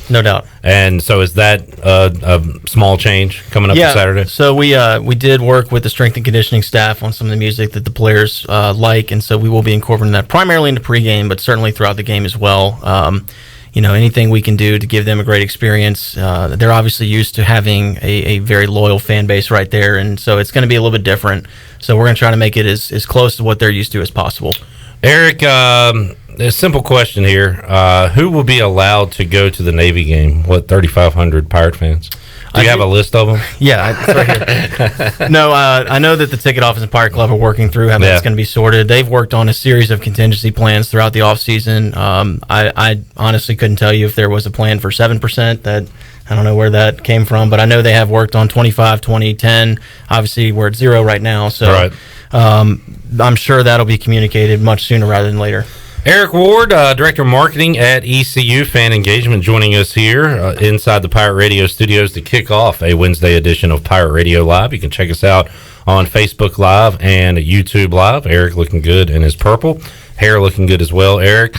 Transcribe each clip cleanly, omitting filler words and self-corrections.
No doubt. And so is that a small change coming up on Saturday? So we did work with the strength and conditioning staff on some of the music that the players like, and so we will be incorporating that primarily into pregame, but certainly throughout the game as well. Anything we can do to give them a great experience. They're obviously used to having a very loyal fan base right there, and so it's going to be a little bit different. So we're going to try to make it as close to what they're used to as possible. Eric, a simple question here. Who will be allowed to go to the Navy game? 3,500 Pirate fans? Do you have a list of them? Yeah, it's right here. No, I know that the ticket office and Pirate Club are working through how that's going to be sorted. They've worked on a series of contingency plans throughout the offseason. I honestly couldn't tell you if there was a plan for 7%. That I don't know where that came from, but I know they have worked on 25, 20, 10. Obviously, we're at 0 right now, so I'm sure that'll be communicated much sooner rather than later. Eric Ward, Director of Marketing at ECU Fan Engagement, joining us here inside the Pirate Radio studios to kick off a Wednesday edition of Pirate Radio Live. You can check us out on Facebook Live and YouTube Live. Eric looking good in his purple. Hair looking good as well, Eric.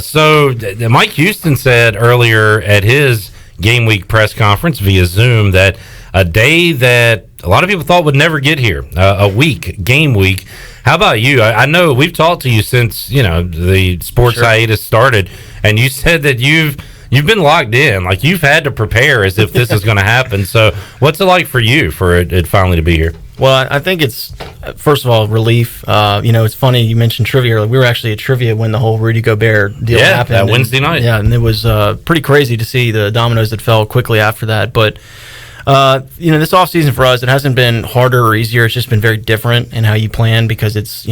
So Mike Houston said earlier at his game week press conference via Zoom that a day that a lot of people thought would never get here, game week. How about you? I know we've talked to you since the sports hiatus started, and you said that you've been locked in, like you've had to prepare as if this is going to happen. So, what's it like for you for it finally to be here? Well, I think it's first of all relief. It's funny you mentioned trivia earlier. We were actually at trivia when the whole Rudy Gobert deal happened. That Wednesday night. Yeah, and it was pretty crazy to see the dominoes that fell quickly after that, but. This offseason for us, it hasn't been harder or easier. It's just been very different in how you plan because it's,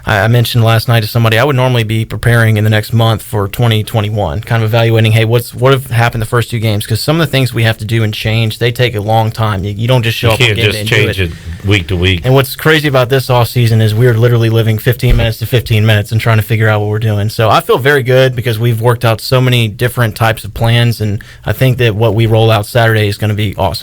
I mentioned last night to somebody, I would normally be preparing in the next month for 2021, kind of evaluating, hey, what have happened the first 2 games? Because some of the things we have to do and change, they take a long time. You don't just show up on game day and do it. You can't just change it week to week. And what's crazy about this offseason is we're literally living 15 minutes to 15 minutes and trying to figure out what we're doing. So I feel very good because we've worked out so many different types of plans, and I think that what we roll out Saturday is going to be awesome.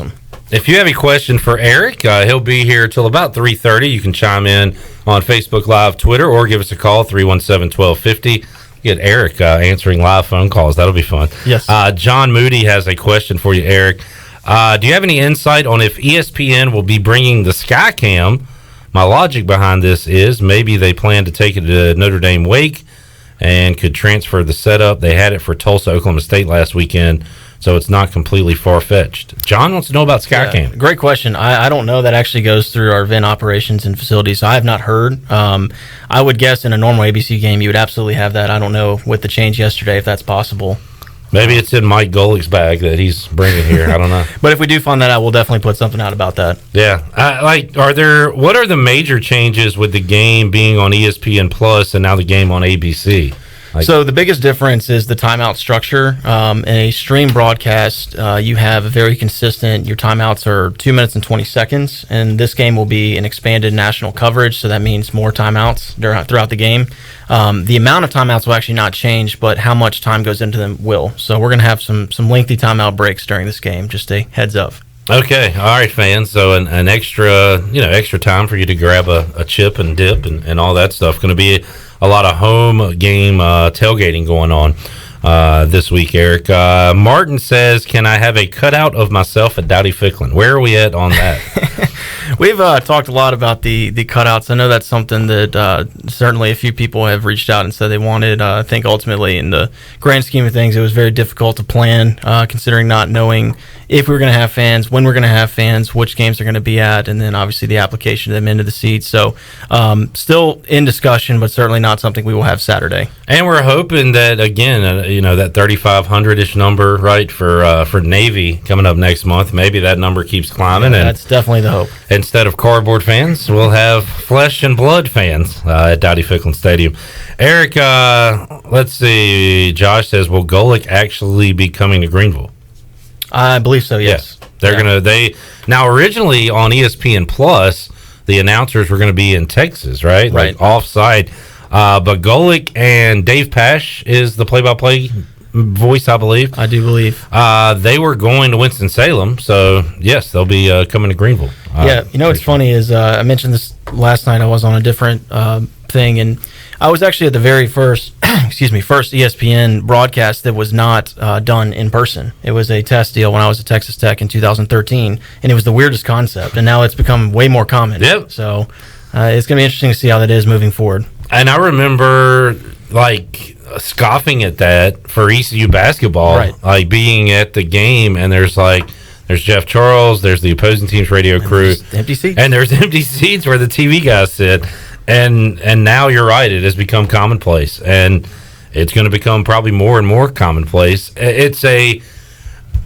If you have a question for Eric, he'll be here till about 3:30. You can chime in on Facebook Live, Twitter, or give us a call, 317-1250. Get Eric answering live phone calls. That'll be fun. Yes. John Moody has a question for you, Eric. Do you have any insight on if ESPN will be bringing the Skycam? My logic behind this is maybe they plan to take it to Notre Dame Wake and could transfer the setup. They had it for Tulsa, Oklahoma State last weekend, so it's not completely far-fetched. John wants to know about Skycam. Yeah, great question. I don't know. That actually goes through our event operations and facilities, so I have not heard. I would guess in a normal ABC game you would absolutely have that. I don't know with the change yesterday if that's possible. Maybe it's in Mike Golick's bag that he's bringing here. I don't know. But if we do find that out, we'll definitely put something out about that. Yeah. What are the major changes with the game being on ESPN Plus and now the game on ABC? So the biggest difference is the timeout structure. In a stream broadcast, you have a very consistent, your timeouts are 2 minutes and 20 seconds, and this game will be an expanded national coverage, so that means more timeouts throughout the game. The amount of timeouts will actually not change, but how much time goes into them will. So we're going to have some lengthy timeout breaks during this game, just a heads up. Okay, all right, fans. So an extra time for you to grab a chip and dip and all that stuff. Going to be a lot of home game tailgating going on this week, Eric. Martin says, can I have a cutout of myself at Dowdy Ficklin? Where are we at on that? We've talked a lot about the cutouts. I know that's something that certainly a few people have reached out and said they wanted. I think ultimately in the grand scheme of things, it was very difficult to plan, considering not knowing if we were going to have fans, when we're going to have fans, which games they're going to be at, and then obviously the application of them into the seats. So still in discussion, but certainly not something we will have Saturday. And we're hoping that, again, that 3,500-ish number, right, for Navy coming up next month, maybe that number keeps climbing. Yeah, that's definitely the hope. Instead of cardboard fans, we'll have flesh and blood fans at Dowdy Ficklin Stadium. Eric, let's see. Josh says, will Golick actually be coming to Greenville? I believe so, yes. Yeah. Now originally on ESPN Plus, the announcers were going to be in Texas, right? Like off-site. But Golick and Dave Pash is the play-by-play voice, I believe. I do believe. They were going to Winston-Salem, so yes, they'll be coming to Greenville. What's funny is I mentioned this last night. I was on a different thing, and I was actually at the very first, first ESPN broadcast that was not done in person. It was a test deal when I was at Texas Tech in 2013, and it was the weirdest concept, and now it's become way more common. Yep. So it's going to be interesting to see how that is moving forward. And I remember, scoffing at that for ECU basketball, right. Being at the game, and there's Jeff Charles, there's the opposing team's radio crew, empty seats, and there's empty seats where the TV guys sit, and now you're right, it has become commonplace, and it's going to become probably more and more commonplace.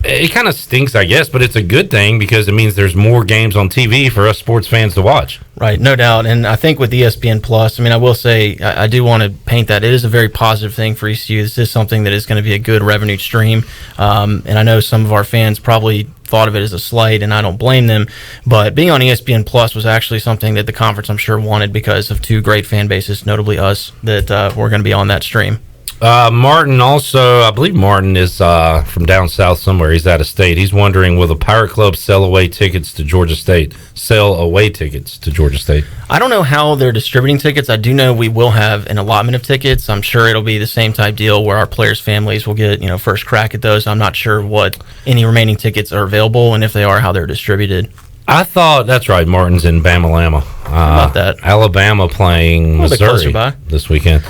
It kind of stinks, I guess, but it's a good thing because it means there's more games on TV for us sports fans to watch. Right, no doubt. And I think with ESPN Plus, I will say I do want to paint that it is a very positive thing for ECU. This is something that is going to be a good revenue stream. And I know some of our fans probably thought of it as a slight, and I don't blame them. But being on ESPN Plus was actually something that the conference, I'm sure, wanted because of two great fan bases, notably us, that we're going to be on that stream. Martin also, I believe Martin is from down south somewhere. He's out of state. He's wondering, will the Pirate Club sell away tickets to Georgia State? I don't know how they're distributing tickets. I do know we will have an allotment of tickets. I'm sure it'll be the same type deal where our players' families will get first crack at those. I'm not sure what any remaining tickets are available, and if they are, how they're distributed. I thought, that's right, Martin's in Bama-Lama. How about that? Alabama playing Missouri this weekend.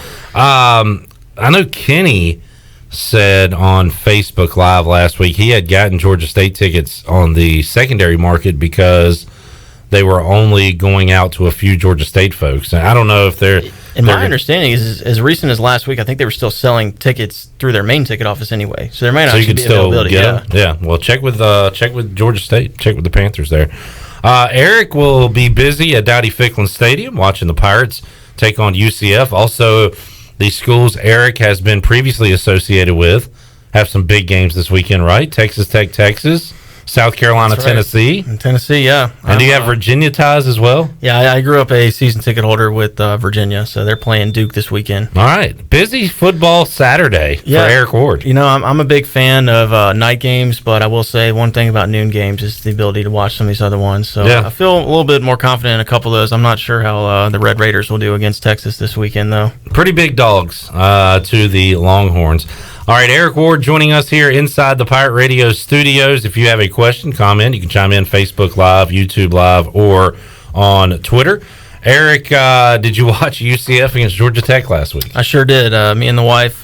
I know Kenny said on Facebook Live last week he had gotten Georgia State tickets on the secondary market because they were only going out to a few Georgia State folks. And I don't know if they're... my understanding is as recent as last week, I think they were still selling tickets through their main ticket office anyway. So there might not be availability. Get them? Yeah. Well, check with Georgia State. Check with the Panthers there. Eric will be busy at Dowdy-Ficklin Stadium watching the Pirates take on UCF. Also... the schools Eric has been previously associated with have some big games this weekend, right? Texas Tech, Texas, South Carolina, right. Tennessee. And Tennessee, yeah. And do you have Virginia ties as well? Yeah, I grew up a season ticket holder with Virginia, so they're playing Duke this weekend. All right. Busy football Saturday for Eric Ward. I'm a big fan of night games, but I will say one thing about noon games is the ability to watch some of these other ones. So I feel a little bit more confident in a couple of those. I'm not sure how the Red Raiders will do against Texas this weekend, though. Pretty big dogs to the Longhorns. All right, Eric Ward joining us here inside the Pirate Radio studios. If you have a question, comment, you can chime in Facebook Live, YouTube Live, or on Twitter. Eric, did you watch UCF against Georgia Tech last week? I sure did. Me and the wife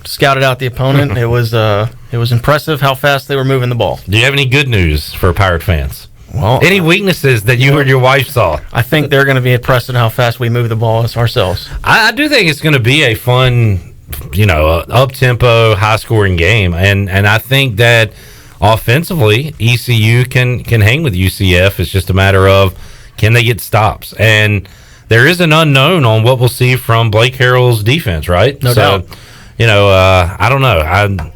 scouted out the opponent. It was impressive how fast they were moving the ball. Do you have any good news for Pirate fans? Well, any weaknesses that you and your wife saw? I think they're going to be impressed at how fast we move the ball ourselves. I do think it's going to be a fun, up-tempo, high-scoring game. And I think that offensively, ECU can hang with UCF. It's just a matter of, can they get stops? And there is an unknown on what we'll see from Blake Harrell's defense, right? No doubt. I don't know.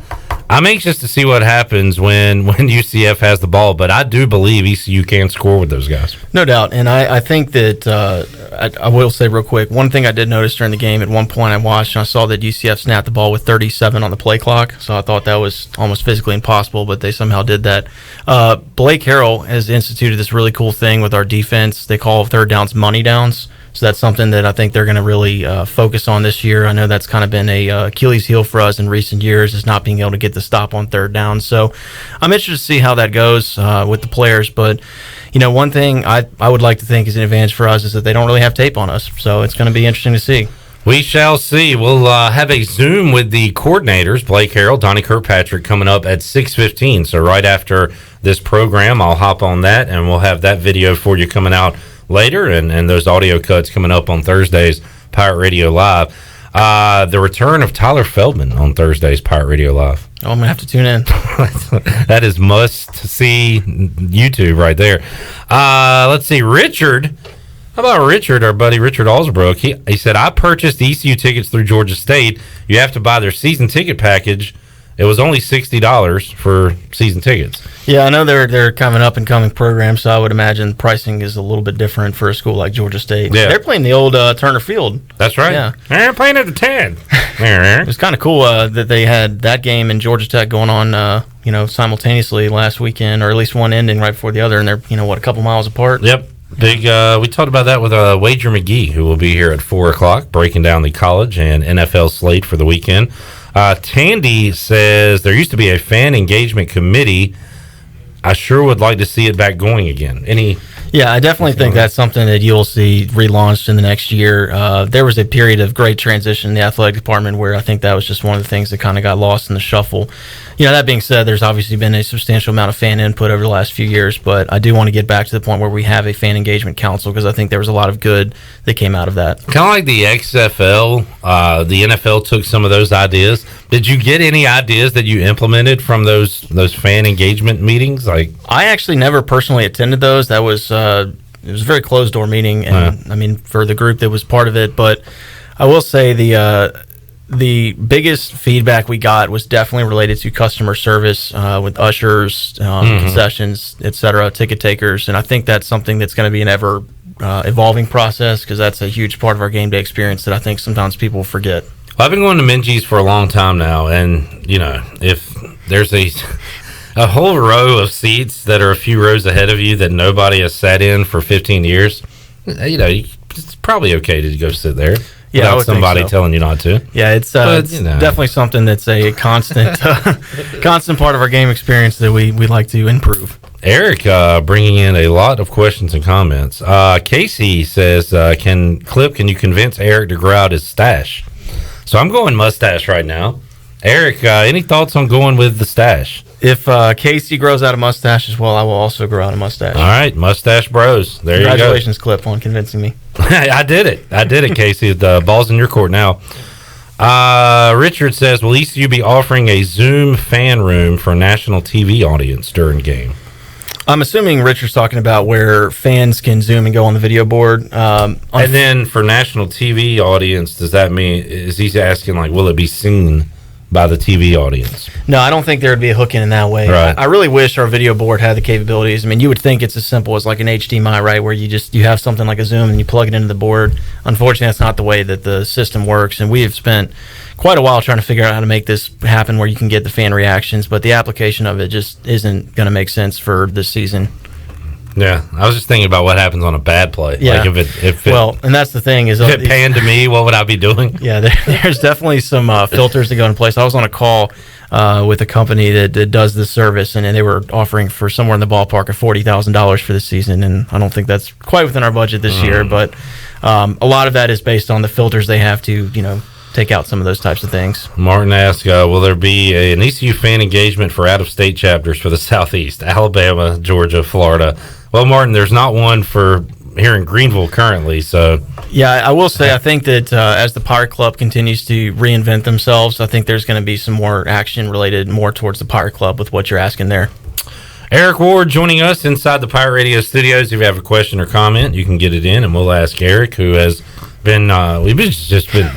I'm anxious to see what happens when UCF has the ball, but I do believe ECU can score with those guys. No doubt, and I think that I will say real quick, one thing I did notice during the game, at one point I watched and I saw that UCF snapped the ball with 37 on the play clock, so I thought that was almost physically impossible, but they somehow did that. Blake Harrell has instituted this really cool thing with our defense. They call third downs money downs. So that's something that I think they're going to really focus on this year. I know that's kind of been a Achilles heel for us in recent years, is not being able to get the stop on third down. So I'm interested to see how that goes with the players. But, one thing I would like to think is an advantage for us is that they don't really have tape on us. So it's going to be interesting to see. We shall see. We'll have a Zoom with the coordinators, Blake Harrell, Donnie Kirkpatrick, coming up at 6:15. So right after this program, I'll hop on that, and we'll have that video for you coming out later, and those audio cuts coming up on Thursday's Pirate Radio Live. The return of Tyler Feldman on Thursday's Pirate Radio Live. Oh, I'm going to have to tune in. That is must-see YouTube right there. Let's see, Richard. How about Richard, our buddy Richard Alsbrook? He said, I purchased ECU tickets through Georgia State. You have to buy their season ticket package. It was only $60 for season tickets. Yeah, I know they're kind of an up-and-coming program, so I would imagine pricing is a little bit different for a school like Georgia State. Yeah. They're playing the old Turner Field. That's right. Yeah. They're playing at the 10. It was kind of cool that they had that game and Georgia Tech going on, simultaneously last weekend, or at least one ending right before the other, and they're, a couple miles apart. Yep. Big. We talked about that with Wager McGhee, who will be here at 4:00, breaking down the college and NFL slate for the weekend. Tandy says there used to be a fan engagement committee. I sure would like to see it back going again. Yeah, I definitely think that's something that you'll see relaunched in the next year. There was a period of great transition in the athletic department where I think that was just one of the things that kind of got lost in the shuffle. That being said, there's obviously been a substantial amount of fan input over the last few years, but I do want to get back to the point where we have a fan engagement council because I think there was a lot of good that came out of that. Kind of like the XFL, the NFL took some of those ideas. Did you get any ideas that you implemented from those fan engagement meetings? I actually never personally attended those. That was it was a very closed door meeting, and for the group that was part of it. But I will say the biggest feedback we got was definitely related to customer service with ushers, concessions, etc., ticket takers, and I think that's something that's going to be an ever evolving process because that's a huge part of our game day experience that I think sometimes people forget. Well, I've been going to McGhee's for a long time now, and if there's a whole row of seats that are a few rows ahead of you that nobody has sat in for 15 years, it's probably okay to go sit there. Yeah, without somebody telling you not to. Yeah, it's definitely something that's a constant part of our game experience that we like to improve. Eric bringing in a lot of questions and comments. Casey says, can you convince Eric to grow out his stash? So I'm going mustache right now. Eric, any thoughts on going with the stash? If Casey grows out a mustache as well, I will also grow out a mustache. All right, mustache bros. There you go. Congratulations, Clip, on convincing me. I did it, Casey. The ball's in your court now. Richard says, will ECU be offering a Zoom fan room for national TV audience during game? I'm assuming Richard's talking about where fans can Zoom and go on the video board. And then for national TV audience, does that mean, is he asking, will it be seen by the TV audience? No, I don't think there would be a hook in that way. Right. I really wish our video board had the capabilities. I mean, you would think it's as simple as like an HDMI, right, where you have something like a Zoom and you plug it into the board. Unfortunately, that's not the way that the system works, and we have spent quite a while trying to figure out how to make this happen where you can get the fan reactions, but the application of it just isn't going to make sense for this season. Yeah, I was just thinking about what happens on a bad play. Yeah. And that's the thing is, if it panned to me, what would I be doing? Yeah, there's definitely some filters that go in place. I was on a call with a company that does this service, and they were offering for somewhere in the ballpark of $40,000 for this season, and I don't think that's quite within our budget this year, but a lot of that is based on the filters they have to, take out some of those types of things. Martin asks, will there be an ECU fan engagement for out-of-state chapters for the Southeast, Alabama, Georgia, Florida? Well, Martin, there's not one for here in Greenville currently, so... Yeah, I will say I think that as the Pirate Club continues to reinvent themselves, I think there's going to be some more action related more towards the Pirate Club with what you're asking there. Eric Ward joining us inside the Pirate Radio studios. If you have a question or comment, you can get it in, and we'll ask Eric, who has been... we've just been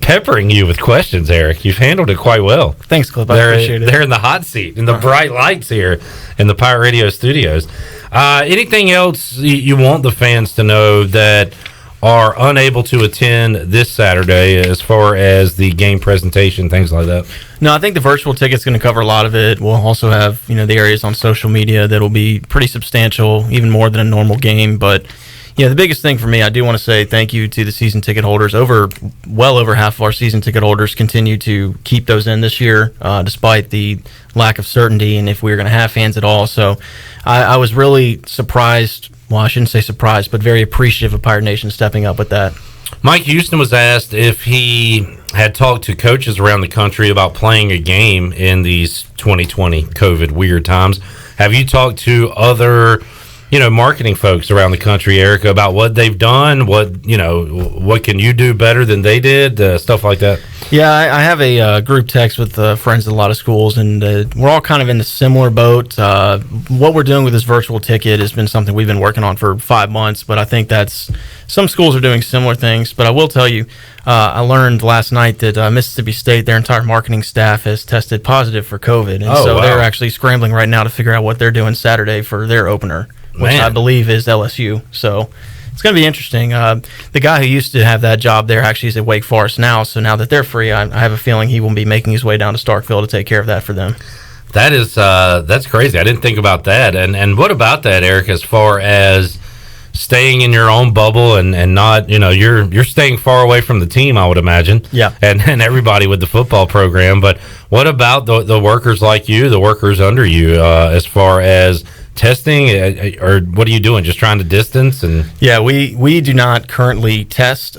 peppering you with questions, Eric. You've handled it quite well. Thanks, Clip. I appreciate it. They're in the hot seat, in the bright lights here in the Pirate Radio studios. Anything else you want the fans to know that are unable to attend this Saturday as far as the game presentation, things like that? No, I think the virtual ticket's going to cover a lot of it. We'll also have, the areas on social media that'll be pretty substantial, even more than a normal game, but... Yeah, the biggest thing for me, I do want to say thank you to the season ticket holders. Well over half of our season ticket holders continue to keep those in this year, despite the lack of certainty and if we were going to have fans at all. So I was really surprised. Well, I shouldn't say surprised, but very appreciative of Pirate Nation stepping up with that. Mike Houston was asked if he had talked to coaches around the country about playing a game in these 2020 COVID weird times. Have you talked to other... marketing folks around the country, Erica, about what they've done, what can you do better than they did, stuff like that? Yeah, I have a group text with friends at a lot of schools, and we're all kind of in a similar boat. What we're doing with this virtual ticket has been something we've been working on for 5 months, but I think some schools are doing similar things. But I will tell you, I learned last night that Mississippi State, their entire marketing staff has tested positive for COVID, and they're actually scrambling right now to figure out what they're doing Saturday for their opener, which I believe is LSU. So it's going to be interesting. The guy who used to have that job there actually is at Wake Forest now. So now that they're free, I have a feeling he will be making his way down to Starkville to take care of that for them. That is that's crazy. I didn't think about that. And what about that, Eric, as far as staying in your own bubble and not, you're staying far away from the team, I would imagine. Yeah. And everybody with the football program. But what about the workers like you, the workers under you, as far as testing, or what are you doing? Just trying to distance? And yeah, we do not currently test.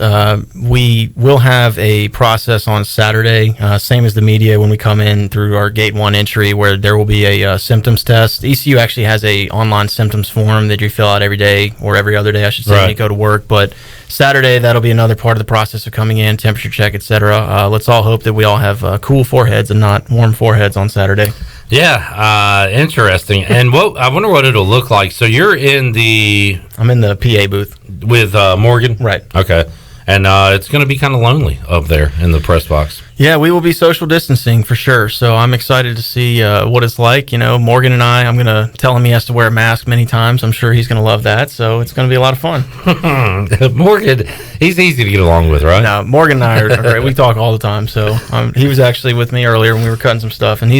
We will have a process on Saturday, same as the media, when we come in through our gate 1 entry, where there will be a symptoms test. ECU actually has a online symptoms form that you fill out every day, or every other day, I should say, when you go to work. But Saturday, that'll be another part of the process of coming in, temperature check, etc. Let's all hope that we all have cool foreheads and not warm foreheads on Saturday. Yeah, interesting. And I wonder what it'll look like. So I'm in the PA booth with Morgan, right? Okay, and it's going to be kind of lonely up there in the press box. Yeah, we will be social distancing for sure. So I'm excited to see what it's like. Morgan and I'm going to tell him he has to wear a mask many times. I'm sure he's going to love that. So it's going to be a lot of fun. Morgan, he's easy to get along with, right? No, Morgan and I are great. We talk all the time. So he was actually with me earlier when we were cutting some stuff. And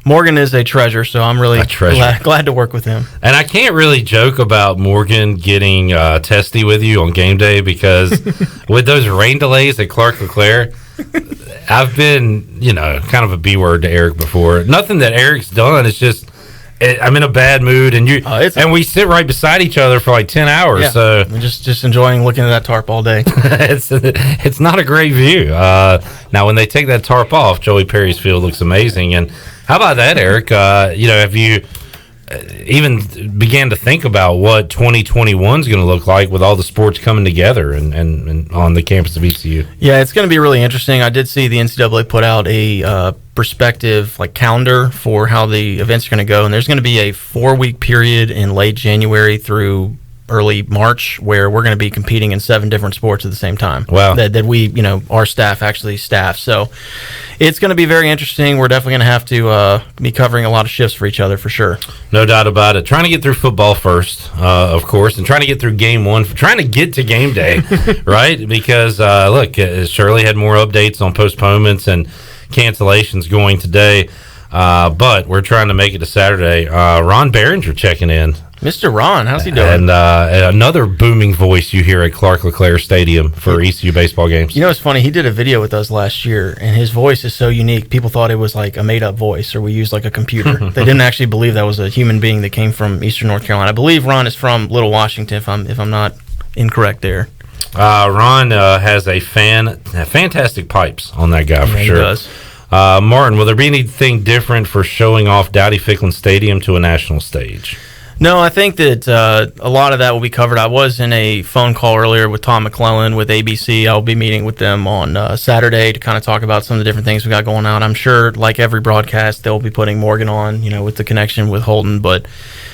Morgan is a treasure. So I'm really glad to work with him. And I can't really joke about Morgan getting testy with you on game day, because with those rain delays at Clark LeClaire, I've been, kind of a B word to Eric before. Nothing that Eric's done. It's just I'm in a bad mood, and and we sit right beside each other for like 10 hours. Yeah, so we're just enjoying looking at that tarp all day. it's not a great view. Now, when they take that tarp off, Joey Perry's field looks amazing. And how about that, Eric? Have you even began to think about what 2021 is going to look like with all the sports coming together and on the campus of ECU? Yeah, it's going to be really interesting. I did see the NCAA put out a perspective calendar for how the events are going to go, and there's going to be a 4-week period in late January through early March where we're going to be competing in 7 different sports at the same time. Wow. That we, our staff actually staff. So it's going to be very interesting. We're definitely going to have to be covering a lot of shifts for each other for sure. No doubt about it. Trying to get through football first, of course, and trying to get through game 1, trying to get to game day, right? Because, look, Shirley had more updates on postponements and cancellations going today, but we're trying to make it to Saturday. Ron Behringer checking in. Mr. Ron, how's he doing? And another booming voice you hear at Clark LeClaire Stadium for ECU baseball games. It's funny. He did a video with us last year, and his voice is so unique. People thought it was like a made-up voice, or we used like a computer. They didn't actually believe that was a human being that came from Eastern North Carolina. I believe Ron is from Little Washington, if I'm not incorrect there. Ron has fantastic pipes on that guy, for sure. He does. Martin, will there be anything different for showing off Dowdy-Ficklin Stadium to a national stage? No, I think that a lot of that will be covered. I was in a phone call earlier with Tom McClellan with ABC. I'll be meeting with them on Saturday to kind of talk about some of the different things we got going on. I'm sure, like every broadcast, they'll be putting Morgan on, with the connection with Holton. But,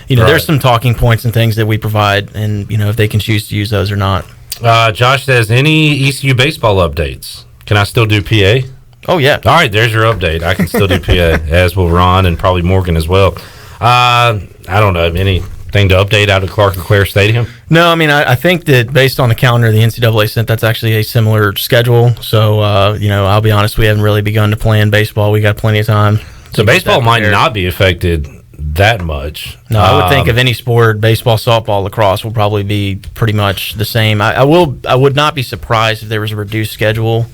there's some talking points and things that we provide, and, if they can choose to use those or not. Josh says, any ECU baseball updates? Can I still do PA? Oh, yeah. All right, there's your update. I can still do PA, as will Ron and probably Morgan as well. I don't know, anything to update out of Clark LeClaire Stadium? No, I think that based on the calendar the NCAA sent, that's actually a similar schedule. So, I'll be honest, we haven't really begun to plan baseball. We got plenty of time. So baseball might not be affected that much. No, I would think of any sport, baseball, softball, lacrosse will probably be pretty much the same. I would not be surprised if there was a reduced schedule.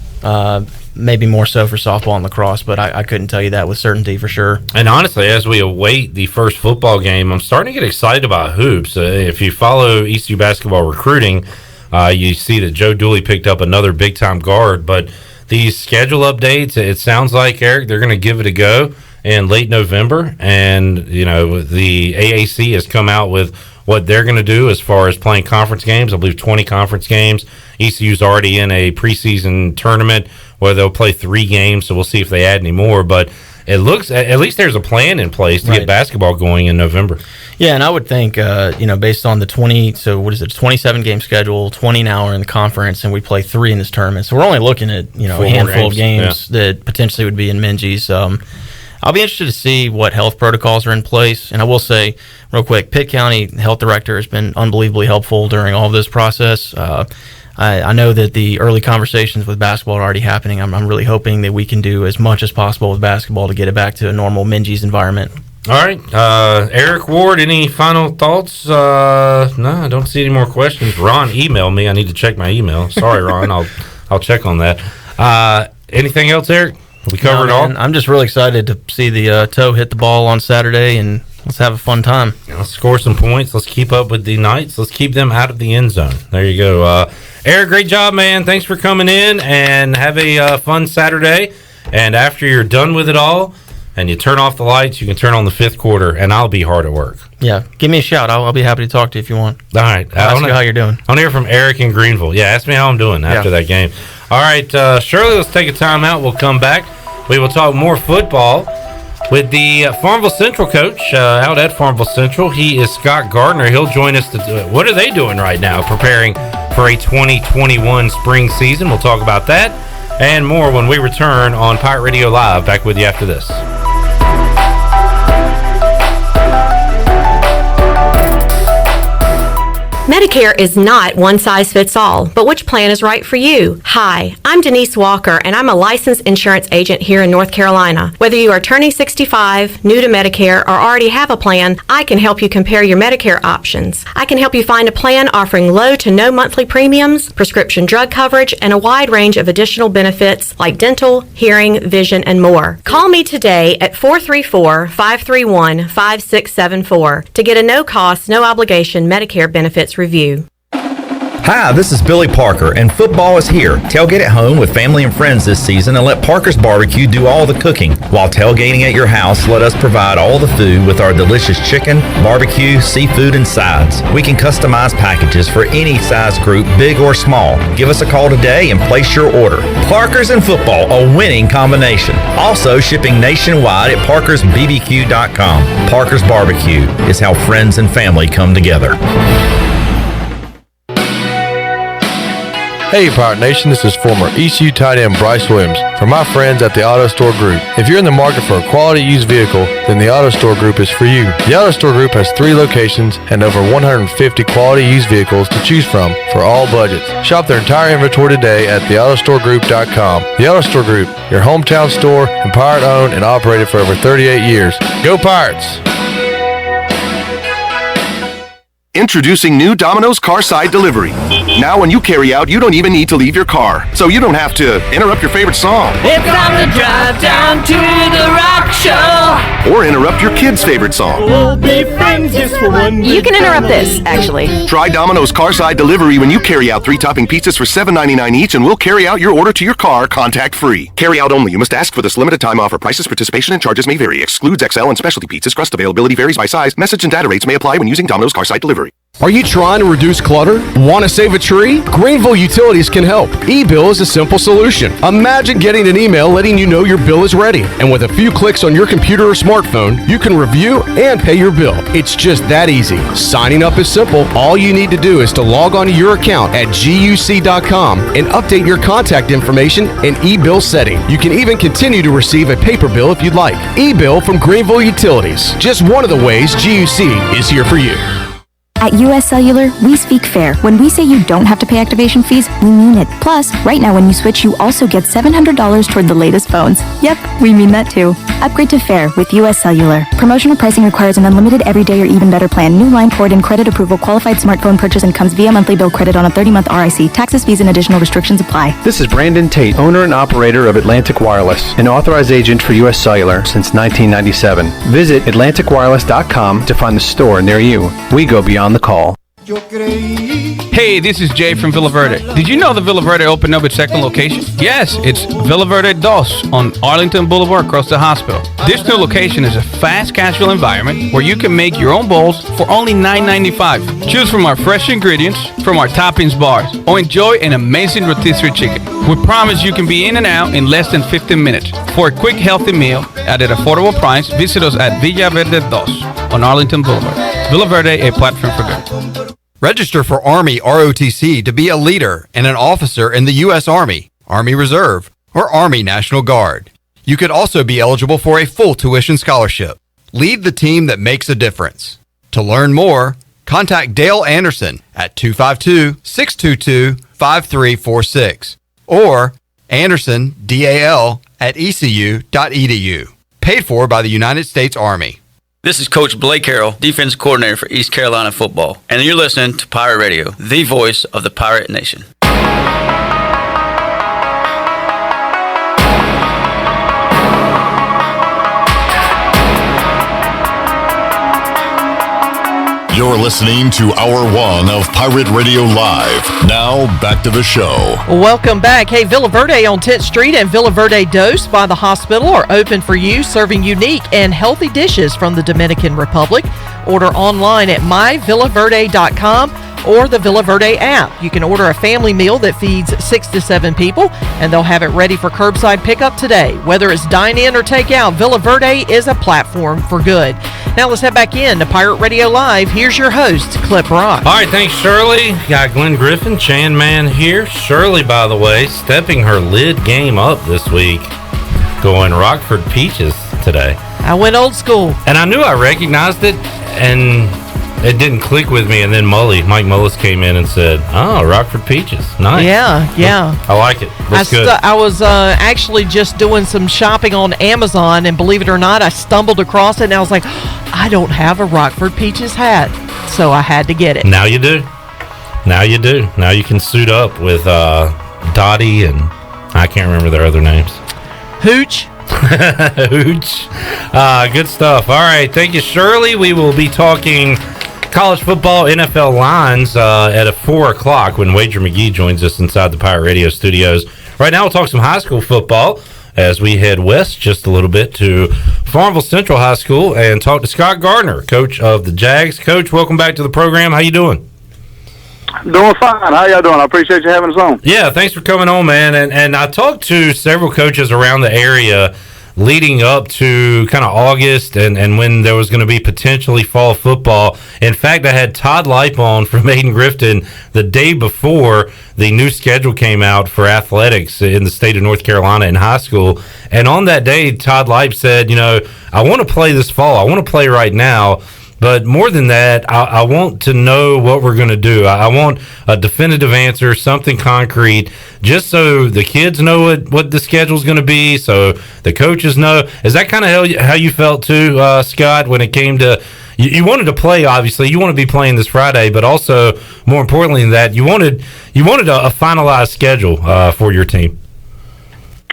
Maybe more so for softball and lacrosse, but I couldn't tell you that with certainty for sure. And honestly, as we await the first football game, I'm starting to get excited about hoops. If you follow ECU basketball recruiting, you see that Joe Dooley picked up another big-time guard. But these schedule updates, it sounds like, Eric, they're going to give it a go in late November. And, the AAC has come out with what they're going to do as far as playing conference games. I believe 20 conference games. ECU's already in a preseason tournament where they'll play 3 games, so we'll see if they add any more. But it looks, at least there's a plan in place to get basketball going in November. Yeah, and I would think, based on the 27-game schedule, 20 now are in the conference, and we play 3 in this tournament. So we're only looking at, a handful of games that potentially would be in Minges. I'll be interested to see what health protocols are in place. And I will say, real quick, Pitt County Health Director has been unbelievably helpful during all of this process. I know that the early conversations with basketball are already happening. I'm really hoping that we can do as much as possible with basketball to get it back to a normal Minges environment. All right. Eric Ward, any final thoughts? No, I don't see any more questions. Ron emailed me. I need to check my email. Sorry, Ron. I'll check on that. Anything else, Eric? We covered it all? I'm just really excited to see the toe hit the ball on Saturday, and let's have a fun time. Let's score some points. Let's keep up with the Knights. Let's keep them out of the end zone. There you go. Eric, great job, man. Thanks for coming in, and have a fun Saturday. And after you're done with it all and you turn off the lights, you can turn on the fifth quarter, and I'll be hard at work. Yeah, give me a shout. I'll be happy to talk to you if you want. All right. I'll ask you how you're doing. I want to hear from Eric in Greenville. Yeah, ask me how I'm doing after that game. All right, Shirley, let's take a time out. We'll come back. We will talk more football with the Farmville Central coach out at Farmville Central. He is Scott Gardner. He'll join us to do it. What are they doing right now preparing for a 2021 spring season? We'll talk about that and more when we return on Pirate Radio Live. Back with you after this. Medicare is not one size fits all, but which plan is right for you? Hi, I'm Denise Walker, and I'm a licensed insurance agent here in North Carolina. Whether you are turning 65, new to Medicare, or already have a plan, I can help you compare your Medicare options. I can help you find a plan offering low to no monthly premiums, prescription drug coverage, and a wide range of additional benefits like dental, hearing, vision, and more. Call me today at 434-531-5674 to get a no-cost, no-obligation Medicare benefits review. Hi, this is Billy Parker, and football is here. Tailgate at home with family and friends this season and let Parker's Barbecue do all the cooking. While tailgating at your house, let us provide all the food with our delicious chicken, barbecue, seafood, and sides. We can customize packages for any size group, big or small. Give us a call today and place your order. Parker's and football, a winning combination. Also shipping nationwide at parkersbbq.com. Parker's Barbecue is how friends and family come together. Hey Pirate Nation, this is former ECU tight end Bryce Williams from my friends at the Auto Store Group. If you're in the market for a quality used vehicle, then the Auto Store Group is for you. The Auto Store Group has 3 locations and over 150 quality used vehicles to choose from for all budgets. Shop their entire inventory today at theautostoregroup.com. The Auto Store Group, your hometown store and Pirate owned and operated for over 38 years. Go Pirates! Introducing new Domino's Carside Delivery. Now when you carry out, you don't even need to leave your car. So you don't have to interrupt your favorite song. It's time to drive down to the rock show. Or interrupt your kid's favorite song. We'll be friends just for one day. You can interrupt this, actually. Try Domino's Carside Delivery when you carry out 3 topping pizzas for $7.99 each, and we'll carry out your order to your car contact-free. Carry out only. You must ask for this limited time offer. Prices, participation, and charges may vary. Excludes XL and specialty pizzas. Crust availability varies by size. Message and data rates may apply when using Domino's Carside Delivery. Are you trying to reduce clutter? Want to save a tree? Greenville Utilities can help. E-bill is a simple solution. Imagine getting an email letting you know your bill is ready. And with a few clicks on your computer or smartphone, you can review and pay your bill. It's just that easy. Signing up is simple. All you need to do is to log onto your account at guc.com and update your contact information and e-bill setting. You can even continue to receive a paper bill if you'd like. E-bill from Greenville Utilities. Just one of the ways GUC is here for you. At US Cellular, we speak fair. When we say you don't have to pay activation fees, we mean it. Plus, right now when you switch, you also get $700 toward the latest phones. Yep, we mean that too. Upgrade to fair with US Cellular. Promotional pricing requires an unlimited everyday or even better plan. New line port and credit approval. Qualified smartphone purchase and comes via monthly bill credit on a 30-month RIC. Taxes, fees, and additional restrictions apply. This is Brandon Tate, owner and operator of Atlantic Wireless, an authorized agent for US Cellular since 1997. Visit atlanticwireless.com to find the store near you. We go beyond the call. Hey, this is Jay from Villa Verde. Did you know that Villa Verde opened up its second location? Yes, it's Villa Verde Dos on Arlington Boulevard across the hospital. This new location is a fast, casual environment where you can make your own bowls for only $9.95. Choose from our fresh ingredients from our toppings bars or enjoy an amazing rotisserie chicken. We promise you can be in and out in less than 15 minutes. For a quick, healthy meal at an affordable price, visit us at Villa Verde Dos on Arlington Boulevard. Villa Verde, a platform for good. Register for Army ROTC to be a leader and an officer in the U.S. Army, Army Reserve, or Army National Guard. You could also be eligible for a full tuition scholarship. Lead the team that makes a difference. To learn more, contact Dale Anderson at 252-622-5346 or Anderson, DAL, at ECU.edu. Paid for by the United States Army. This is Coach Blake Carroll, defense coordinator for East Carolina football, and you're listening to Pirate Radio, the voice of the Pirate Nation. You're listening to Hour 1 of Pirate Radio Live. Now, back to the show. Welcome back. Hey, Villa Verde on 10th Street and Villa Verde Dos by the hospital are open for you, serving unique and healthy dishes from the Dominican Republic. Order online at myvillaverde.com or the Villa Verde app. You can order a family meal that feeds 6 to 7 people, and they'll have it ready for curbside pickup today. Whether it's dine-in or take-out, Villa Verde is a platform for good. Now let's head back in to Pirate Radio Live. Here's your host, Clip Rock. All right, thanks, Shirley. Got Glenn Griffin, Chan Man here. Shirley, by the way, stepping her lid game up this week, going Rockford Peaches today. I went old school. And I knew I recognized it, and it didn't click with me. And then Mike Mullis came in and said, "Oh, Rockford Peaches, nice." Yeah. I like it. Looks good. I was actually just doing some shopping on Amazon, and believe it or not, I stumbled across it, and I was like, I don't have a Rockford Peaches hat, so I had to get it. Now you do. Now you can suit up with Dottie and I can't remember their other names. Hooch. Hooch. Good stuff. All right. Thank you, Shirley. We will be talking college football NFL lines at 4 o'clock when Wager McGhee joins us inside the Pirate Radio studios. Right now, we'll talk some high school football as we head west just a little bit to Farmville Central High School and talk to Scott Gardner, coach of the Jags. Coach, welcome back to the program. How you doing? Doing fine. How y'all doing? I appreciate you having us on. Yeah, thanks for coming on, man. And I talked to several coaches around the area leading up to kind of August and when there was going to be potentially fall football. In fact, I had Todd Lipe on from Aiden Grifton the day before the new schedule came out for athletics in the state of North Carolina in high school. And on that day, Todd Lipe said, I want to play this fall. I want to play right now. But more than that, I want to know what we're going to do. I want a definitive answer, something concrete, just so the kids know what the schedule is going to be, so the coaches know. Is that kind of how you felt too, Scott, when it came to you wanted to play? Obviously, you want to be playing this Friday, but also more importantly than that, you wanted a finalized schedule for your team.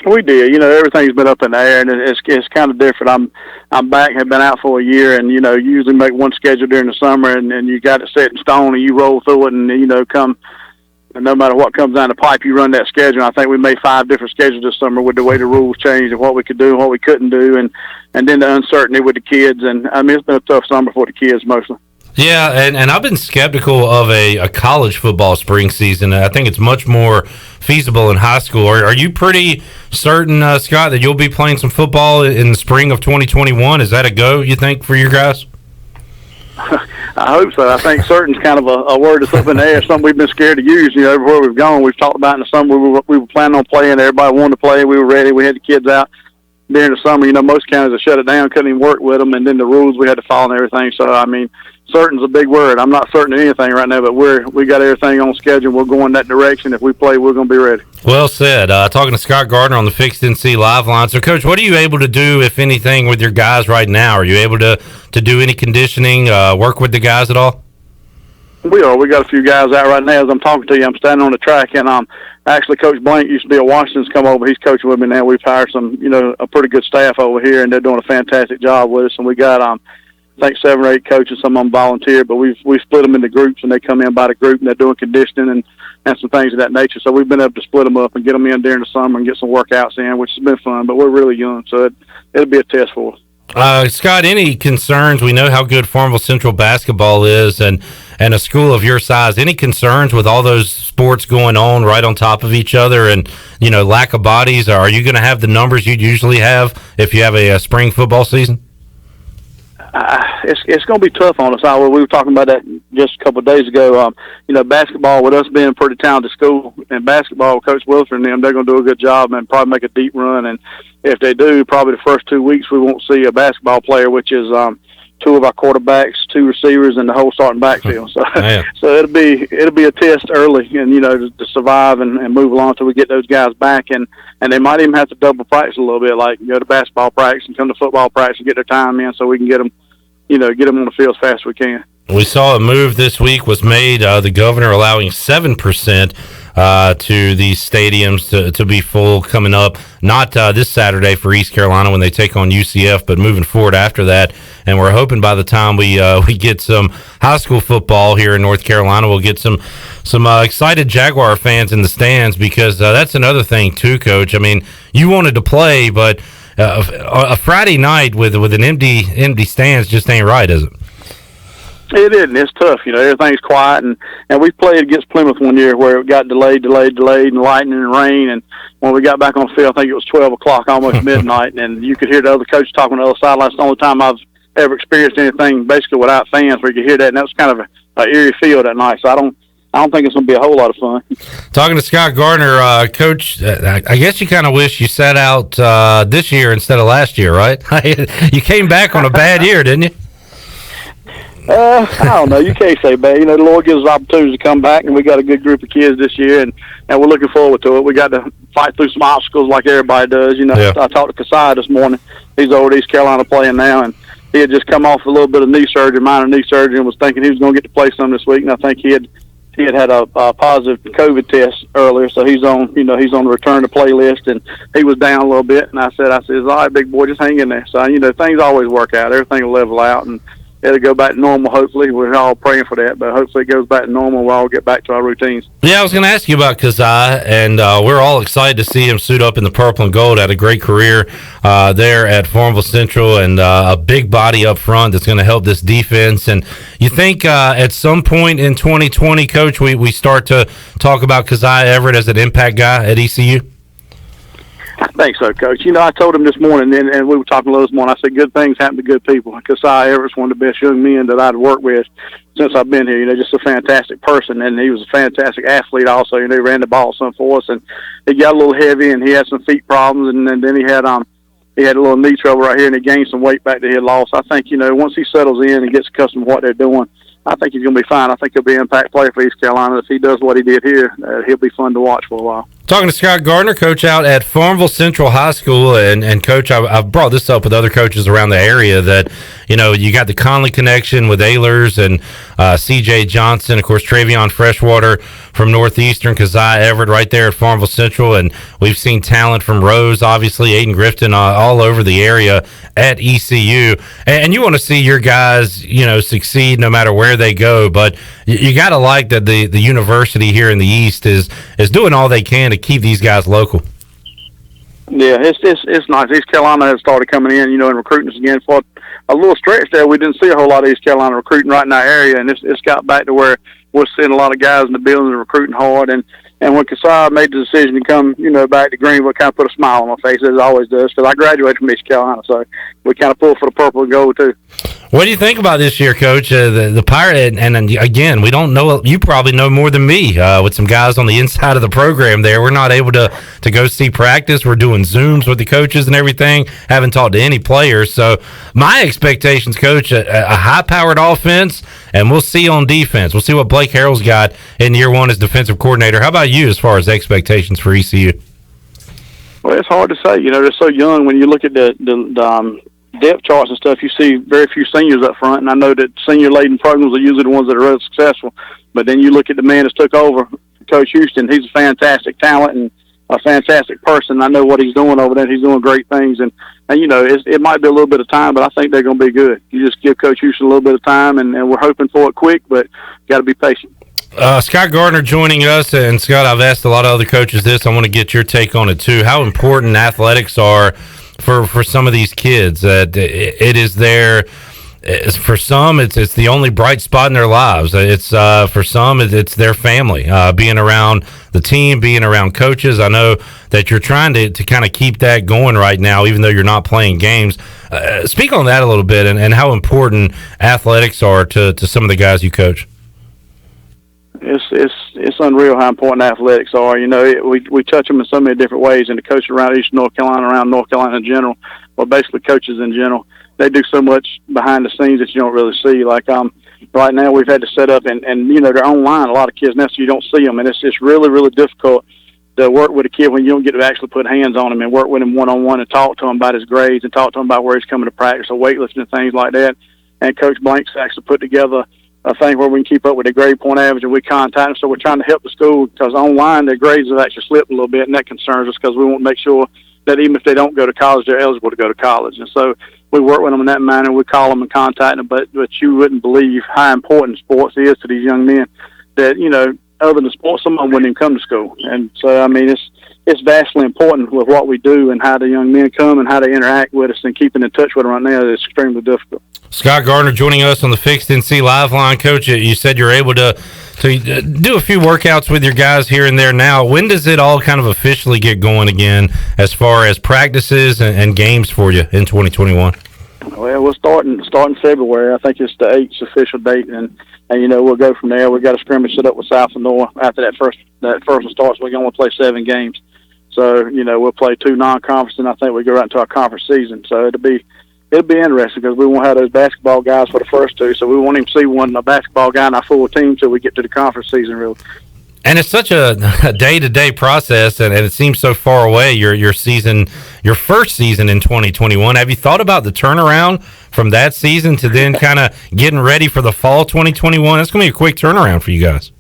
We did. Everything's been up in the air, and it's kind of different. I'm back, have been out for a year, and, you usually make one schedule during the summer, and you got it set in stone, and you roll through it, and, and no matter what comes down the pipe, you run that schedule. I think we made 5 different schedules this summer with the way the rules changed and what we could do and what we couldn't do, and then the uncertainty with the kids. And, it's been a tough summer for the kids mostly. Yeah, and I've been skeptical of a college football spring season. I think it's much more feasible in high school. Are you pretty certain, Scott, that you'll be playing some football in the spring of 2021? Is that a go, you think, for your guys? I hope so. I think certain's kind of a word that's up in the air, something we've been scared to use. Everywhere we've gone, we've talked about in the summer, we were planning on playing. Everybody wanted to play. We were ready. We had the kids out during the summer. Most counties have shut it down, couldn't even work with them, and then the rules we had to follow and everything. So, certain's a big word. I'm not certain of anything right now, but we got everything on schedule. We're going that direction. If we play, we're going to be ready. Well said. Talking to Scott Gardner on the Fixed NC Live line. So, Coach, what are you able to do, if anything, with your guys right now? Are you able to do any conditioning, work with the guys at all? We are. We got a few guys out right now. As I'm talking to you, I'm standing on the track, and actually Coach Blank used to be at Washington's come over. He's coaching with me now. We've hired some, a pretty good staff over here, and they're doing a fantastic job with us. And we got I think 7 or 8 coaches. Some of them volunteer, but we split them into groups, and they come in by the group, and they're doing conditioning and some things of that nature. So we've been able to split them up and get them in during the summer and get some workouts in, which has been fun. But we're really young, so it'll be a test for us. Scott, any concerns? We know how good Farmville Central basketball is, and a school of your size. Any concerns with all those sports going on right on top of each other, and lack of bodies? Are you going to have the numbers you'd usually have if you have a spring football season? It's going to be tough on us. We were talking about that just a couple of days ago. Basketball, with us being a pretty talented school, and basketball, Coach Wilson and them, they're going to do a good job and probably make a deep run. And if they do, probably the first 2 weeks we won't see a basketball player, which is 2 of our quarterbacks, 2 receivers, and the whole starting backfield. So, so it'll be a test early, and to survive and move along until we get those guys back. And they might even have to double practice a little bit, like go to basketball practice and come to football practice and get their time in, so we can get them, get them on the field as fast as we can. We saw a move this week was made, the governor allowing 7% to these stadiums to be full coming up, not this Saturday for East Carolina when they take on UCF, but moving forward after that. And we're hoping by the time we get some high school football here in North Carolina, we'll get some excited Jaguar fans in the stands, because that's another thing too, Coach. I mean, you wanted to play, but a Friday night with an empty stands just ain't right, is it? It isn't. It's tough. Everything's quiet, and we played against Plymouth one year where it got delayed, and lightning and rain. And when we got back on the field, I think it was 12 o'clock, almost midnight, and you could hear the other coach talking on the other sideline. That's the only time I've ever experienced anything basically without fans where you could hear that, and that was kind of an eerie feel that night. So I don't think it's going to be a whole lot of fun. Talking to Scott Gardner, Coach, I guess you kind of wish you sat out this year instead of last year, right? You came back on a bad year, didn't you? I don't know. You can't say bad. The Lord gives us opportunities to come back, and we got a good group of kids this year, and we're looking forward to it. We got to fight through some obstacles like everybody does. Yeah. I talked to Kasai this morning. He's over at East Carolina playing now, and he had just come off a little bit of minor knee surgery, and was thinking he was going to get to play some this week. And I think he had a positive COVID test earlier, so he's on the return to play list, and he was down a little bit. And I said, all right, big boy, just hang in there. So things always work out. Everything will level out, and it'll go back to normal, hopefully. We're all praying for that, but hopefully it goes back to normal. We'll all get back to our routines. Yeah, I was going to ask you about Kazai, and we're all excited to see him suit up in the purple and gold. Had a great career there at Farmville Central, and a big body up front that's going to help this defense. And you think at some point in 2020, Coach, we start to talk about Kazai Everett as an impact guy at ECU? I think so, Coach. I told him this morning, and we were talking a little this morning, I said, good things happen to good people. Kasai Everett's one of the best young men that I'd worked with since I've been here. Just a fantastic person, and he was a fantastic athlete also. He ran the ball some for us, and he got a little heavy, and he had some feet problems, and then he had a little knee trouble right here, and he gained some weight back that he had lost. I think, once he settles in and gets accustomed to what they're doing, I think he's going to be fine. I think he'll be an impact player for East Carolina. If he does what he did here, he'll be fun to watch for a while. Talking to Scott Gardner, coach out at Farmville Central High School, and Coach, I've brought this up with other coaches around the area that, you got the Conley connection with Ehlers and C.J. Johnson, of course, Travion Freshwater from Northeastern, Kazai Everett right there at Farmville Central, and we've seen talent from Rose, obviously, Aiden Grifton, all over the area at ECU, and you want to see your guys, succeed no matter where they go, but you got to like that the university here in the East is doing all they can to keep these guys local. Yeah, it's nice. East Carolina has started coming in, and recruiting us again. For a little stretch there, we didn't see a whole lot of East Carolina recruiting right in our area, and it's got back to where we're seeing a lot of guys in the building and recruiting hard. And when Kasai made the decision to come, back to Greenville, it kind of put a smile on my face, as it always does, because I graduated from East Carolina, so we kind of pulled for the purple and gold too. What do you think about this year, Coach? The Pirate, and again, we don't know. You probably know more than me with some guys on the inside of the program there. We're not able to go see practice. We're doing Zooms with the coaches and everything. Haven't talked to any players. So my expectations, Coach, a high-powered offense, and we'll see on defense. We'll see what Blake Harrell's got in year one as defensive coordinator. How about you as far as expectations for ECU? Well, it's hard to say. They're so young. When you look at the depth charts and stuff, you see very few seniors up front, and I know that senior-laden programs are usually the ones that are really successful. But then you look at the man that's took over, Coach Houston. He's a fantastic talent and a fantastic person. I know what he's doing over there. He's doing great things, and it might be a little bit of time, but I think they're going to be good. You just give Coach Houston a little bit of time, and we're hoping for it quick, but got to be patient. Scott Gardner joining us, and Scott, I've asked a lot of other coaches this. I want to get your take on it too. How important athletics are for some of these kids. It is their, for some, it's the only bright spot in their lives. It's for some, it's their family. Being around the team, being around coaches. I know that you're trying to kind of keep that going right now, even though you're not playing games. Speak on that a little bit, and how important athletics are to some of the guys you coach. It's unreal how important athletics are. We touch them in so many different ways, and the coaches around East North Carolina, around North Carolina in general, or basically coaches in general, they do so much behind the scenes that you don't really see. Like right now, we've had to set up, and they're online. A lot of kids now, so you don't see them, and it's really, really difficult to work with a kid when you don't get to actually put hands on him and work with him one-on-one and talk to him about his grades and talk to him about where he's coming to practice or weightlifting and things like that. and Coach Blank's actually put together a thing where we can keep up with the grade point average, and we contact them. So we're trying to help the school, because online their grades have actually slipped a little bit, and that concerns us, because we want to make sure that even if they don't go to college, they're eligible to go to college. And so we work with them in that manner. We call them and contact them, but you wouldn't believe how important sports is to these young men, that, you know, other than sports, some of them wouldn't even come to school. And so, I mean, it's vastly important with what we do and how the young men come and how they interact with us, and keeping in touch with them right now is extremely difficult. Scott Gardner joining us on the Fixed NC Live Line. Coach, you said you're able to do a few workouts with your guys here and there now. When does it all kind of officially get going again as far as practices and games for you in 2021? Well, we'll start in February. I think it's the 8th official date, and you know, we'll go from there. We've got a scrimmage set up with South and North. After that first one starts, we're going to play 7 games. So, you know, we'll play 2 non-conference, and I think we go right into our conference season. So it'll be interesting, because we won't have those basketball guys for the first 2, so we won't even see a basketball guy in our full team till we get to the conference season, really. And it's such a day-to-day process, and it seems so far away, your season, your first season in 2021. Have you thought about the turnaround from that season to then kind of getting ready for the fall 2021? It's going to be a quick turnaround for you guys.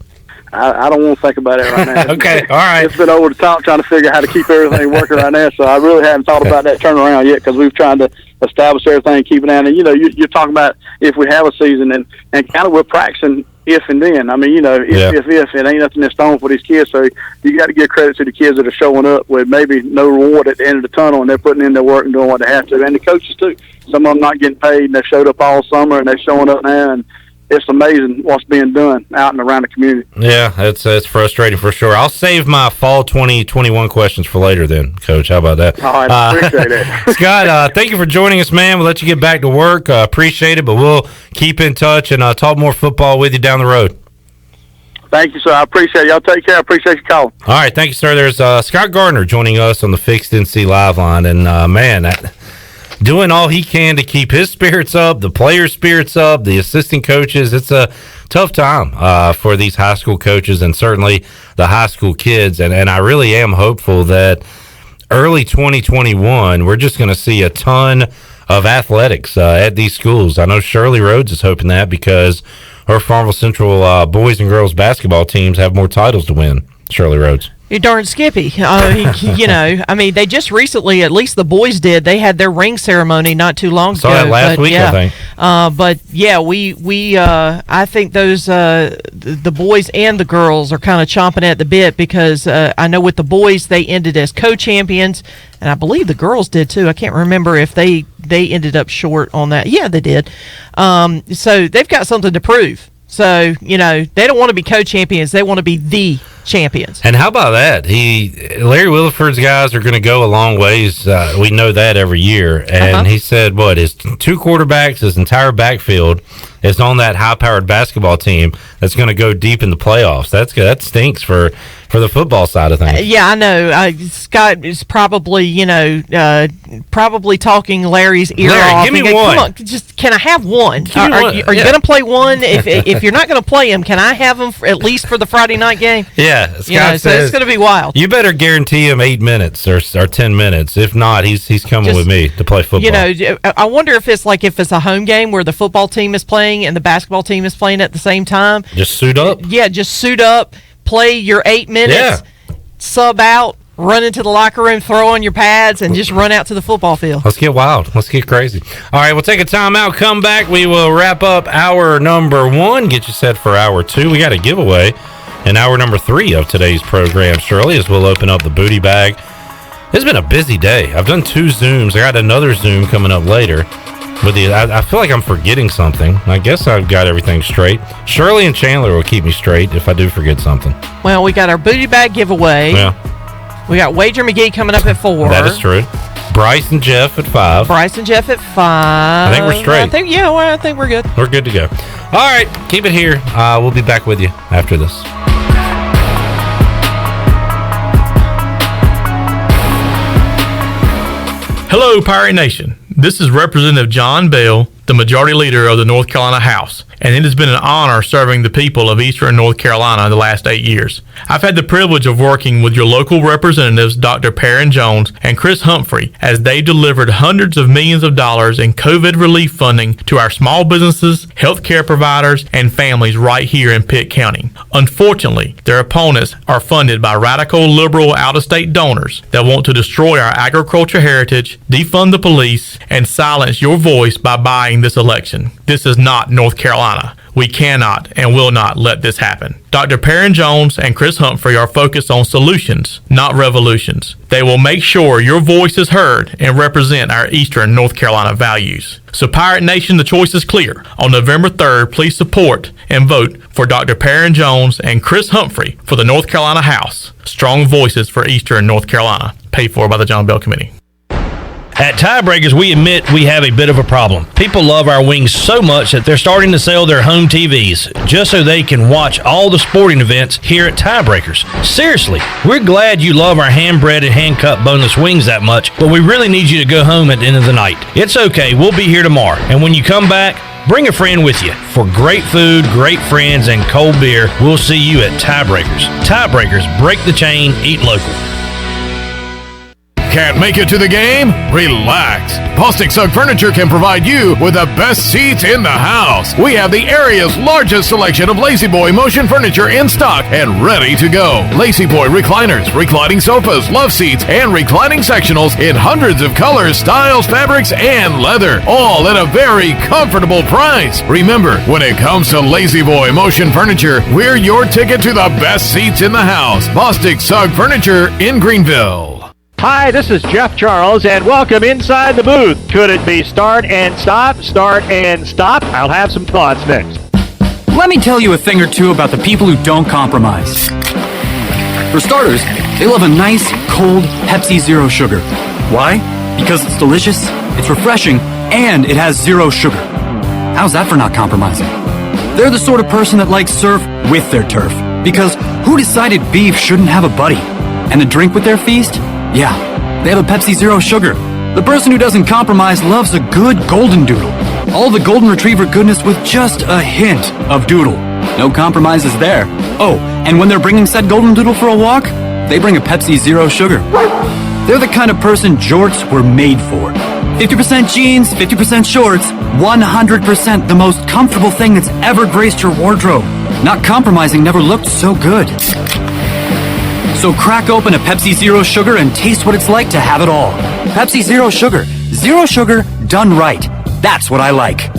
I don't want to think about it right now. Okay, all right. It's been over the top trying to figure out how to keep everything working right now, so I really haven't thought about that turnaround yet, because we've tried to establish everything, keep it down. And, you know, you're talking about if we have a season, and kind of we're practicing if and then. I mean, you know, if it ain't nothing in stone for these kids. So you got to give credit to the kids that are showing up with maybe no reward at the end of the tunnel, and they're putting in their work and doing what they have to. And the coaches too. Some of them not getting paid, and they showed up all summer, and they're showing up now, and it's amazing what's being done out and around the community. Yeah, it's frustrating for sure. I'll save my fall 2021 questions for later then, Coach. How about that? All right, appreciate it. Scott, thank you for joining us, man. We'll let you get back to work. Appreciate it, but we'll keep in touch and talk more football with you down the road. Thank you, sir. I appreciate it. Y'all take care. I appreciate your call. All right, thank you, sir. There's Scott Gardner joining us on the Fixed NC Live Line, and man, doing all he can to keep his spirits up, the players' spirits up, the assistant coaches. It's a tough time for these high school coaches, and certainly the high school kids. And I really am hopeful that early 2021, we're just going to see a ton of athletics at these schools. I know Shirley Rhodes is hoping that, because her Farmville Central boys and girls basketball teams have more titles to win. Shirley Rhodes. You're darn skippy. You know, I mean, they just recently, at least the boys did, they had their ring ceremony not too long ago. Saw that last week, yeah. I think. But yeah, we I think those the boys and the girls are kind of chomping at the bit, because I know with the boys they ended as co-champions, and I believe the girls did too. I can't remember if they ended up short on that. Yeah, they did. So they've got something to prove. So, you know, they don't want to be co-champions. They want to be the champions. And how about that? Larry Williford's guys are going to go a long ways. We know that every year. And he said, his 2 quarterbacks, his entire backfield is on that high-powered basketball team that's going to go deep in the playoffs. That stinks for the football side of things. Yeah, I know. Scott is probably, probably talking Larry's ear off. Give me one. Come on, just can I have one? Are you going to play one? If you're not going to play him, can I have him at least for the Friday night game? Yeah, Scott so it's going to be wild. You better guarantee him 8 minutes or 10 minutes. If not, he's coming with me to play football. You know, I wonder if it's a home game where the football team is playing and the basketball team is playing at the same time. Just suit up. Yeah, just suit up, play your 8 minutes, sub out, run into the locker room, throw on your pads, and just run out to the football field. Let's get wild. Let's get crazy. All right, we'll take a timeout, come back. We will wrap up hour number 1, get you set for hour 2. We got a giveaway in hour number 3 of today's program, Shirley, as we'll open up the booty bag. It's been a busy day. I've done 2 Zooms. I got another Zoom coming up later. I feel like I'm forgetting something. I guess I've got everything straight. Shirley and Chandler will keep me straight if I do forget something. Well, we got our booty bag giveaway. Yeah. We got Wager McGhee coming up at 4. That is true. Bryce and Jeff at 5. I think we're straight. I think we're good. We're good to go. All right, keep it here. We'll be back with you after this. Hello, Pirate Nation. This is Representative John Bell, the Majority Leader of the North Carolina House, and it has been an honor serving the people of Eastern North Carolina the last 8 years. I've had the privilege of working with your local representatives, Dr. Perrin Jones and Chris Humphrey, as they delivered hundreds of millions of dollars in COVID relief funding to our small businesses, healthcare providers, and families right here in Pitt County. Unfortunately, their opponents are funded by radical liberal out-of-state donors that want to destroy our agriculture heritage, defund the police, and silence your voice by buying this election. This is not North Carolina. We cannot and will not let this happen. Dr. Perrin Jones and Chris Humphrey are focused on solutions, not revolutions. They will make sure your voice is heard and represent our Eastern North Carolina values. So Pirate Nation, the choice is clear. On November 3rd, please support and vote for Dr. Perrin Jones and Chris Humphrey for the North Carolina House. Strong voices for Eastern North Carolina. Paid for by the John Bell Committee. At Tiebreakers, we admit we have a bit of a problem. People love our wings so much that they're starting to sell their home TVs just so they can watch all the sporting events here at Tiebreakers. Seriously, we're glad you love our hand-breaded, hand-cut boneless wings that much, but we really need you to go home at the end of the night. It's okay, we'll be here tomorrow. And when you come back, bring a friend with you. For great food, great friends, and cold beer, we'll see you at Tiebreakers. Tiebreakers, break the chain, eat local. Can't make it to the game? Relax. Bostic Sugg Furniture can provide you with the best seats in the house. We have the area's largest selection of Lazy Boy motion furniture in stock and ready to go. Lazy Boy recliners, reclining sofas, love seats, and reclining sectionals in hundreds of colors, styles, fabrics, and leather, all at a very comfortable price. Remember, when it comes to Lazy Boy motion furniture, we're your ticket to the best seats in the house. Bostic Sugg Furniture in Greenville. Hi, this is Jeff Charles, and welcome inside the booth. Could it be start and stop, start and stop? I'll have some thoughts next. Let me tell you a thing or two about the people who don't compromise. For starters, they love a nice, cold Pepsi Zero Sugar. Why? Because it's delicious, it's refreshing, and it has zero sugar. How's that for not compromising? They're the sort of person that likes surf with their turf. Because who decided beef shouldn't have a buddy? And the drink with their feast? Yeah, they have a Pepsi Zero Sugar. The person who doesn't compromise loves a good golden doodle. All the golden retriever goodness with just a hint of doodle. No compromises there. Oh, and when they're bringing said golden doodle for a walk, they bring a Pepsi Zero Sugar. They're the kind of person jorts were made for. 50% jeans, 50% shorts, 100% the most comfortable thing that's ever graced your wardrobe. Not compromising never looked so good. So crack open a Pepsi Zero Sugar and taste what it's like to have it all. Pepsi Zero Sugar. Zero sugar done right. That's what I like.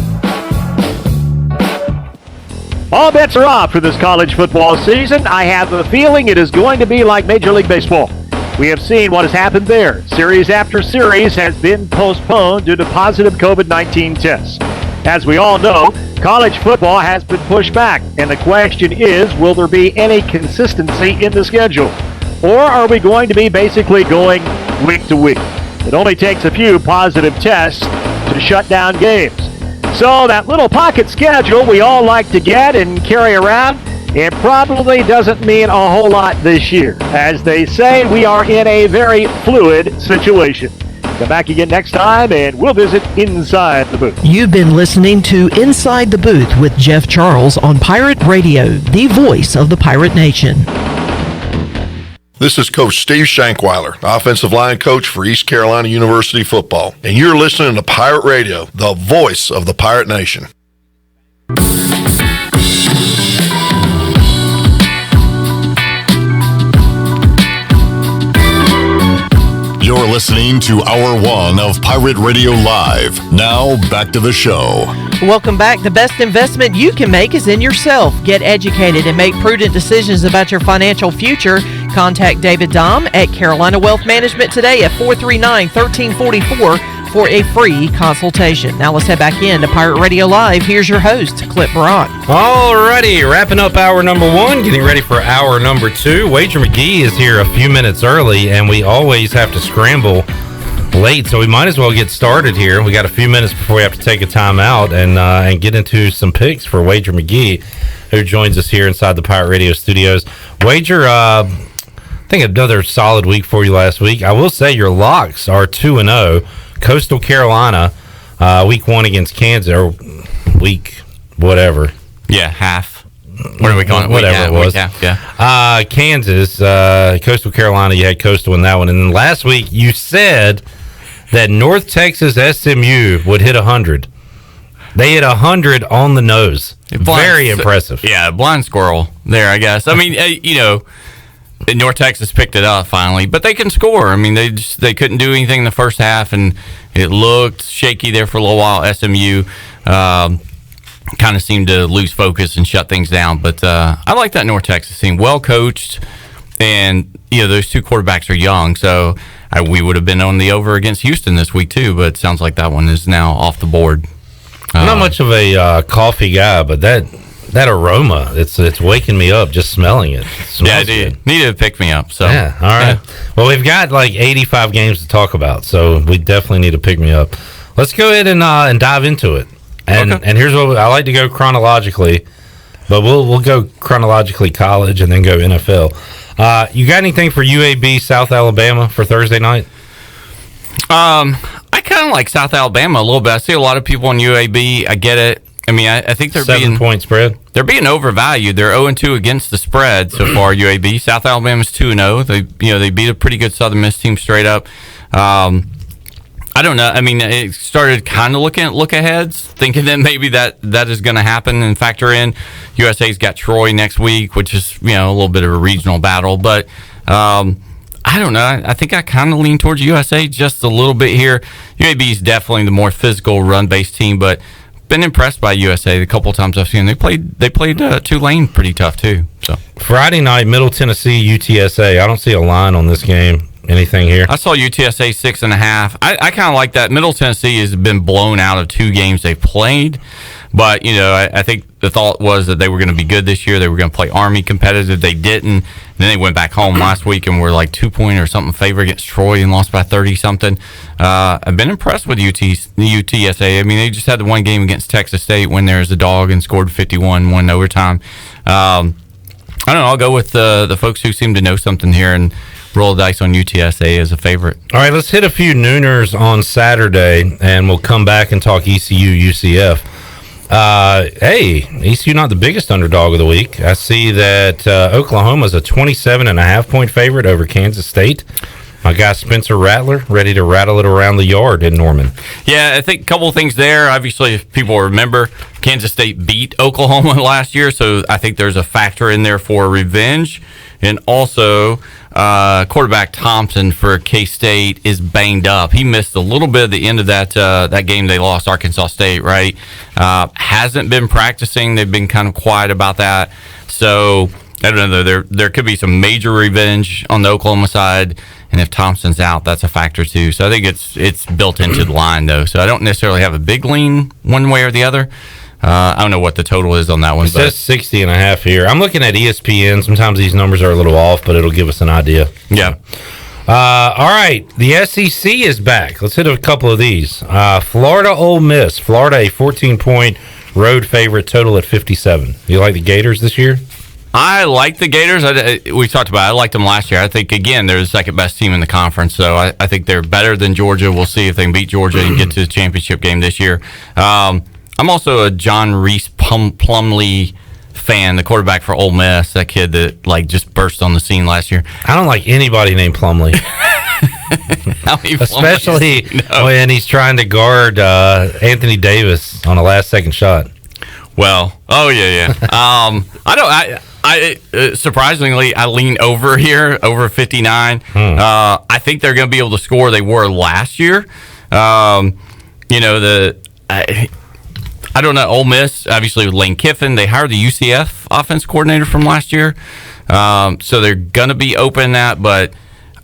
All bets are off for this college football season. I have a feeling it is going to be like Major League Baseball. We have seen what has happened there. Series after series has been postponed due to positive COVID-19 tests. As we all know, college football has been pushed back, and the question is, will there be any consistency in the schedule? Or are we going to be basically going week to week? It only takes a few positive tests to shut down games. So that little pocket schedule we all like to get and carry around, it probably doesn't mean a whole lot this year. As they say, we are in a very fluid situation. Come back again next time, and we'll visit Inside the Booth. You've been listening to Inside the Booth with Jeff Charles on Pirate Radio, the voice of the Pirate Nation. This is Coach Steve Shankweiler, offensive line coach for East Carolina University football, and you're listening to Pirate Radio, the voice of the Pirate Nation. You're listening to Hour 1 of Pirate Radio Live. Now, back to the show. Welcome back. The best investment you can make is in yourself. Get educated and make prudent decisions about your financial future. Contact David Dom at Carolina Wealth Management today at 439-1344 for a free consultation. Now let's head back in to Pirate Radio Live. Here's your host, Clip Brock. Alrighty, wrapping up hour number 1, getting ready for hour number 2. Wager McGhee is here a few minutes early, and we always have to scramble late, so we might as well get started here. We got a few minutes before we have to take a time out and get into some picks for Wager McGhee, who joins us here inside the Pirate Radio studios. Wager, I think another solid week for you last week. I will say your locks are 2-0. Coastal Carolina Week 1 against Kansas, or week whatever. Yeah, half. What are we calling it? Whatever it was. Yeah. Kansas, Coastal Carolina, you had Coastal in that one. And then last week you said that North Texas SMU would hit 100. They hit 100 on the nose. Very impressive. Yeah, blind squirrel there, I guess. I mean, North Texas picked it up finally, but they can score. I mean, they couldn't do anything in the first half, and it looked shaky there for a little while. SMU kind of seemed to lose focus and shut things down. But I like that North Texas team, well coached, and those two quarterbacks are young, so we would have been on the over against Houston this week too. But it sounds like that one is now off the board. I'm not much of a coffee guy, but that aroma, it's waking me up just smelling it. Yeah, dude, need to pick me up. So yeah, all right. Yeah. Well, we've got like 85 games to talk about, so we definitely need to pick me up. Let's go ahead and dive into it. And here's what I like to go chronologically, but we'll go chronologically college and then go NFL. You got anything for UAB South Alabama for Thursday night? I kind of like South Alabama a little bit. I see a lot of people on UAB. I get it. I mean, I think they're 7-point spread. They're being overvalued. They're 0-2 against the spread so far. UAB. South Alabama's 2-0. They beat a pretty good Southern Miss team straight up. I don't know. I mean, it started kind of looking at look-aheads, thinking that maybe that is going to happen and factor in. USA's got Troy next week, which is, a little bit of a regional battle. But I don't know. I think I kind of lean towards USA just a little bit here. UAB is definitely the more physical, run-based team, but been impressed by USA the couple of times I've seen them. They played Tulane pretty tough, too. So Friday night, Middle Tennessee, UTSA. I don't see a line on this game. Anything here? I saw UTSA 6.5. I kind of like that. Middle Tennessee has been blown out of 2 games they've played, but I think the thought was that they were going to be good this year. They were going to play Army competitive. They didn't. Then they went back home last week and were like 2-point or something favorite against Troy and lost by 30 something. I've been impressed with UTSA. I mean, they just had the one game against Texas State when there's a dog and scored 51, won overtime. I don't know. I'll go with the folks who seem to know something here and roll the dice on UTSA as a favorite. All right, let's hit a few nooners on Saturday, and we'll come back and talk ECU, UCF. Hey, ECU not the biggest underdog of the week. I see that Oklahoma's a 27.5-point favorite over Kansas State. My guy Spencer Rattler ready to rattle it around the yard in Norman. Yeah, I think a couple of things there. Obviously, if people remember, Kansas State beat Oklahoma last year, so I think there's a factor in there for revenge. And also, quarterback Thompson for K-State is banged up. He missed a little bit at the end of that game they lost, Arkansas State, right? Hasn't been practicing. They've been kind of quiet about that. So, I don't know, though. There could be some major revenge on the Oklahoma side. And if Thompson's out, that's a factor, too. So, I think it's built into the line, though. So, I don't necessarily have a big lean one way or the other. I don't know what the total is on that one. It says 60.5 here. I'm looking at ESPN. Sometimes these numbers are a little off, but it'll give us an idea. Yeah. All right. The SEC is back. Let's hit a couple of these. Florida, Ole Miss. Florida, a 14-point road favorite, total at 57. You like the Gators this year? I like the Gators. We talked about it. I liked them last year. I think, again, they're the second best team in the conference, so I think they're better than Georgia. We'll see if they can beat Georgia and get to the championship game this year. I'm also a John Reese Plumlee fan, the quarterback for Ole Miss, that kid that just burst on the scene last year. I don't like anybody named Plumlee. Especially when he's trying to guard Anthony Davis on a last-second shot. Well, yeah. I surprisingly, I lean over here, over 59. I think they're going to be able to score. They were last year. I don't know. Ole Miss, obviously, with Lane Kiffin, they hired the UCF offense coordinator from last year. So they're going to be open in that, but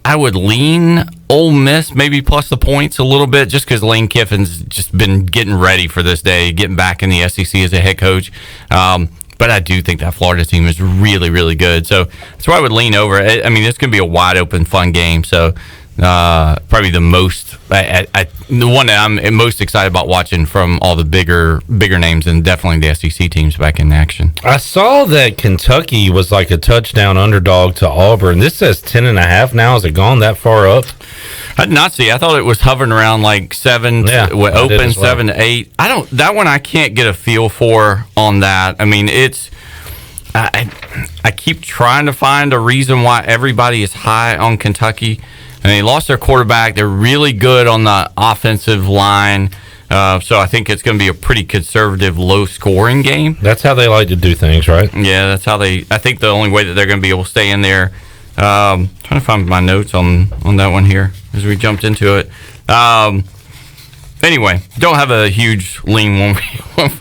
I would lean Ole Miss maybe plus the points a little bit just because Lane Kiffin's just been getting ready for this day, getting back in the SEC as a head coach. But I do think that Florida team is really, really good. So that's why I would lean over. I mean, it's going to be a wide open, fun game. So probably the most the one that I'm most excited about watching from all the bigger names, and definitely the SEC teams back in action. I saw that Kentucky was like a touchdown underdog to Auburn. This says 10.5 now. Has it gone that far up? I did not see. I thought it was hovering around like 7, open 7 to 8. That one I can't get a feel for on that. I mean, I keep trying to find a reason why everybody is high on Kentucky. And they lost their quarterback. They're really good on the offensive line. So I think it's going to be a pretty conservative, low-scoring game. That's how they like to do things, right? Yeah, that's how I think the only way that they're going to be able to stay in there. Trying to find my notes on that one here as we jumped into it. Anyway, don't have a huge lean one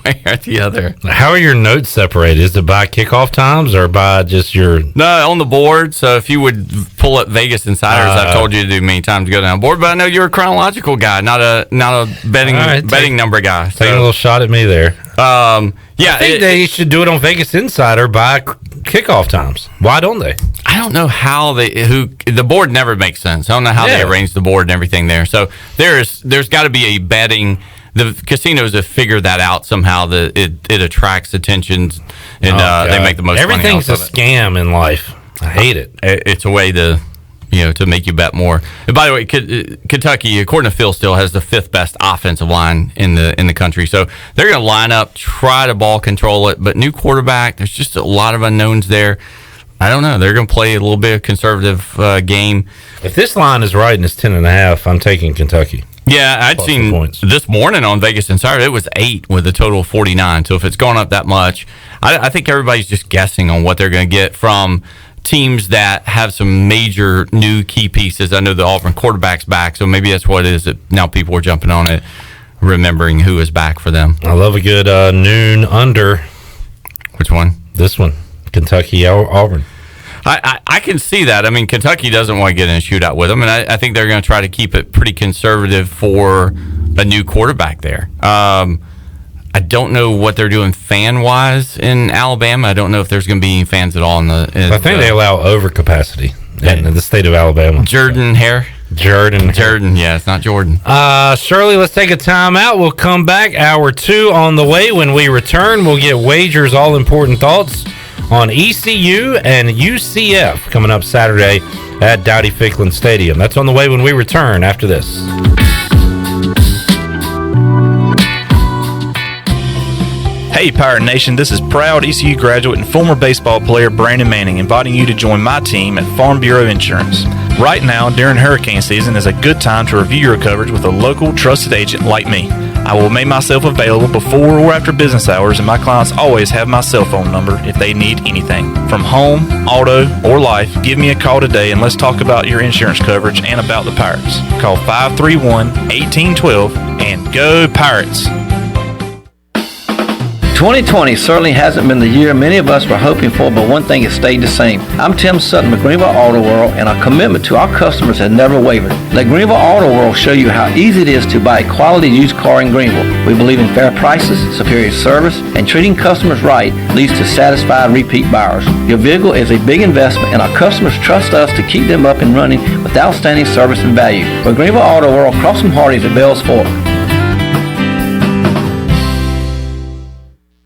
way or the other. How are your notes separated? Is it by kickoff times or by just your... No, on the board. So if you would pull up Vegas Insiders, I've told you to do many times to go down the board, but I know you're a chronological guy, not a betting number guy. Taking a little shot at me there. Yeah, I think they should do it on Vegas Insider by kickoff times. Why don't they? I don't know how the board never makes sense. I don't know how they arrange the board and everything there. So there's got to be a betting. The casinos have figured that out somehow, that it attracts attentions and they make the most. Everything's money. Everything's a scam in life. I hate it. It's a way to make you bet more. And by the way, Kentucky, according to Phil, still has the 5th best offensive line in the country. So they're going to line up, try to ball control it, but new quarterback, there's just a lot of unknowns there. I don't know. They're going to play a little bit of conservative game. If this line is right and it's 10.5, I'm taking Kentucky. Yeah, I'd seen this morning on Vegas Insider, it was 8 with a total of 49. So if it's gone up that much, I think everybody's just guessing on what they're going to get from teams that have some major new key pieces. I know the Auburn quarterback's back, so maybe that's what it is that now people are jumping on it, remembering who is back for them. I love a good noon under. Which one? This one, Kentucky Auburn. I can see that. I mean, Kentucky doesn't want to get in a shootout with them, and I think they're going to try to keep it pretty conservative for a new quarterback there. I don't know what they're doing fan-wise in Alabama. I don't know if there's going to be any fans at all. I think they allow overcapacity in the state of Alabama. Jordan, yeah, it's not Jordan. Shirley, let's take a time out. We'll come back. Hour 2 on the way. When we return, we'll get Wagers' all-important thoughts on ECU and UCF coming up Saturday at Dowdy-Ficklin Stadium. That's on the way when we return after this. Hey Pirate Nation, this is proud ECU graduate and former baseball player Brandon Manning inviting you to join my team at Farm Bureau Insurance. Right now, during hurricane season, is a good time to review your coverage with a local trusted agent like me. I will make myself available before or after business hours, and my clients always have my cell phone number if they need anything. From home, auto, or life, give me a call today and let's talk about your insurance coverage and about the Pirates. Call 531-1812 and go Pirates! 2020 certainly hasn't been the year many of us were hoping for, but one thing has stayed the same. I'm Tim Sutton with Greenville Auto World, and our commitment to our customers has never wavered. Let Greenville Auto World show you how easy it is to buy a quality used car in Greenville. We believe in fair prices, superior service, and treating customers right leads to satisfied repeat buyers. Your vehicle is a big investment, and our customers trust us to keep them up and running with outstanding service and value. For Greenville Auto World, cross some Hardee's at Bell's Fork.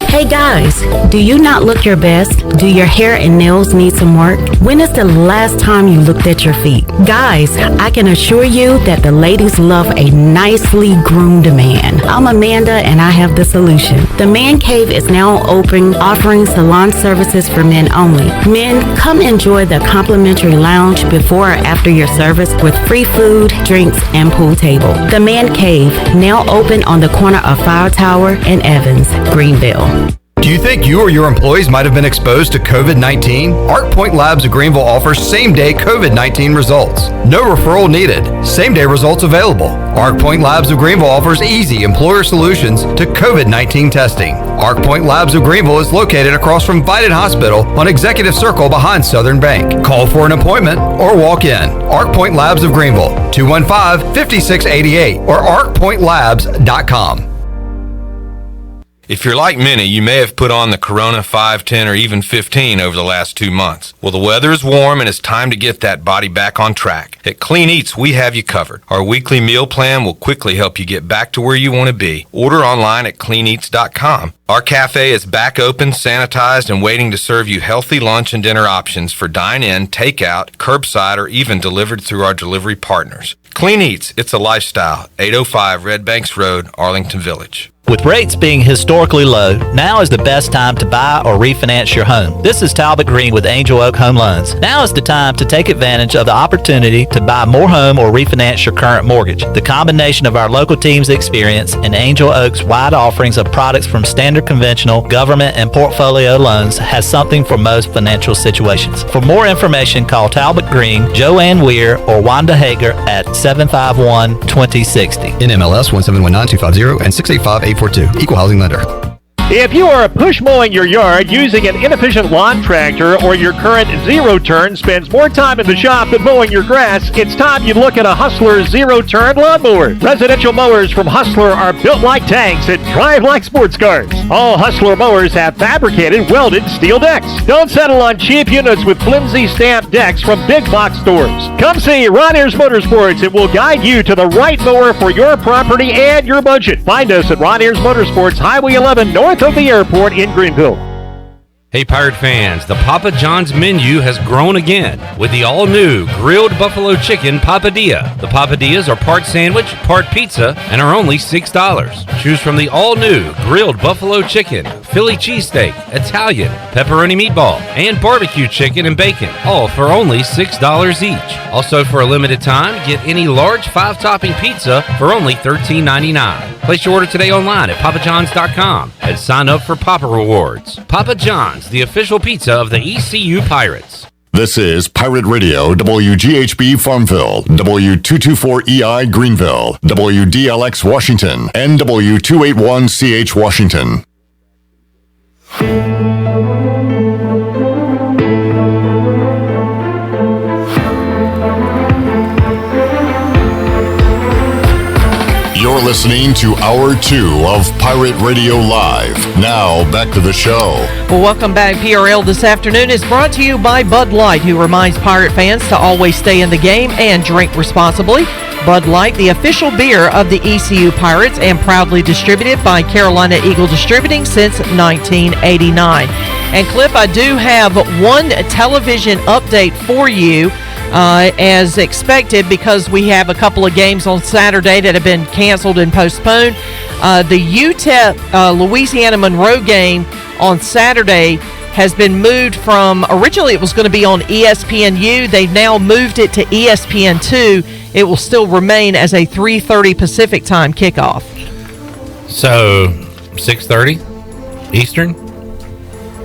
Hey guys, do you not look your best? Do your hair and nails need some work? When is the last time you looked at your feet? Guys, I can assure you that the ladies love a nicely groomed man. I'm Amanda and I have the solution. The Man Cave is now open, offering salon services for men only. Men, come enjoy the complimentary lounge before or after your service with free food, drinks, and pool table. The Man Cave, now open on the corner of Fire Tower and Evans, Greenville. Do you think you or your employees might have been exposed to COVID-19? ArcPoint Labs of Greenville offers same-day COVID-19 results. No referral needed. Same-day results available. ArcPoint Labs of Greenville offers easy employer solutions to COVID-19 testing. ArcPoint Labs of Greenville is located across from Vidant Hospital on Executive Circle behind Southern Bank. Call for an appointment or walk in. ArcPoint Labs of Greenville, 215-5688 or arcpointlabs.com. If you're like many, you may have put on the Corona 5, 10, or even 15 over the last 2 months. Well, the weather is warm and it's time to get that body back on track. At Clean Eats, we have you covered. Our weekly meal plan will quickly help you get back to where you want to be. Order online at cleaneats.com. Our cafe is back open, sanitized, and waiting to serve you healthy lunch and dinner options for dine-in, takeout, curbside, or even delivered through our delivery partners. Clean Eats, it's a lifestyle. 805 Red Banks Road, Arlington Village. With rates being historically low, now is the best time to buy or refinance your home. This is Talbot Green with Angel Oak Home Loans. Now is the time to take advantage of the opportunity to buy more home or refinance your current mortgage. The combination of our local team's experience and Angel Oak's wide offerings of products from standard conventional, government, and portfolio loans has something for most financial situations. For more information, call Talbot Green, Joanne Weir, or Wanda Hager at 751-2060. NMLS 1719250 and 685-842. Equal housing lender. If you are push mowing your yard using an inefficient lawn tractor, or your current zero-turn spends more time in the shop than mowing your grass, it's time you look at a Hustler zero-turn lawnmower. Residential mowers from Hustler are built like tanks and drive like sports cars. All Hustler mowers have fabricated, welded steel decks. Don't settle on cheap units with flimsy stamped decks from big box stores. Come see Ron Ayers Motorsports. It will guide you to the right mower for your property and your budget. Find us at Ron Ayers Motorsports, Highway 11, north of the airport in Greenville. Hey, Pirate fans, the Papa John's menu has grown again with the all-new grilled buffalo chicken papadilla. The papadillas are part sandwich, part pizza, and are only $6. Choose from the all-new grilled buffalo chicken, Philly cheesesteak, Italian, pepperoni meatball, and barbecue chicken and bacon, all for only $6 each. Also, for a limited time, get any large 5-topping pizza for only $13.99. Place your order today online at papajohns.com and sign up for Papa Rewards. Papa John's, the official pizza of the ECU Pirates. This is Pirate Radio, WGHB Farmville, W224EI Greenville, WDLX Washington, and W281CH Washington. You're listening to Hour 2 of Pirate Radio Live. Now, back to the show. Well, welcome back. PRL this afternoon is brought to you by Bud Light, who reminds Pirate fans to always stay in the game and drink responsibly. Bud Light, the official beer of the ECU Pirates, and proudly distributed by Carolina Eagle Distributing since 1989. And Cliff, I do have one television update for you. As expected, because we have a couple of games on Saturday that have been canceled and postponed. The UTEP Louisiana Monroe game on Saturday has been moved from, originally it was going to be on ESPNU. They've now moved it to ESPN2. It will still remain as a 3:30 Pacific time kickoff. So, 6:30 Eastern?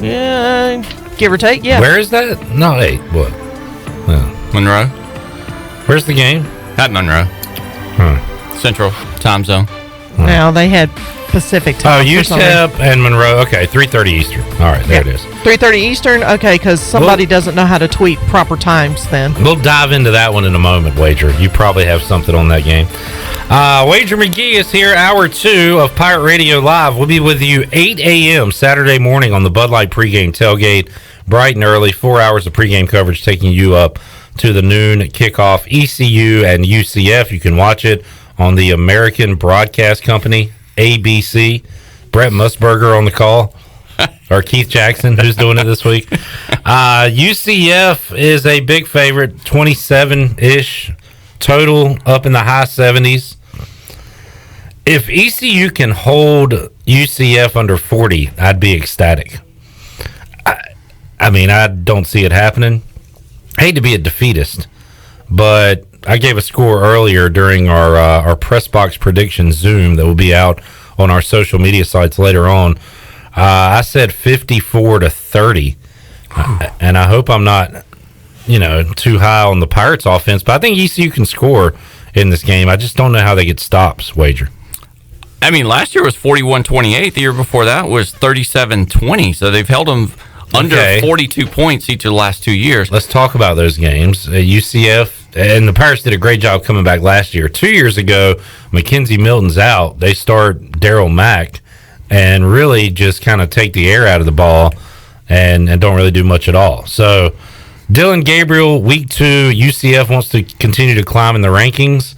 Yeah, give or take, yeah. Where is that? No, hey, what? No. Monroe. Where's the game? At Monroe. Central time zone. Now they had Pacific time. Oh, UTEP and Monroe. Okay, 3:30 Eastern. All right, there it is. 3:30 Eastern? Okay, because somebody doesn't know how to tweet proper times then. We'll dive into that one in a moment, Wager. You probably have something on that game. Wager McGhee is here, Hour 2 of Pirate Radio Live. We'll be with you 8 a.m. Saturday morning on the Bud Light pregame tailgate, bright and early, 4 hours of pregame coverage taking you up to the noon kickoff. ECU and UCF, you can watch it on the American Broadcast Company, ABC. Brett Musburger on the call, or Keith Jackson, who's doing it this week. UCF is a big favorite, 27-ish total, up in the high 70s. If ECU can hold UCF under 40, I'd be ecstatic. I mean, I don't see it happening. I hate to be a defeatist, but I gave a score earlier during our press box prediction Zoom that will be out on our social media sites later on. I said 54-30, and I hope I'm not, too high on the Pirates offense, but I think ECU can score in this game. I just don't know how they get stops, Wager. I mean, last year was 41-28. The year before that was 37-20, so they've held them under 42 points each of the last 2 years. Let's talk about those games. UCF and the Pirates did a great job coming back last year. 2 years ago, Mackenzie Milton's out. They start Daryl Mack. and really just kind of take the air out of the ball and don't really do much at all. So Dylan Gabriel, week 2, UCF wants to continue to climb in the rankings.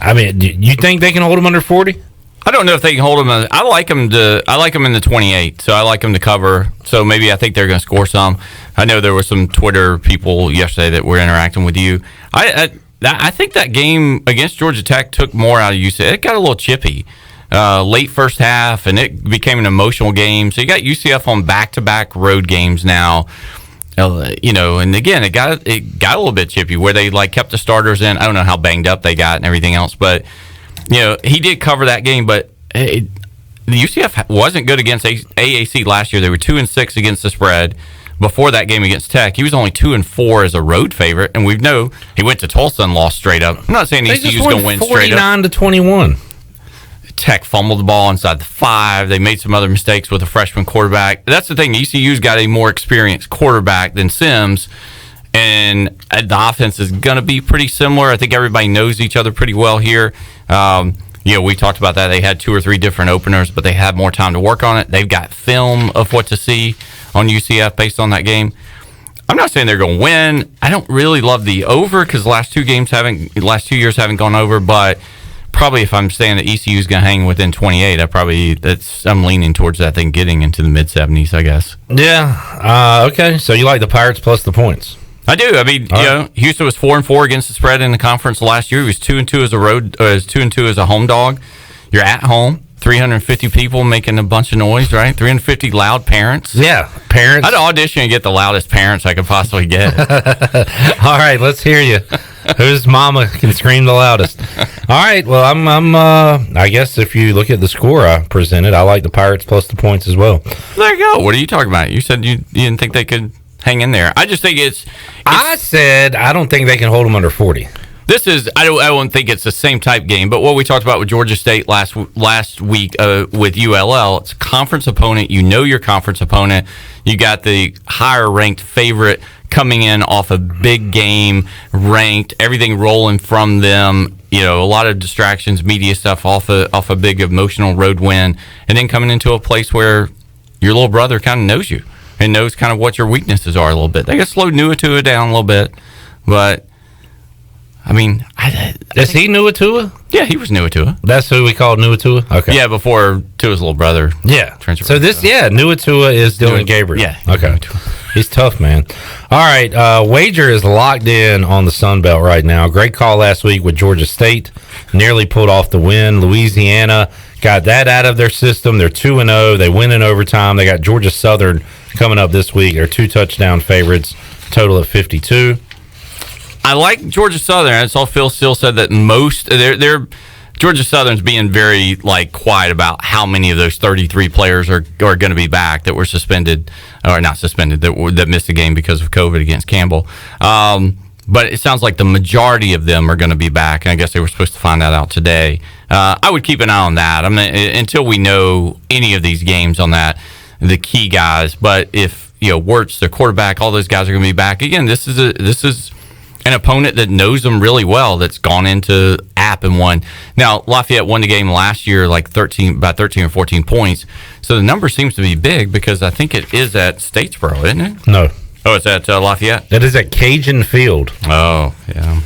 I mean, do you think they can hold him under 40? I don't know if they can hold them. I like them in the 28, so I like them to cover. So maybe I think they're going to score some. I know there were some Twitter people yesterday that were interacting with you. I think that game against Georgia Tech took more out of UCF. It got a little chippy late first half, and it became an emotional game. So you got UCF on back-to-back road games now. And again, it got a little bit chippy where they kept the starters in. I don't know how banged up they got and everything else, but he did cover that game. But the UCF wasn't good against AAC last year. They were 2-6 against the spread. Before that game against Tech, he was only 2-4 as a road favorite, and we know he went to Tulsa and lost straight up. I'm not saying ECU's going to win straight up. 49-21. Tech fumbled the ball inside the 5. They made some other mistakes with a freshman quarterback. That's the thing. ECU's got a more experienced quarterback than Sims, and the offense is going to be pretty similar. I think everybody knows each other pretty well here. We talked about that. They had 2 or 3 different openers, but they had more time to work on it. They've got film of what to see on UCF based on that game. I'm not saying they're going to win. I don't really love the over because the last 2 years haven't gone over, but probably if I'm saying that ECU is going to hang within 28, I'm leaning towards that thing getting into the mid-70s, I guess. Yeah. Okay. So you like the Pirates plus the points? I do. I mean, Houston was 4-4 against the spread in the conference last year. He was 2-2 as a 2-2 as a home dog. You're at home. 350 people making a bunch of noise, right? 350 loud parents. Yeah, parents. I'd audition and get the loudest parents I could possibly get. All right, let's hear you. Whose mama can scream the loudest? All right, well, I guess if you look at the score I presented, I like the Pirates plus the points as well. There you go. What are you talking about? You said you didn't think they could hang in there. I just think I said I don't think they can hold them under 40. This is I don't think it's the same type game, but what we talked about with Georgia State last week with ULL, it's a conference opponent. You know your conference opponent. You got the higher ranked favorite coming in off a big game, ranked, everything rolling from them. A lot of distractions, media stuff off a big emotional road win, and then coming into a place where your little brother kind of knows you and knows kind of what your weaknesses are a little bit. They got slowed Nuatua down a little bit, but. I mean, is he Nuatua? Yeah, he was Nuatua. That's who we called Nuatua? Okay. Yeah, before Tua's little brother. Yeah. So Nuatua is Dylan Gabriel. Yeah. Okay. He's tough, man. All right. Wager is locked in on the Sun Belt right now. Great call last week with Georgia State. Nearly pulled off the win. Louisiana got that out of their system. They're 2-0. They win in overtime. They got Georgia Southern coming up this week. They're 2 touchdown favorites. Total of 52. I like Georgia Southern. I saw Phil Steele said that most they're Georgia Southern's being very quiet about how many of those 33 players are going to be back that were suspended or not suspended that missed the game because of COVID against Campbell. But it sounds like the majority of them are going to be back, and I guess they were supposed to find that out today. I would keep an eye on that. I mean, until we know any of these games on that, the key guys. But if Wirtz, the quarterback, all those guys are going to be back again. This is an opponent that knows them really well that's gone into App and won. Now, Lafayette won the game last year about 13 or 14 points. So the number seems to be big because I think it is at Statesboro, isn't it? No. Oh, it's at Lafayette? It is at Cajun Field. Oh, yeah.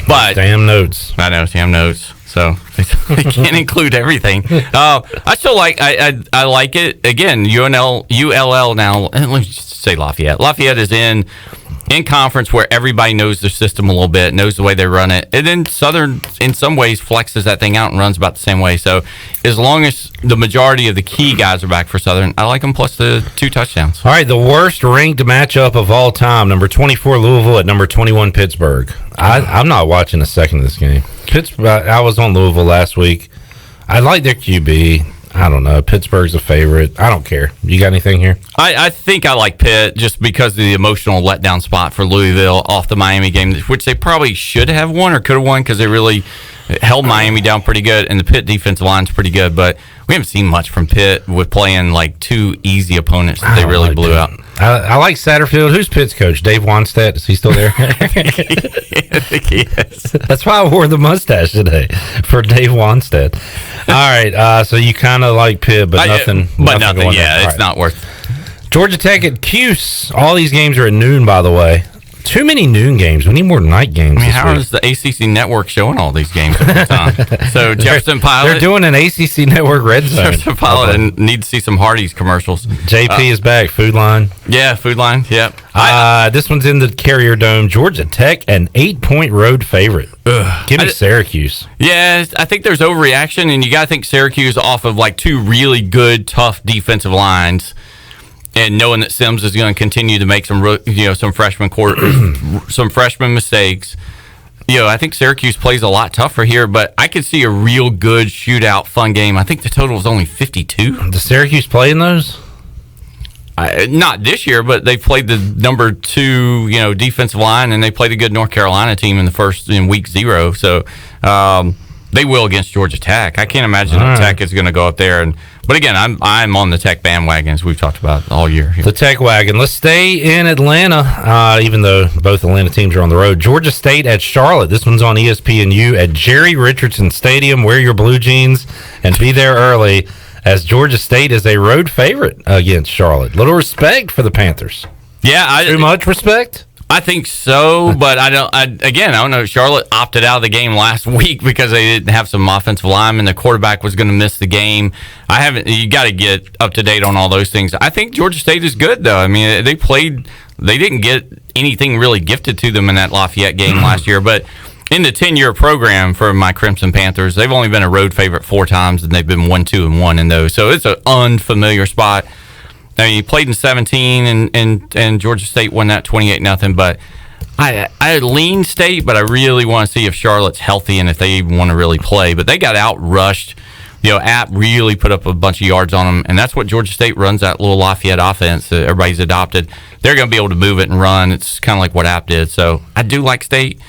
But damn notes. I know, damn notes. So they can't include everything. I still like I like it. Again, ULL now, let me just say Lafayette. Lafayette is in conference where everybody knows their system a little bit, knows the way they run it. And then Southern, in some ways, flexes that thing out and runs about the same way. So as long as the majority of the key guys are back for Southern, I like them plus the 2 touchdowns. All right, the worst ranked matchup of all time, number 24 Louisville at number 21 Pittsburgh. I'm not watching a second of this game. Pittsburgh. I was on Louisville last week. I like their QB. I don't know. Pittsburgh's a favorite. I don't care. You got anything here? I think I like Pitt just because of the emotional letdown spot for Louisville off the Miami game, which they probably should have won or could have won because they really It held Miami down pretty good, and the Pitt defensive line's pretty good, but we haven't seen much from Pitt with playing like two easy opponents that they really blew out. I like Satterfield. Who's Pitt's coach? Dave Wanstead. Is he still there? I think he is. That's why I wore the mustache today for Dave Wanstead. All right, so you kind of like Pitt, but nothing. Nothing. Yeah, it's right. not worth. Georgia Tech at Cuse. All these games are at noon, by the way. Too many noon games. We need more night games. I mean, how is the ACC network showing all these games at the time? So Jefferson Pilot, they're doing an ACC network red zone. Jefferson Pilot and need to see some Hardee's commercials. JP is back. Food Line. Yeah, Food Line. Yep. This one's in the Carrier Dome. Georgia Tech, an 8-point road favorite. Give me Syracuse. Yeah, I think there's overreaction, and you got to think Syracuse off of like two really good, tough defensive lines. And knowing that Sims is going to continue to make some freshman some freshman mistakes, I think Syracuse plays a lot tougher here. But I could see a real good shootout, fun game. I think the total is only 52. Does Syracuse play in those? Not this year, but they played the number 2, defensive line, and they played a good North Carolina team in week 0. So they will against Georgia Tech. I can't imagine Tech is going to go up there But again, I'm on the Tech bandwagon, as we've talked about all year here. The Tech wagon. Let's stay in Atlanta, even though both Atlanta teams are on the road. Georgia State at Charlotte. This one's on ESPNU at Jerry Richardson Stadium. Wear your blue jeans and be there early, as Georgia State is a road favorite against Charlotte. Little respect for the Panthers. Yeah, too much respect. I think so, but I don't know. Charlotte opted out of the game last week because they didn't have some offensive linemen. The quarterback was going to miss the game. You got to get up to date on all those things. I think Georgia State is good, though. I mean, they didn't get anything really gifted to them in that Lafayette game last year, but in the 10-year program for my Crimson Panthers, they've only been a road favorite 4 times, and they've been 1-2-1 in those. So it's an unfamiliar spot. I mean, he played in 17, and Georgia State won that 28-0. But I lean State, but I really want to see if Charlotte's healthy and if they even want to really play. But they got out-rushed. App really put up a bunch of yards on them, and that's what Georgia State runs, that little Lafayette offense that everybody's adopted. They're going to be able to move it and run. It's kind of like what App did. So I do like State,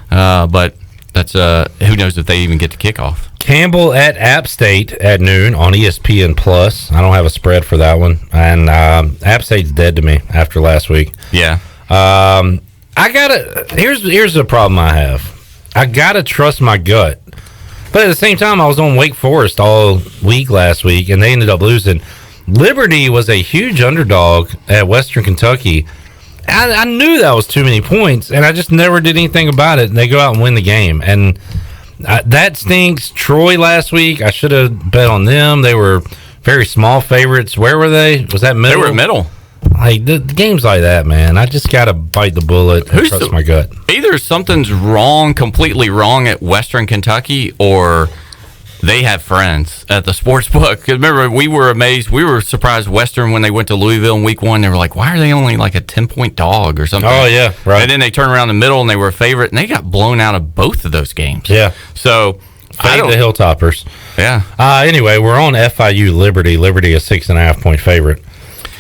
but that's who knows if they even get the kickoff. Campbell at App State at noon on ESPN Plus. I don't have a spread for that one, and App State's dead to me after last week. Yeah. Here's the problem I have. I gotta trust my gut, but at the same time, I was on Wake Forest all week last week, and they ended up losing. Liberty was a huge underdog at Western Kentucky. I knew that was too many points, and I just never did anything about it. And they go out and win the game, and that stinks. Troy last week, I should have bet on them. They were very small favorites. Where were they? Was that middle? They were middle. Like the games like that, man. I just gotta bite the bullet and trust my gut. Either something's wrong, completely wrong at Western Kentucky, or they have friends at the sports book. Because remember, we were amazed. We were surprised Western when they went to Louisville in week 1. They were like, why are they only like a 10-point dog or something? Oh, yeah, right. And then they turned around the middle and they were a favorite, and they got blown out of both of those games. Yeah. So, fade the Hilltoppers. Yeah. Anyway, we're on FIU Liberty. Liberty, a 6.5-point favorite.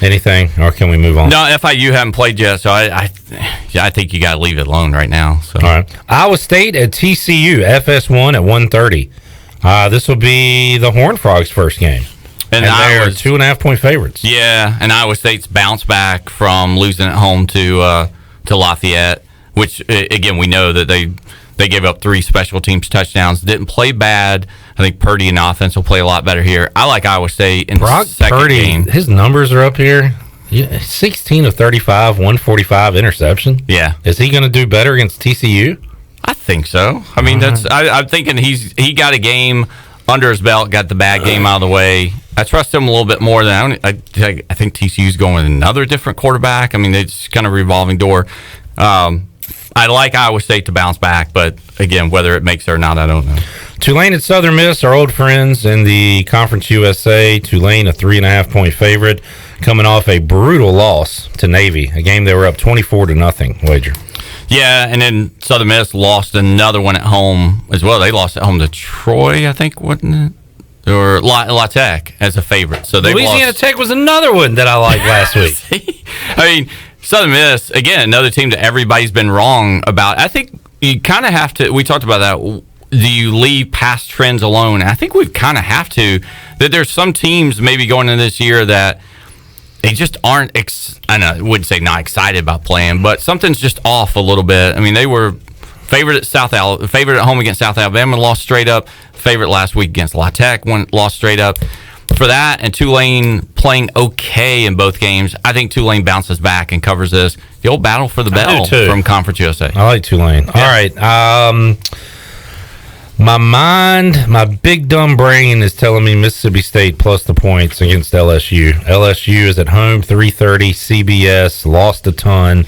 Anything, or can we move on? No, FIU haven't played yet, so I think you got to leave it alone right now. So. All right. Iowa State at TCU, FS1 at 1:30. This will be the Horned Frogs' first game. And they are 2.5-point favorites. Yeah, and Iowa State's bounced back from losing at home to Lafayette, which, again, we know that they gave up 3 special teams touchdowns. Didn't play bad. I think Purdy in offense will play a lot better here. I like Iowa State in the second game. His numbers are up here. 16 of 35, 145 interception. Yeah. Is he going to do better against TCU? I think so. I mean, I'm thinking he got a game under his belt, got the bad game out of the way. I trust him a little bit more than I think TCU's going with another different quarterback. I mean, it's kind of revolving door. I like Iowa State to bounce back, but again, whether it makes it or not, I don't know. Tulane at Southern Miss, our old friends in the Conference USA. Tulane, a 3.5-point favorite, coming off a brutal loss to Navy, a game they were up 24-0 wager. Yeah, and then Southern Miss lost another one at home as well. They lost at home to Troy, I think, wasn't it? Or La Tech as a favorite. So they Louisiana Tech was another one that I liked last week. I mean, Southern Miss, again, another team that everybody's been wrong about. I think you kind of have to, we talked about that, do you leave past trends alone? And I think we kind of have to. That there's some teams maybe going into this year that they just aren't, I wouldn't say not excited about playing, but something's just off a little bit. I mean, they were favorite at home against South Alabama, lost straight up. Favorite last week against La Tech, lost straight up. For that, and Tulane playing okay in both games, I think Tulane bounces back and covers this. The old battle for the bell from Conference USA. I like Tulane. Yeah. All right. My big dumb brain is telling me Mississippi State plus the points against LSU. LSU is at home, 3:30, CBS, lost a ton.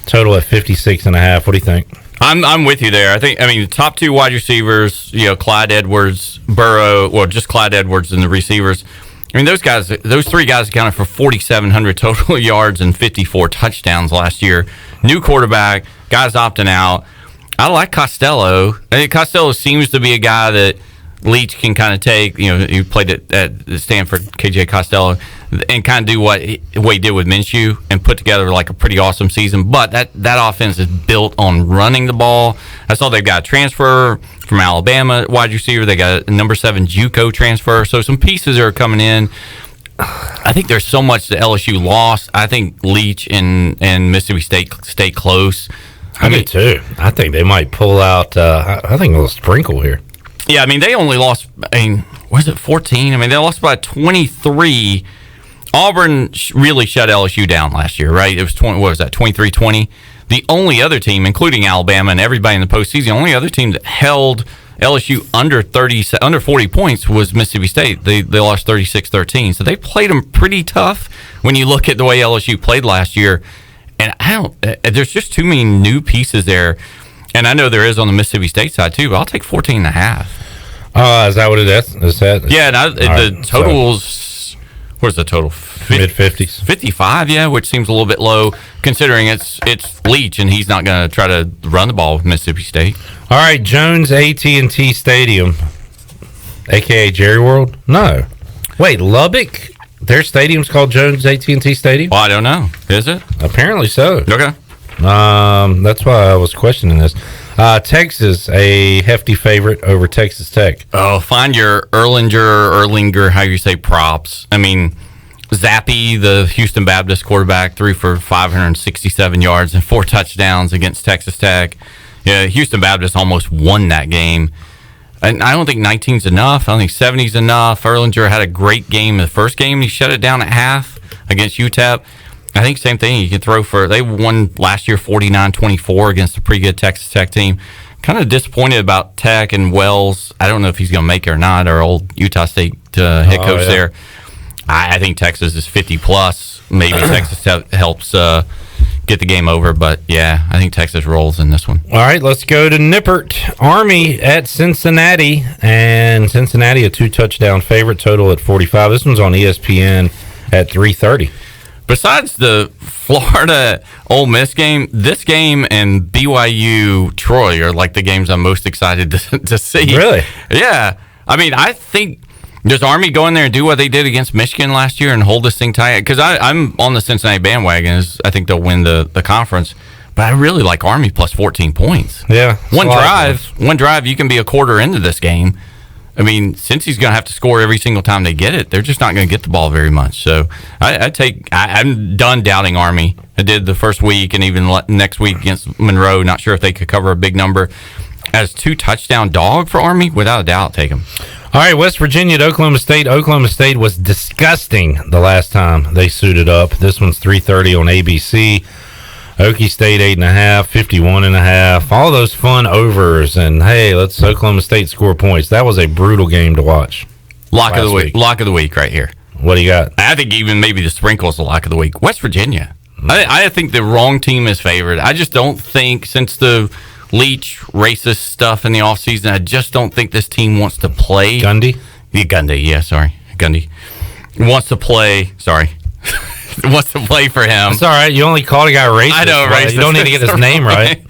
Total at 56.5. What do you think? I'm with you there. I mean, the top two wide receivers, Clyde Edwards, Burrow, well, just Clyde Edwards and the receivers. I mean, those three guys accounted for 4,700 total yards and 54 touchdowns last year. New quarterback, guys opting out. I like Costello. I think Costello seems to be a guy that Leach can kind of take. He played at Stanford, KJ Costello, and kind of do what he did with Minshew and put together like a pretty awesome season. But that offense is built on running the ball. I saw they've got a transfer from Alabama wide receiver. They got a number 7 JUCO transfer. So some pieces are coming in. I think there's so much that LSU lost. I think Leach and Mississippi State stay close. I do too. I think they might pull out. I think a little sprinkle here. Yeah, I mean, they only lost, was it 14? I mean, they lost by 23. Auburn really shut LSU down last year, right? It was 23-20? The only other team, including Alabama and everybody in the postseason, the only other team that held LSU under 40 points was Mississippi State. They lost 36-13. So they played them pretty tough when you look at the way LSU played last year. And there's just too many new pieces there. And I know there is on the Mississippi State side too, but I'll take 14.5. Is that what it is? Is that? Yeah, the totals, where's the total? Mid-50s. 55, yeah, which seems a little bit low considering it's Leach and he's not going to try to run the ball with Mississippi State. All right, Jones AT&T Stadium, a.k.a. Jerry World? No. Wait, Lubbock? Their stadium's called Jones AT&T Stadium? Well, I don't know. Is it? Apparently so. Okay. That's why I was questioning this. Texas, a hefty favorite over Texas Tech. Oh, find your Erlinger, how you say props. I mean, Zappy, the Houston Baptist quarterback, threw for 567 yards and 4 touchdowns against Texas Tech. Yeah, Houston Baptist almost won that game. And I don't think 19's enough. I don't think 70's enough. Erlinger had a great game in the first game. He shut it down at half against UTEP. I think same thing. You can throw they won last year 49-24 against a pretty good Texas Tech team. Kind of disappointed about Tech and Wells. I don't know if he's going to make it or not. Our old Utah State head coach there. I think Texas is 50+. Maybe Texas helps get the game over. But, yeah, I think Texas rolls in this one. All right, let's go to Nippert. Army at Cincinnati. And Cincinnati, a 2-touchdown favorite, total at 45. This one's on ESPN at 3:30. Besides the Florida Ole Miss game, this game and BYU Troy are like the games I'm most excited to see. Really? Yeah. I mean, I think does Army go in there and do what they did against Michigan last year and hold this thing tight? Because I'm on the Cincinnati bandwagon. I think they'll win the conference. But I really like Army plus 14 points. Yeah. One drive, you can be a quarter into this game. I mean, since he's going to have to score every single time they get it, they're just not going to get the ball very much. So I'm done doubting Army. I did the first week and even next week against Monroe. Not sure if they could cover a big number. As 2-touchdown dog for Army, without a doubt, take them. All right, West Virginia at Oklahoma State. Oklahoma State was disgusting the last time they suited up. This one's 3:30 on ABC. Okie State 8.5, 51.5, all those fun overs, and hey, let's Oklahoma State score points. That was a brutal game to watch. Lock of the week right here. What do you got? I think even maybe the sprinkle is the lock of the week. West Virginia. I think the wrong team is favored. I just don't think since the Leach racist stuff in the offseason, I just don't think this team wants to play. Gundy? Yeah, Gundy. Yeah, sorry. Gundy. Wants to play. Sorry. Wants to play for him. It's all right. You only called a guy racist. I know, right? You don't need to get his name right.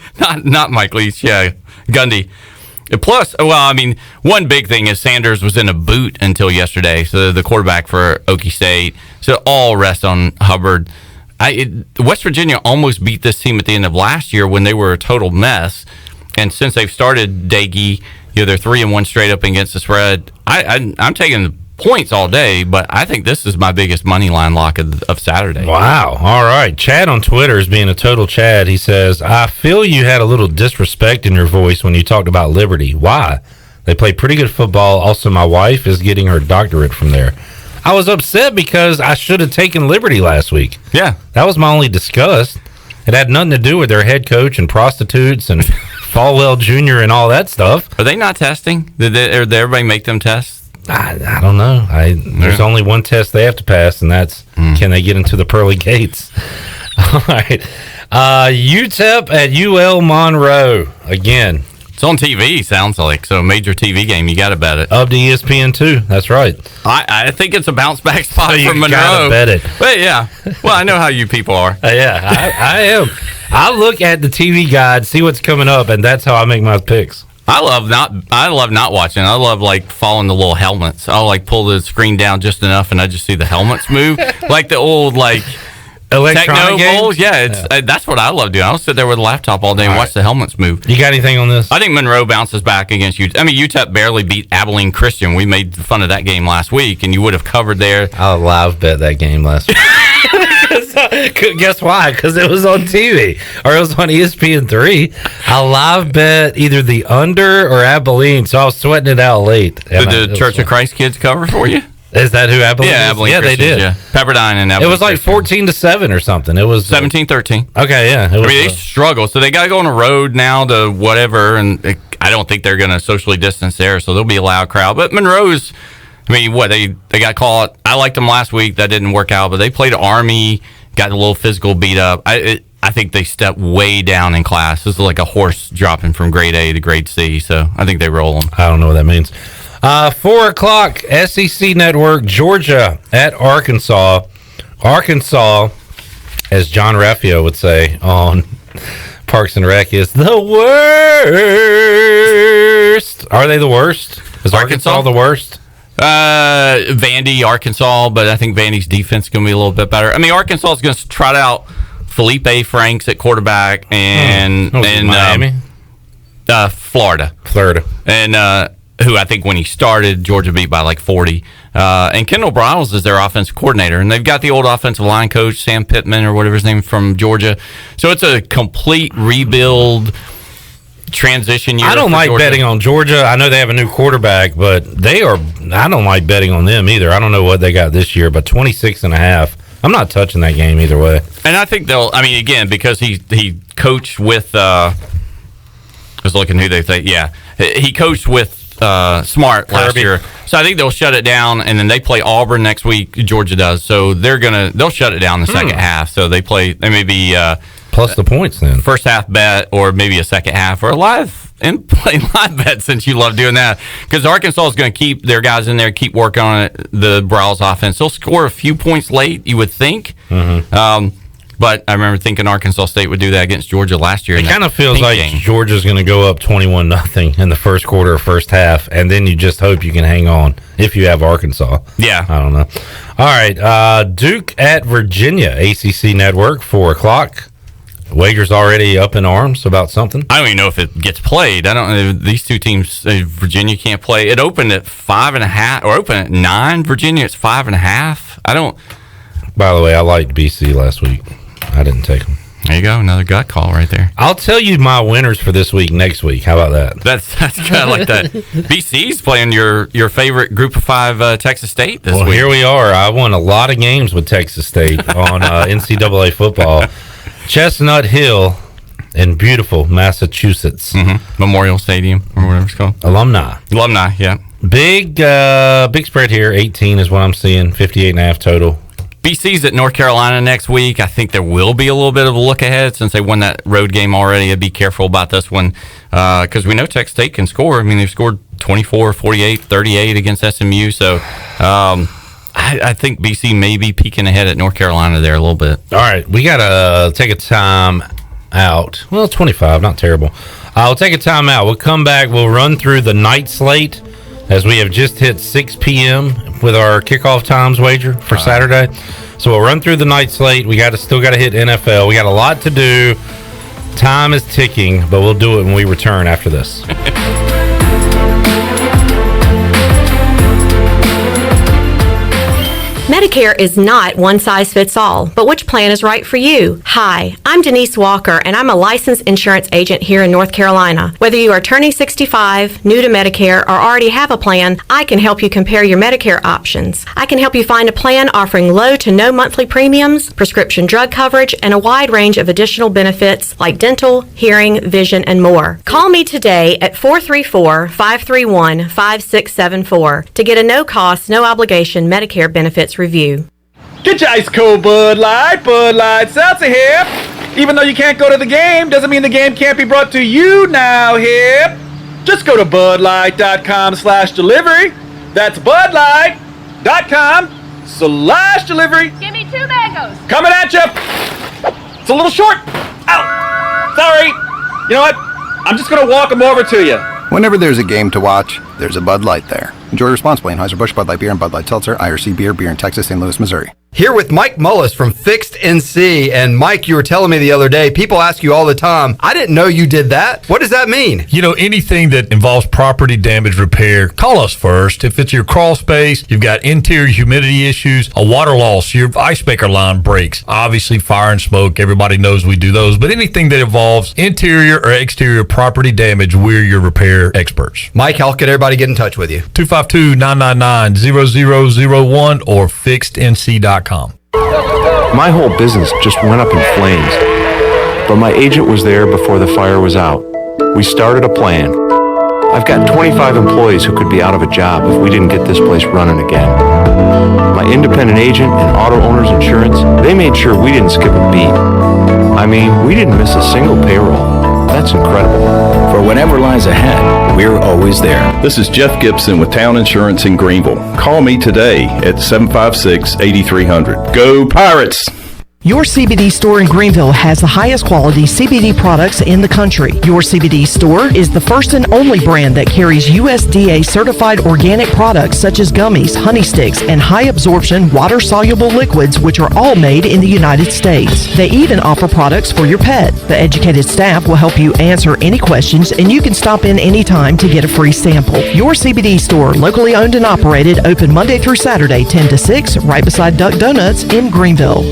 Not Mike Leach. Yeah, Gundy. Plus, well, I mean, one big thing is Sanders was in a boot until yesterday, so the quarterback for Okie State. So all rest on Hubbard. West Virginia almost beat this team at the end of last year when they were a total mess. And since they've started Dagey, they're 3-1 straight up against the spread. I'm taking the points all day, but I think this is my biggest money line lock of Saturday. Wow. All right. Chad on Twitter is being a total Chad. He says, I feel you had a little disrespect in your voice when you talked about Liberty. Why? They play pretty good football. Also, my wife is getting her doctorate from there. I was upset because I should have taken Liberty last week. Yeah. That was my only disgust. It had nothing to do with their head coach and prostitutes and Falwell Jr. and all that stuff. Are they not testing? Did everybody make them test? I don't know. There's only one test they have to pass, and that's can they get into the pearly gates? All right. UTEP at UL Monroe again. It's on TV, sounds like. So, a major TV game. You got to bet it. Up to ESPN2. That's right. I think it's a bounce back spot So for Monroe. You got to bet it. But, yeah. Well, I know how you people are. Yeah, I am. I look at the TV guide, see what's coming up, and that's how I make my picks. I love not watching. I love following the little helmets. I'll pull the screen down just enough, and I just see the helmets move, like the old electronic techno bowls. Yeah, that's what I love doing. I'll sit there with a laptop all day and watch the helmets move. You got anything on this? I think Monroe bounces back against UTEP. I mean, UTEP barely beat Abilene Christian. We made fun of that game last week, and you would have covered there. I live bet that game last week. Guess why? Because it was on TV or it was on ESPN3. I live bet either the under or Abilene, so I was sweating it out late. Did the Church of Christ kids cover for you? Is that who Abilene? Yeah, Abilene. Yeah, they did. Yeah. Pepperdine and Abilene. It was like 14-7 or something. It was 17-13. Okay, yeah. They struggle, so they got to go on a road now to whatever, and I don't think they're going to socially distance there, so there'll be a loud crowd. But Monroe's, I mean, they got caught. I liked them last week. That didn't work out, but they played Army, got a little physical beat up. I think they stepped way down in class. This is like a horse dropping from grade A to grade C, so I think they roll them. I don't know what that means. 4 o'clock, SEC Network, Georgia at Arkansas. Arkansas, as John Raffio would say on Parks and Rec, is the worst. Are they the worst? Is Arkansas the worst? Vandy, Arkansas, but I think Vandy's defense is going to be a little bit better. I mean, Arkansas is going to trot out Felipe Franks at quarterback and Miami? Florida. And who I think when he started, Georgia beat by 40. And Kendall Briles is their offensive coordinator. And they've got the old offensive line coach, Sam Pittman, or whatever his name, from Georgia. So it's a complete rebuild transition year. I don't like Georgia. betting on Georgia. I know they have a new quarterback, but I don't like betting on them either. I don't know what they got this year, but 26.5. I'm not touching that game either way. And I think again, because he coached with, I was looking who they think, he coached with Smart last year. So I think they'll shut it down, and then they play Auburn next week. Georgia does. So they'll shut it down the second half. So they may be plus the points then. First half bet, or maybe a second half, or a live bet, since you love doing that. Because Arkansas is going to keep their guys in there, keep working on it, the Briles offense. They'll score a few points late, you would think. Mm-hmm. But I remember thinking Arkansas State would do that against Georgia last year. It kind of feels like Georgia's going to go up 21-0 in the first quarter or first half, and then you just hope you can hang on if you have Arkansas. Yeah. I don't know. All right. Duke at Virginia, ACC Network, 4 o'clock. Wagers already up in arms about something? I don't even know if it gets played. I don't know. These two teams, Virginia can't play. It opened at 5.5, or opened at 9. Virginia, it's 5.5. I don't. By the way, I liked BC last week. I didn't take them. There you go, another gut call right there. I'll tell you my winners for this week next week. How about that? That's good. I like that. BC's playing your favorite Group of 5 Texas State this week. Well, here we are. I won a lot of games with Texas State on NCAA football. Chestnut Hill in beautiful Massachusetts. Mm-hmm. Memorial Stadium, or whatever it's called. Alumni, yeah. Big spread here. 18 is what I'm seeing. 58.5 total. BC's at North Carolina next week. I think there will be a little bit of a look ahead since they won that road game already. I'd be careful about this one because we know Texas State can score. I mean, they've scored 24, 48, 38 against SMU. So I think BC may be peeking ahead at North Carolina there a little bit. All right. We got to take a time out. Well, 25, not terrible. We'll take a time out. We'll come back. We'll run through the night slate as we have just hit 6 p.m. with our kickoff times wager for Saturday. So we'll run through the night slate. We still got to hit NFL. We got a lot to do. Time is ticking, but we'll do it when we return after this. Medicare is not one size fits all, but which plan is right for you? Hi, I'm Denise Walker, and I'm a licensed insurance agent here in North Carolina. Whether you are turning 65, new to Medicare, or already have a plan, I can help you compare your Medicare options. I can help you find a plan offering low to no monthly premiums, prescription drug coverage, and a wide range of additional benefits like dental, hearing, vision, and more. Call me today at 434-531-5674 to get a no-cost, no-obligation Medicare benefits review. Get your ice cold Bud Light Seltzer here. Even though you can't go to the game, doesn't mean the game can't be brought to you now here. Just go to budlight.com/delivery. That's budlight.com/delivery. Give me 2 mangoes. Coming at you. It's a little short. Ow. Sorry. You know what? I'm just going to walk them over to you. Whenever there's a game to watch, there's a Bud Light there. Enjoy responsibly. Anheuser-Busch, Bud Light Beer, and Bud Light Seltzer, IRC Beer in Texas, St. Louis, Missouri. Here with Mike Mullis from Fixed NC. And Mike, you were telling me the other day, people ask you all the time, I didn't know you did that. What does that mean? You know, anything that involves property damage repair, call us first. If it's your crawl space, you've got interior humidity issues, a water loss, your ice maker line breaks, obviously fire and smoke, everybody knows we do those. But anything that involves interior or exterior property damage, we're your repair experts. Mike, how can everybody get in touch with you? 252-999-0001 or fixednc.com. My whole business just went up in flames, but my agent was there before the fire was out. We started a plan. I've got 25 employees who could be out of a job if we didn't get this place running again. My independent agent and auto owners insurance, they made sure we didn't skip a beat. I mean, we didn't miss a single payroll. That's incredible. For whatever lies ahead, we're always there. This is Jeff Gibson with Town Insurance in Greenville. Call me today at 756-8300. Go Pirates! Your CBD store in Greenville has the highest quality CBD products in the country. Your CBD store is the first and only brand that carries USDA certified organic products such as gummies, honey sticks, and high absorption water soluble liquids, which are all made in the United States. They even offer products for your pet. The educated staff will help you answer any questions, and you can stop in anytime to get a free sample. Your CBD store, locally owned and operated, open Monday through Saturday 10 to 6, right beside Duck Donuts in Greenville.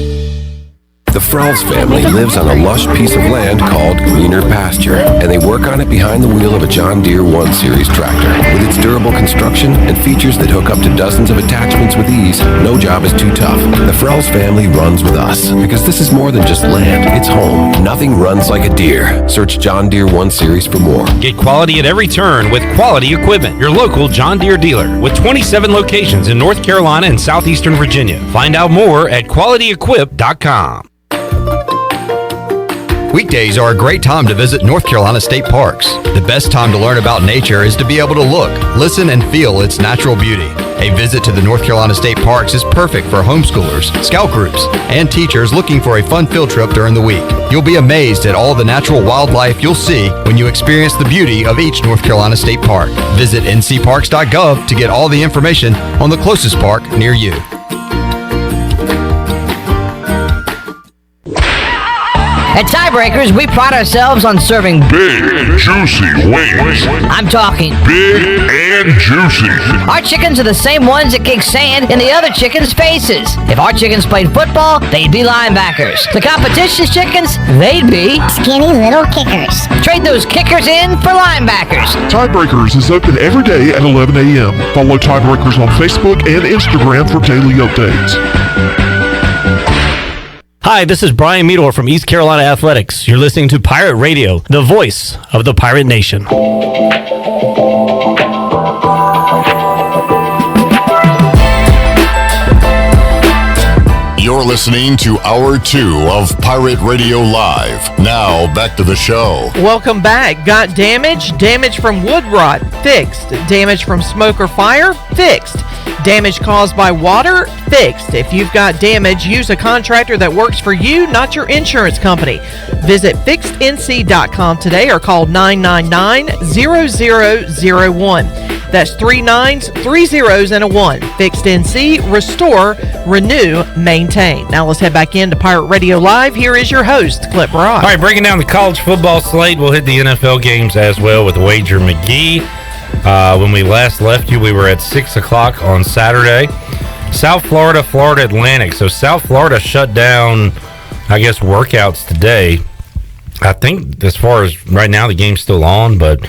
The Frells family lives on a lush piece of land called greener pasture, and they work on it behind the wheel of a John Deere 1 Series tractor. With its durable construction and features that hook up to dozens of attachments with ease, no job is too tough. The Frells family runs with us, because this is more than just land, it's home. Nothing runs like a Deere. Search John Deere 1 Series for more. Get quality at every turn with Quality Equipment, your local John Deere dealer, with 27 locations in North Carolina and southeastern Virginia. Find out more at qualityequip.com. Weekdays are a great time to visit North Carolina state parks. The best time to learn about nature is to be able to look, listen, and feel its natural beauty. A visit to the North Carolina state parks is perfect for homeschoolers, scout groups, and teachers looking for a fun field trip during the week. You'll be amazed at all the natural wildlife you'll see when you experience the beauty of each North Carolina state park. Visit ncparks.gov to get all the information on the closest park near you. At Tiebreakers, we pride ourselves on serving big, juicy wings. I'm talking big and juicy. Our chickens are the same ones that kick sand in the other chickens' faces. If our chickens played football, they'd be linebackers. The competition's chickens, they'd be skinny little kickers. Trade those kickers in for linebackers. Tiebreakers is open every day at 11 a.m. Follow Tiebreakers on Facebook and Instagram for daily updates. Hi, this is Brian Meador from East Carolina Athletics. You're listening to Pirate Radio, the voice of the Pirate Nation. You're listening to Hour 2 of Pirate Radio Live. Now, back to the show. Welcome back. Got damage? Damage from wood rot? Fixed. Damage from smoke or fire? Fixed. Damage caused by water? Fixed. If you've got damage, use a contractor that works for you, not your insurance company. Visit fixednc.com today or call 999-0001. That's 3 9s, 3 zeros, and a 1. Fixed NC, restore, renew, maintain. Now let's head back into Pirate Radio Live. Here is your host, Clip Rock. All right, breaking down the college football slate, we'll hit the NFL games as well with Wager McGhee. When we last left you, we were at 6 o'clock on Saturday. South Florida, Florida Atlantic. So South Florida shut down, I guess, workouts today. I think as far as right now, the game's still on, but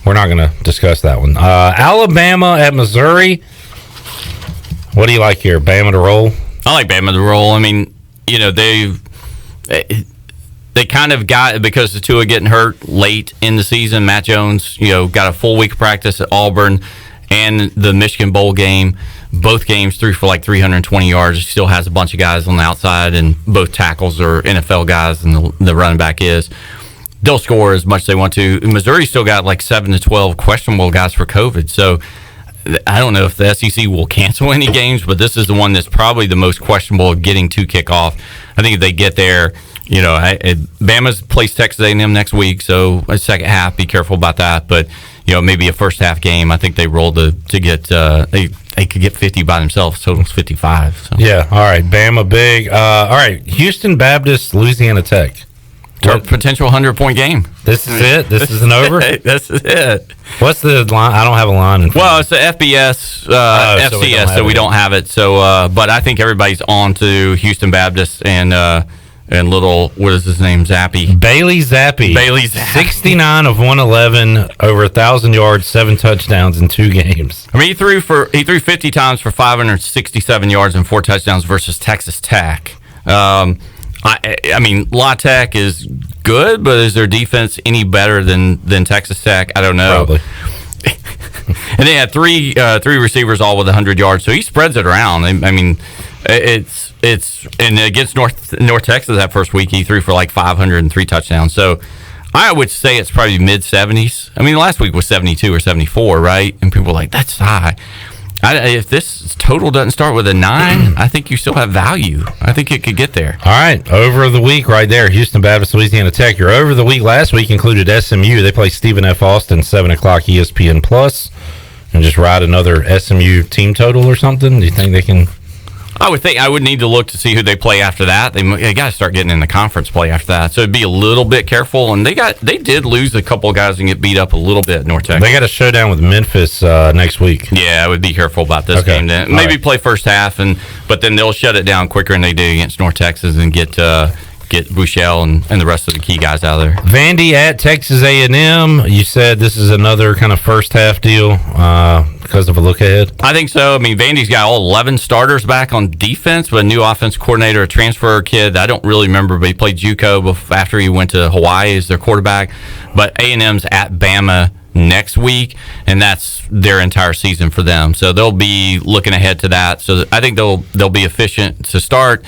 we're not going to discuss that one. Alabama at Missouri. What do you like here? Bama to roll? I like Bama to roll. I mean, you know, they kind of got, because the Tua getting hurt late in the season, Matt Jones, you know, got a full week of practice at Auburn and the Michigan Bowl game. Both games threw for like 320 yards. He still has a bunch of guys on the outside, and both tackles are NFL guys, and the running back is. They'll score as much as they want to. Missouri still got like 7 to 12 questionable guys for COVID. So I don't know if the SEC will cancel any games, but this is the one that's probably the most questionable of getting to kick off. I think if they get there, you know, Bama's plays Texas A&M next week, so a second half, be careful about that. But, you know, maybe a first half game. I think they rolled to get they could get 50 by themselves. Total's 55. So. Yeah, all right. Bama big. All right, Houston Baptist, Louisiana Tech. Potential 100-point game. This is it? This is an over? This is it. What's the line? I don't have a line. Well, it's the FBS, FCS, so we don't have it. So, but I think everybody's on to Houston Baptist and little, what is his name, Zappy? Bailey Zappy. 69 of 111, over 1,000 yards, 7 touchdowns in 2 games. I mean, he threw 50 times for 567 yards and 4 touchdowns versus Texas Tech. I mean, La Tech is good, but is their defense any better than Texas Tech? I don't know. Probably. And they had three receivers all with 100 yards, so he spreads it around. I mean, it's and against North Texas that first week, he threw for like 503 touchdowns. So I would say it's probably mid 70s. I mean, last week was 72 or 74, right? And people were like, that's high. If this total doesn't start with a 9, I think you still have value. I think it could get there. All right, over of the week right there, Houston Baptist, Louisiana Tech. Your over the week last week included SMU. They play Stephen F. Austin, 7 o'clock ESPN Plus, and just ride another SMU team total or something. Do you think they can? I would think I would need to look to see who they play after that. They got to start getting in the conference play after that. So it'd be a little bit careful. And they did lose a couple of guys and get beat up a little bit at North Texas. They got a showdown with Memphis next week. Yeah, I would be careful about this game. Then maybe play first half, but then they'll shut it down quicker than they did against North Texas and get Bouchel and the rest of the key guys out of there. Vandy at Texas A&M. You said this is another kind of first half deal because of a look ahead? I think so. I mean, Vandy's got all 11 starters back on defense, but a new offense coordinator, a transfer kid. I don't really remember, but he played JUCO after he went to Hawaii as their quarterback. But A&M's at Bama next week, and that's their entire season for them. So they'll be looking ahead to that. So I think they'll be efficient to start.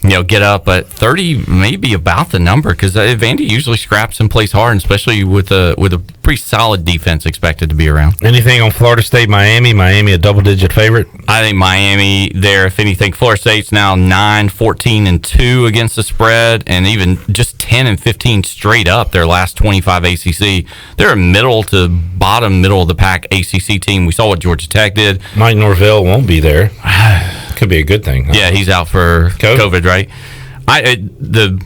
You know, get up at 30, maybe about the number, because Vandy usually scraps and plays hard, especially with a pretty solid defense expected to be around. Anything on Florida State, Miami? Miami a double-digit favorite? I think Miami there, if anything. Florida State's now 9, 14, and 2 against the spread, and even just 10 and 15 straight up their last 25 ACC. They're a middle to middle of the pack ACC team. We saw what Georgia Tech did. Mike Norvell won't be there. Could be a good thing. Yeah, he's out for COVID, right? The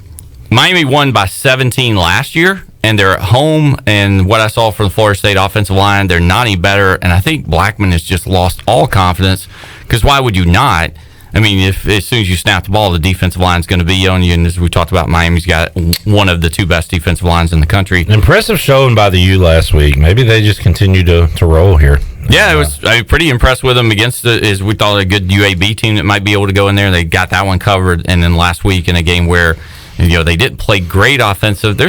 Miami won by 17 last year, and they're at home. And what I saw from the Florida State offensive line, they're not any better. And I think Blackman has just lost all confidence, because why would you not? I mean, if as soon as you snap the ball, the defensive line is going to be on you. And as we talked about, Miami's got one of the 2 best defensive lines in the country. Impressive showing by the U last week. Maybe they just continue to roll here. Yeah, I was pretty impressed with them against we thought a good UAB team that might be able to go in there. They got that one covered, and then last week in a game where they didn't play great offensive, they're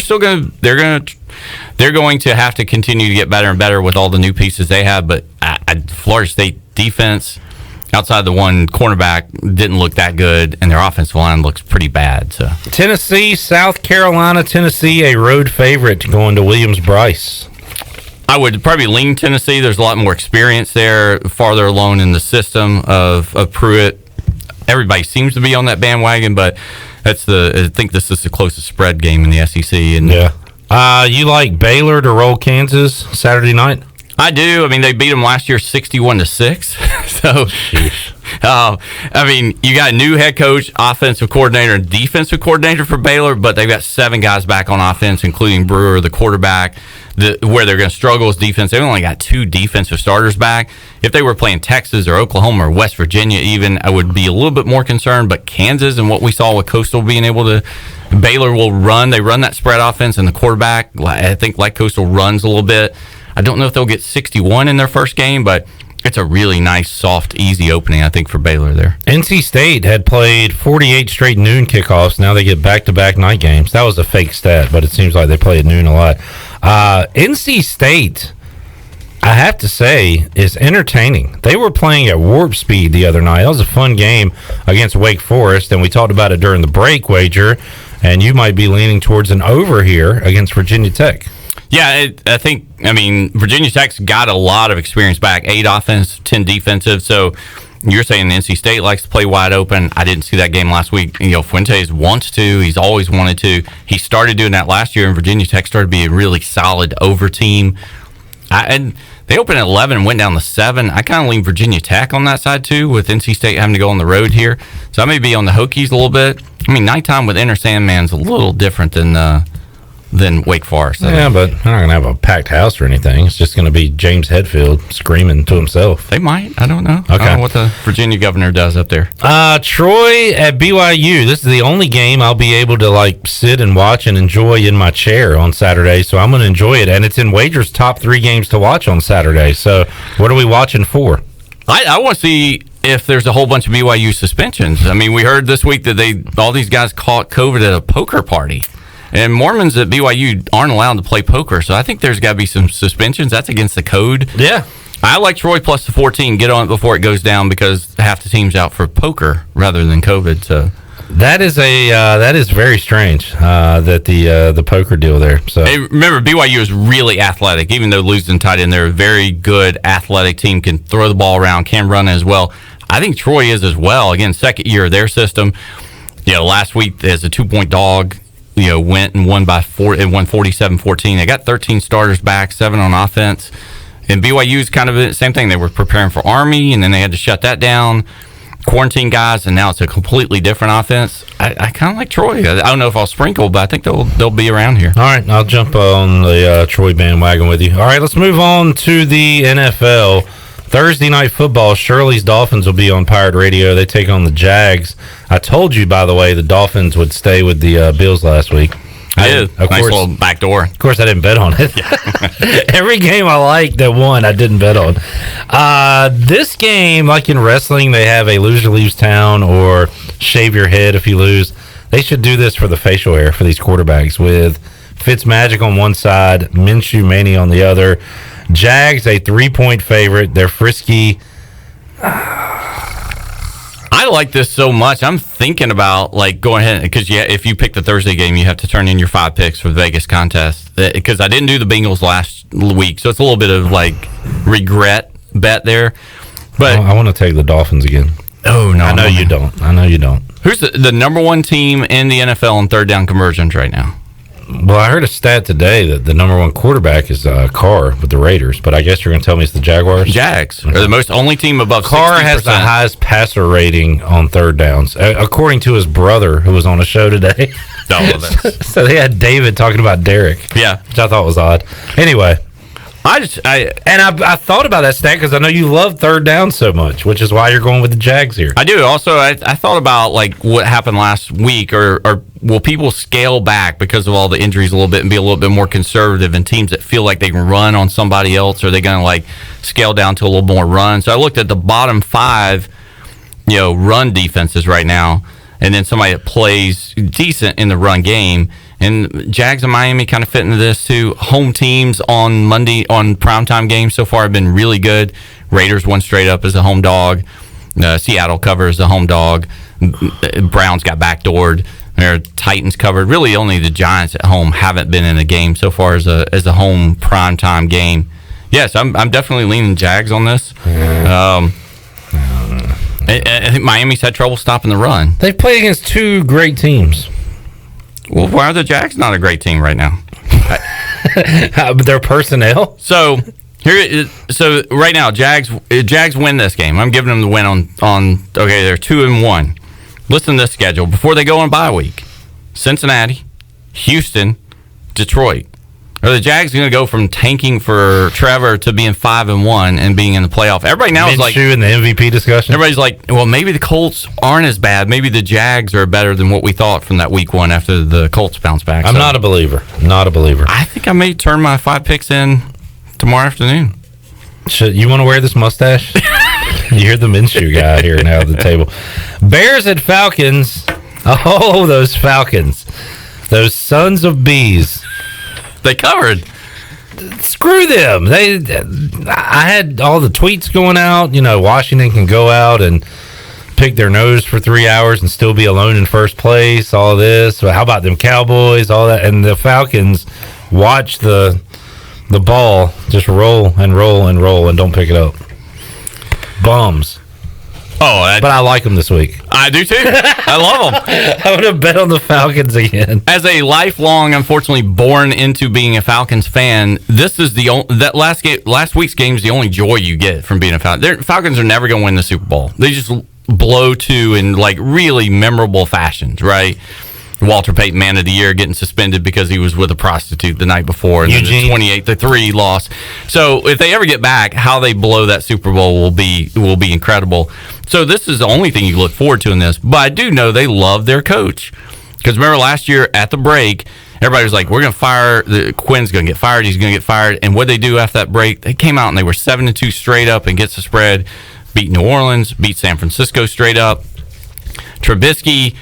going to have to continue to get better and better with all the new pieces they have. But Florida State defense, outside the one cornerback, didn't look that good, and their offensive line looks pretty bad. So Tennessee, South Carolina, Tennessee, a road favorite going to Williams-Brice. I would probably lean Tennessee. There's a lot more experience there, farther along in the system of Pruitt. Everybody seems to be on that bandwagon, but I think this is the closest spread game in the SEC. And you like Baylor to roll Kansas Saturday night? I do. I mean, they beat them last year 61-6. So, I mean, you got a new head coach, offensive coordinator, and defensive coordinator for Baylor, but they've got 7 guys back on offense, including Brewer, the quarterback. Where they're going to struggle is defense. They've only got 2 defensive starters back. If they were playing Texas or Oklahoma or West Virginia even, I would be a little bit more concerned. But Kansas and what we saw with Coastal being able to, Baylor will run. They run that spread offense, and the quarterback, I think, like Coastal, runs a little bit. I don't know if they'll get 61 in their first game, but it's a really nice, soft, easy opening, I think, for Baylor there. NC State had played 48 straight noon kickoffs. Now they get back-to-back night games. That was a fake stat, but it seems like they play at noon a lot. NC State, I have to say, is entertaining. They were playing at warp speed the other night. That was a fun game against Wake Forest, and we talked about it during the break, Wager, and you might be leaning towards an over here against Virginia Tech. Yeah, I mean, Virginia Tech's got a lot of experience back, 8 offense, 10 defensive. So you're saying NC State likes to play wide open. I didn't see that game last week. You know, Fuentes wants to. He's always wanted to. He started doing that last year, and Virginia Tech started to be a really solid over team. And they opened at 11 and went down to 7. I kind of lean Virginia Tech on that side, too, with NC State having to go on the road here. So I may be on the Hokies a little bit. I mean, nighttime with Inner Sandman's a little different than Wake Forest. Yeah, but they're not going to have a packed house or anything. It's just going to be James Hetfield screaming to himself. They might. I don't know. Okay. I don't know what the Virginia governor does up there. Troy at BYU. This is the only game I'll be able to sit and watch and enjoy in my chair on Saturday, so I'm going to enjoy it. And it's in Wager's top 3 games to watch on Saturday. So what are we watching for? I want to see if there's a whole bunch of BYU suspensions. I mean, we heard this week that all these guys caught COVID at a poker party. And Mormons at BYU aren't allowed to play poker, so I think there's got to be some suspensions. That's against the code. Yeah. I like Troy plus the 14. Get on it before it goes down because half the team's out for poker rather than COVID. So that is very strange that the poker deal there. So hey, remember, BYU is really athletic. Even though losing tight end, they're a very good athletic team. Can throw the ball around, can run as well. I think Troy is as well. Again, second year of their system. Last week as a 2-point dog. Went and won by 4. It won 47-14. They got 13 starters back, 7 on offense. And BYU's kind of the same thing. They were preparing for Army, and then they had to shut that down, quarantine guys, and now it's a completely different offense. I kind of like Troy. I don't know if I'll sprinkle, but I think they'll be around here. All right, I'll jump on the Troy bandwagon with you. All right, let's move on to the NFL. Thursday night football, Shirley's Dolphins will be on Pirate Radio. They take on the Jags. I told you, by the way, the Dolphins would stay with the Bills last week. Nice little back door. Of course, I didn't bet on it. Yeah. Every game I liked that won, I didn't bet on. This game, like in wrestling, they have a loser leaves town or shave your head if you lose. They should do this for the facial hair for these quarterbacks with Fitzmagic on one side, Minshew Maney on the other. Jags, a 3-point favorite. They're frisky. I like this so much. I'm thinking about going ahead because if you pick the Thursday game, you have to turn in your 5 picks for the Vegas contest. Because I didn't do the Bengals last week, so it's a little bit of regret bet there. But I want to take the Dolphins again. Oh no, I know you don't. Who's the number 1 team in the NFL in third down conversions right now? Well, I heard a stat today that the number 1 quarterback is Carr with the Raiders, but I guess you're going to tell me it's the Jaguars? Jags are the only team above 60%. Carr has the highest passer rating on third downs, according to his brother, who was on a show today. So they had David talking about Derek. Yeah. Which I thought was odd. Anyway. I thought about that stat because I know you love third down so much, which is why you're going with the Jags here. I do. Also, I thought about what happened last week, or will people scale back because of all the injuries a little bit and be a little bit more conservative? And teams that feel like they can run on somebody else, are they going to scale down to a little more run? So I looked at the bottom 5, run defenses right now, and then somebody that plays decent in the run game. And Jags and Miami kind of fit into this too. Home teams on Monday on primetime games so far have been really good. Raiders won straight up as a home dog. Seattle covers the home dog. Browns got backdoored. Their Titans covered. Really, only the Giants at home haven't been in a game so far as a home primetime game. Yes, I'm definitely leaning Jags on this. I think Miami's had trouble stopping the run. They've played against 2 great teams. Well, why are the Jags not a great team right now? Their personnel? So, So right now, Jags win this game. I'm giving them the win on. Okay, they're 2-1. Listen to this schedule before they go on bye week: Cincinnati, Houston, Detroit. Are the Jags going to go from tanking for Trevor to being 5-1 and being in the playoff? Everybody now is like in the MVP discussion. Everybody's like, well, maybe the Colts aren't as bad. Maybe the Jags are better than what we thought from that week 1 after the Colts bounce back. I'm not a believer. Not a believer. I think I may turn my 5 picks in tomorrow afternoon. You want to wear this mustache? You hear the Minshew guy here now at the table. Bears at Falcons. Oh, those Falcons. Those sons of bees. They covered. Screw them. I had all the tweets going out. Washington can go out and pick their nose for 3 hours and still be alone in first place. All this. How about them Cowboys? All that. And the Falcons watch the ball just roll and roll and roll and don't pick it up. Bums. But I like them this week. I do too. I love them. I would have bet on the Falcons again. As a lifelong, unfortunately, born into being a Falcons fan, this is that last week's game is the only joy you get from being a Falcon. Falcons are never going to win the Super Bowl. They just blow to in like really memorable fashions, right? Walter Payton, Man of the Year, getting suspended because he was with a prostitute the night before, and then the 28-3 loss. So if they ever get back, how they blow that Super Bowl will be incredible. So this is the only thing you look forward to in this. But I do know they love their coach, because remember last year at the break, everybody was like, "We're going to fire Quinn's going to get fired. He's going to get fired." And what they do after that break, they came out and they were 7-2 straight up and gets the spread, beat New Orleans, beat San Francisco straight up. Trubisky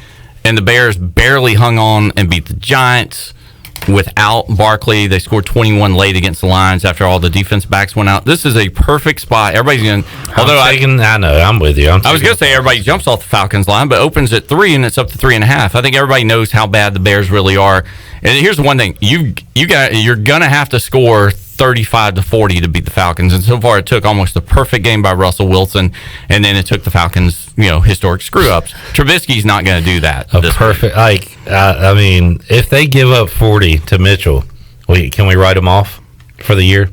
and the Bears barely hung on and beat the Giants without Barkley. They scored 21 late against the Lions after all the defense backs went out. This is a perfect spot. Everybody's going to... I know, I'm with you. I was going to say everybody jumps off the Falcons line, but opens at 3 and it's up to 3.5. I think everybody knows how bad the Bears really are. And here's the one thing. You're going to have to score 35-40 to beat the Falcons. And so far, it took almost a perfect game by Russell Wilson, and then it took the Falcons, historic screw-ups. Trubisky's not going to do that. I mean, if they give up 40 to Mitchell, can we write them off for the year?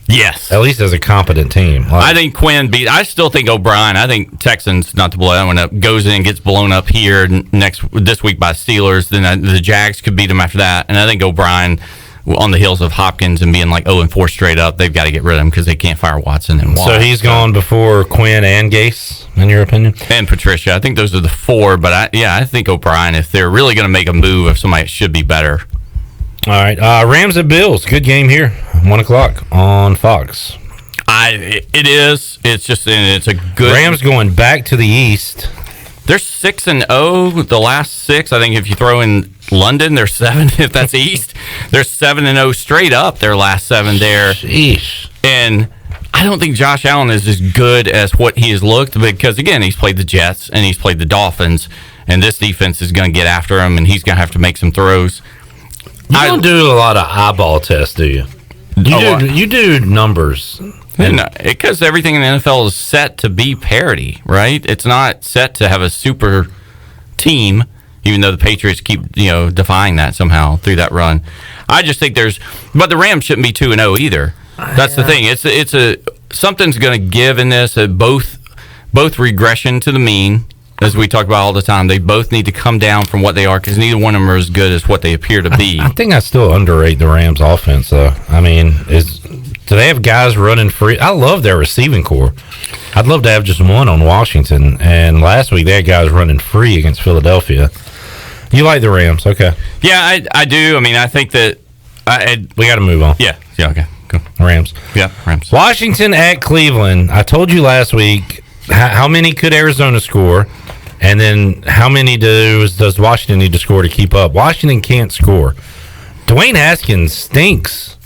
Yes. At least as a competent team. I think Quinn I still think O'Brien. I think Texans, not to blow that one up, goes in and gets blown up here this week by Steelers. Then the Jags could beat them after that. And I think O'Brien, on the heels of Hopkins and being like 0-4 straight up, they've got to get rid of him because they can't fire Watson and Watt. So he's gone before Quinn and Gase, in your opinion? And Patricia. I think those are the 4, but I think O'Brien, if they're really going to make a move of somebody, it should be better. All right. Rams at Bills. Good game here. 1 o'clock on Fox. It is. It's just, it's a good... Rams going back to the East. They're 6-0 the last 6. I think if you throw in London, they're 7 if that's East. They're 7-0 straight up their last 7 there. Sheesh. And I don't think Josh Allen is as good as what he has looked, because again, he's played the Jets and he's played the Dolphins, and this defense is going to get after him, and he's going to have to make some throws. You don't do a lot of eyeball tests, do you? You do numbers. Because everything in the NFL is set to be parity, right? It's not set to have a super team, even though the Patriots keep, defying that somehow through that run. I just think but the Rams shouldn't be 2-0 either. That's the thing. It's something's going to give in this. Both regression to the mean, as we talk about all the time. They both need to come down from what they are, because neither one of them are as good as what they appear to be. I think I still underrate the Rams offense, though. I mean, do they have guys running free? I love their receiving core. I'd love to have just one on Washington. And last week, they had guys running free against Philadelphia. You like the Rams? Okay. Yeah, I do. I mean, I think that... we got to move on. Yeah, okay. Go. Rams. Yeah, Rams. Washington at Cleveland. I told you last week, how many could Arizona score? And then how many does Washington need to score to keep up? Washington can't score. Dwayne Haskins stinks.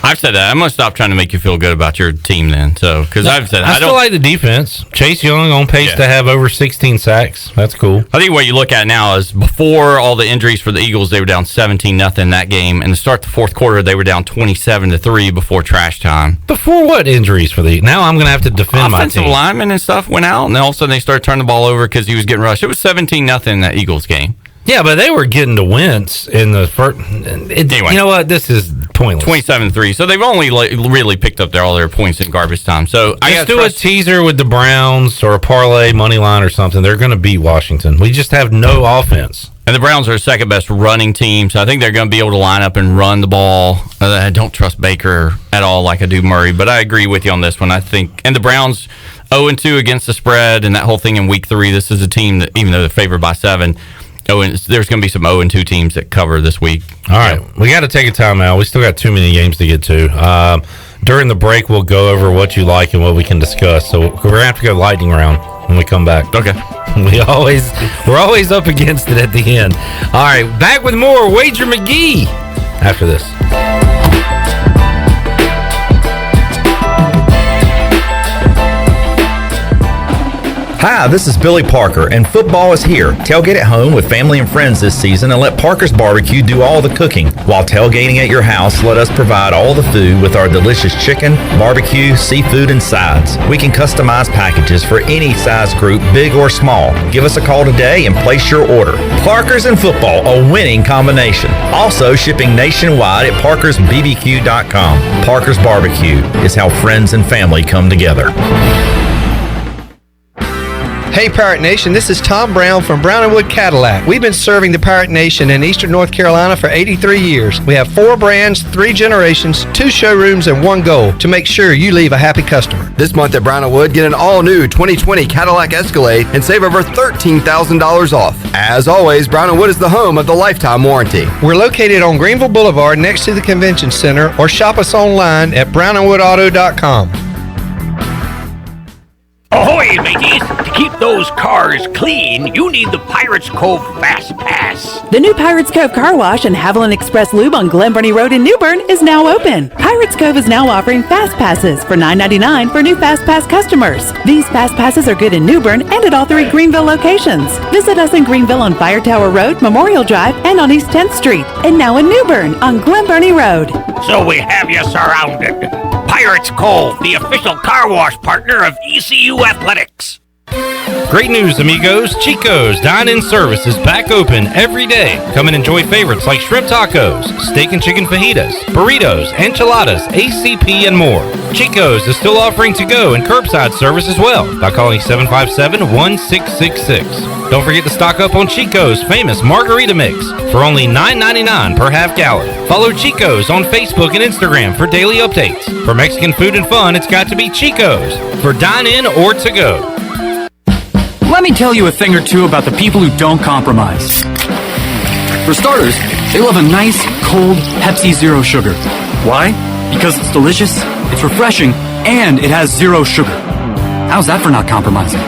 I've said that. I'm going to stop trying to make you feel good about your team then. So, because I've said I still like the defense. Chase Young on pace to have over 16 sacks. That's cool. I think what you look at now is before all the injuries for the Eagles, they were down 17-0 that game. And to start the fourth quarter, they were down 27-3 before trash time. Before what injuries for the Now I'm going to have to defend my team. Offensive linemen and stuff went out, and then all of a sudden they started turning the ball over because he was getting rushed. It was 17-0 in that Eagles game. Yeah, but they were getting to Wentz in the first. Anyway. You know what? This is pointless. 27-3. So they've only really picked up all their points in garbage time. So I Let's do a teaser with the Browns or a parlay money line or something. They're going to beat Washington. We just have no offense. And the Browns are second best running team, so I think they're going to be able to line up and run the ball. I don't trust Baker at all like I do Murray, but I agree with you on this one. I think, and the Browns 0-2 against the spread and that whole thing in week 3. This is a team that, even though they're favored by 7, there's going to be some 0-2 teams that cover this week. All right, we got to take a timeout. We still got too many games to get to. During the break, we'll go over what you like and what we can discuss. So we're going to have to go lightning round when we come back. Okay. We're always up against it at the end. All right, back with more Wager McGhee after this. Hi, this is Billy Parker, and football is here. Tailgate at home with family and friends this season and let Parker's Barbecue do all the cooking. While tailgating at your house, let us provide all the food with our delicious chicken, barbecue, seafood, and sides. We can customize packages for any size group, big or small. Give us a call today and place your order. Parker's and football, a winning combination. Also shipping nationwide at parkersbbq.com. Parker's Barbecue is how friends and family come together. Hey Pirate Nation, this is Tom Brown from Brown & Wood Cadillac. We've been serving the Pirate Nation in Eastern North Carolina for 83 years. We have 4 brands, 3 generations, 2 showrooms, and 1 goal to make sure you leave a happy customer. This month at Brown & Wood, get an all-new 2020 Cadillac Escalade and save over $13,000 off. As always, Brown & Wood is the home of the lifetime warranty. We're located on Greenville Boulevard next to the Convention Center, or shop us online at brownandwoodauto.com. Ahoy, mateys! To keep those cars clean, you need the Pirates Cove Fast Pass. The new Pirates Cove Car Wash and Haviland Express Lube on Glen Burnie Road in New Bern is now open. Pirates Cove is now offering Fast Passes for $9.99 for new Fast Pass customers. These Fast Passes are good in New Bern and at all 3 Greenville locations. Visit us in Greenville on Fire Tower Road, Memorial Drive, and on East 10th Street. And now in New Bern on Glen Burnie Road. So we have you surrounded. Pirates Cove, the official car wash partner of ECU Athletics. Great news, amigos. Chico's Dine-In Service is back open every day. Come and enjoy favorites like shrimp tacos, steak and chicken fajitas, burritos, enchiladas, ACP, and more. Chico's is still offering to-go and curbside service as well by calling 757-1666. Don't forget to stock up on Chico's famous margarita mix for only $9.99 per half gallon. Follow Chico's on Facebook and Instagram for daily updates. For Mexican food and fun, it's got to be Chico's for dine-in or to-go. Let me tell you a thing or two about the people who don't compromise. For starters, they love a nice, cold Pepsi Zero Sugar. Why? Because it's delicious, it's refreshing, and it has zero sugar. How's that for not compromising?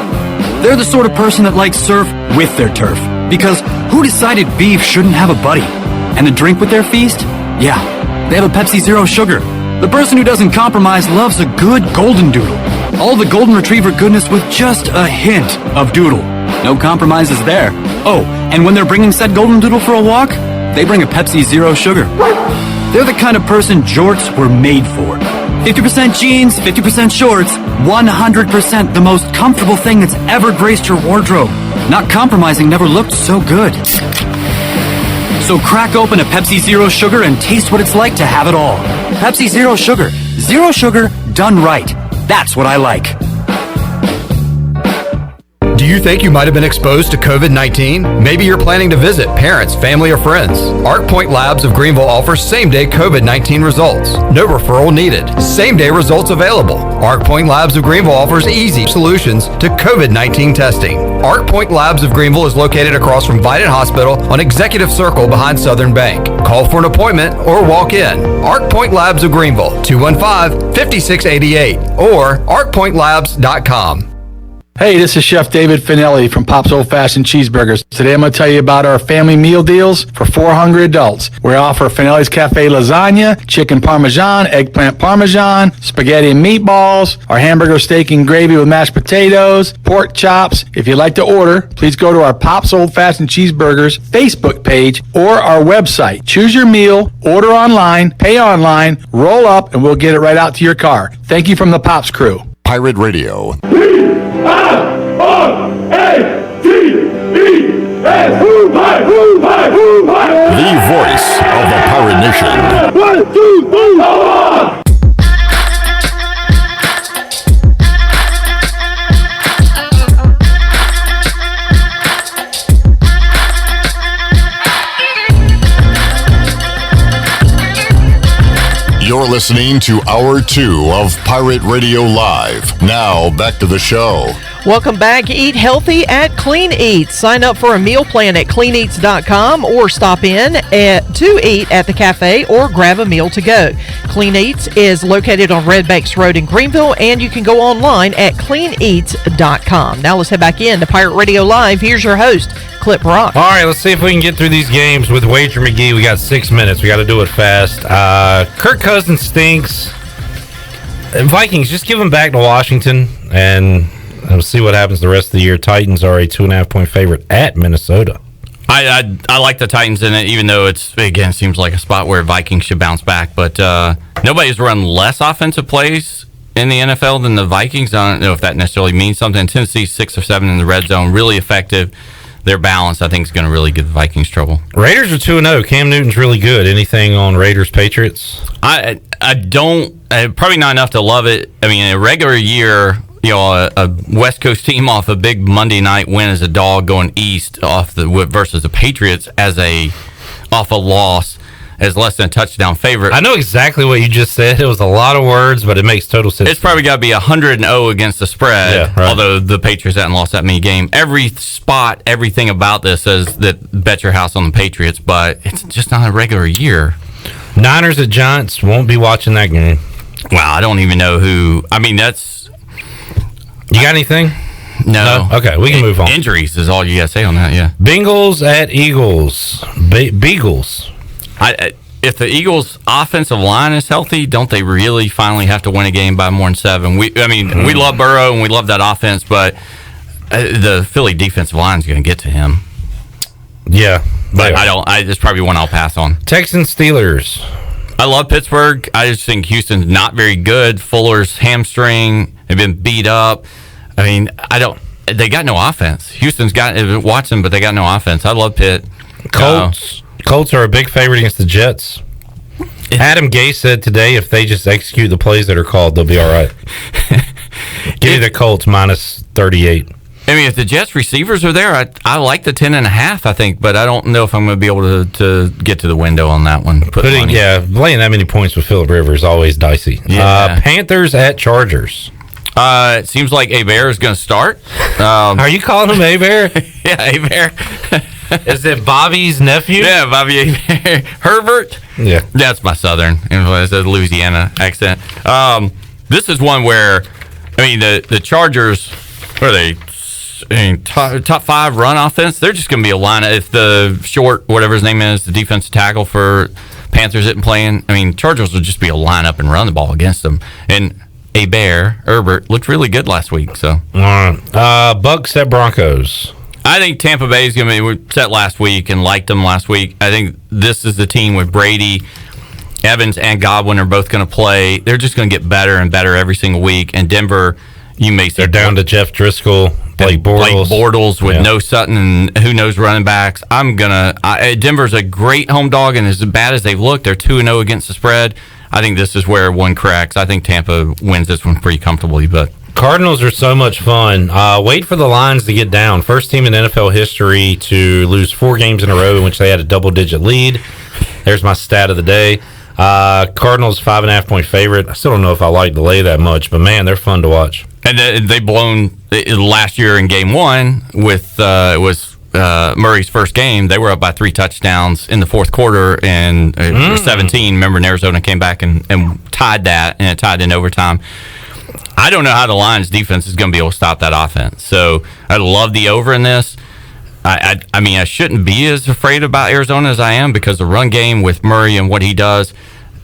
They're the sort of person that likes surf with their turf. Because who decided beef shouldn't have a buddy? And a drink with their feast? Yeah, they have a Pepsi Zero Sugar. The person who doesn't compromise loves a good golden doodle. All the golden retriever goodness with just a hint of doodle. No compromises there. Oh, and when they're bringing said golden doodle for a walk, they bring a Pepsi Zero Sugar. They're the kind of person jorts were made for. 50% jeans, 50% shorts, 100% the most comfortable thing that's ever graced your wardrobe. Not compromising never looked so good. So crack open a Pepsi Zero Sugar and taste what it's like to have it all. Pepsi Zero Sugar. Zero sugar done right. That's what I like. Do you think you might have been exposed to COVID-19? Maybe you're planning to visit parents, family, or friends. Arc Point Labs of Greenville offers same-day COVID-19 results. No referral needed. Same-day results available. Arc Point Labs of Greenville offers easy solutions to COVID-19 testing. Arc Point Labs of Greenville is located across from Vidant Hospital on Executive Circle behind Southern Bank. Call for an appointment or walk in. Arc Point Labs of Greenville, 215-5688 or arcpointlabs.com. Hey, this is Chef David Finelli from Pop's Old Fashioned Cheeseburgers. Today I'm going to tell you about our family meal deals for 4 hungry adults. We offer Finelli's Cafe lasagna, chicken parmesan, eggplant parmesan, spaghetti and meatballs, our hamburger steak and gravy with mashed potatoes, pork chops. If you'd like to order, please go to our Pop's Old Fashioned Cheeseburgers Facebook page or our website. Choose your meal, order online, pay online, roll up, and we'll get it right out to your car. Thank you from the Pops crew. Pirate Radio. The voice of the Pirate Nation. 1, 2, You're listening to Hour 2 of Pirate Radio Live. Now, back to the show. Welcome back. Eat healthy at Clean Eats. Sign up for a meal plan at cleaneats.com or stop in to eat at the cafe or grab a meal to go. Clean Eats is located on Red Banks Road in Greenville, and you can go online at cleaneats.com. Now let's head back in to Pirate Radio Live. Here's your host, Clip Rock. All right, let's see if we can get through these games with Wager McGhee. We got 6 minutes. We got to do it fast. Kirk Cousins stinks. Vikings, just give him back to Washington, and we'll see what happens the rest of the year. Titans are a 2.5-point favorite at Minnesota. I like the Titans in it, even though seems like a spot where Vikings should bounce back. But nobody's run less offensive plays in the NFL than the Vikings. I don't know if that necessarily means something. Tennessee's 6 or 7 in the red zone, really effective. Their balance, I think, is going to really give the Vikings trouble. Raiders are 2-0. Cam Newton's really good. Anything on Raiders Patriots? I don't. Probably not enough to love it. I mean, in a regular year, a West Coast team off a big Monday night win as a dog going east versus the Patriots off a loss as less than a touchdown favorite. I know exactly what you just said. It was a lot of words, but it makes total sense. It's probably got to be 100-0 against the spread, yeah, right. Although the Patriots haven't lost that many games. Everything about this says that bet your house on the Patriots, but it's just not a regular year. Niners at Giants, won't be watching that game. Wow, I don't even know who. I mean, that's... You got anything? No. Okay, we can move on. Injuries is all you got to say on that, yeah. Bengals at Eagles. Beagles. If the Eagles' offensive line is healthy, don't they really finally have to win a game by more than 7? We love Burrow and we love that offense, but the Philly defensive line is going to get to him. Yeah, but it's probably one I'll pass on. Texans Steelers. I love Pittsburgh. I just think Houston's not very good. Fuller's hamstring. They've been beat up. I mean, they got no offense. Houston's got Watson, but they got no offense. I love Pitt. Colts are a big favorite against the Jets. Adam Gase said today if they just execute the plays that are called, they'll be all right. Give me the Colts minus 38. I mean, if the Jets receivers are there, I like the 10.5, I think, but I don't know if I'm going to be able to get to the window on that one. Laying that many points with Phillip Rivers is always dicey. Yeah. Panthers at Chargers. It seems like Hebert is going to start. Are you calling him Hebert? Yeah, Hebert. Is it Bobby's nephew? Yeah, Bobby Herbert. Yeah, that's my Southern, it's a Louisiana accent. This is one where, the Chargers, what are they? Top 5 run offense. They're just going to be a lineup. If the short, whatever his name is, the defensive tackle for Panthers isn't playing, Chargers will just be a lineup and run the ball against them. And Herbert looked really good last week. So, Bucks at Broncos. I think Tampa Bay is going to be set last week and liked them last week. I think this is the team with Brady, Evans, and Godwin are both going to play. They're just going to get better and better every single week. And Denver, you may see they're down to Jeff Driscoll, Blake Bortles with no Sutton and who knows running backs. Denver's a great home dog, and as bad as they've looked, they're 2-0 against the spread. I think this is where one cracks. I think Tampa wins this one pretty comfortably, but Cardinals are so much fun. Wait for the lines to get down. First team in NFL history to lose 4 games in a row in which they had a double-digit lead. There's my stat of the day. Cardinals 5.5-point favorite. I still don't know if I like the lay that much, but man, they're fun to watch. And they blown last year in game 1 with it was Murray's first game. They were up by 3 touchdowns in the fourth quarter and 17. Remember, Arizona came back and tied that, and it tied in overtime. I don't know how the Lions defense is going to be able to stop that offense. So I love the over in this. I shouldn't be as afraid about Arizona as I am because the run game with Murray and what he does,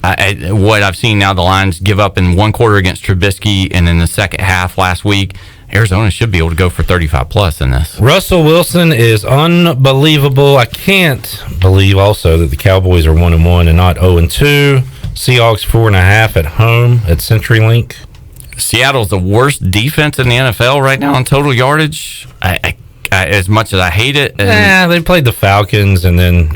what I've seen now, the Lions give up in one quarter against Trubisky, and in the second half last week, Arizona should be able to go for 35+ in this. Russell Wilson is unbelievable. I can't believe also that the Cowboys are 1-1 and not 0-2. Seahawks 4.5 at home at CenturyLink. Seattle's the worst defense in the NFL right now in total yardage. As much as I hate it. They played the Falcons, and then,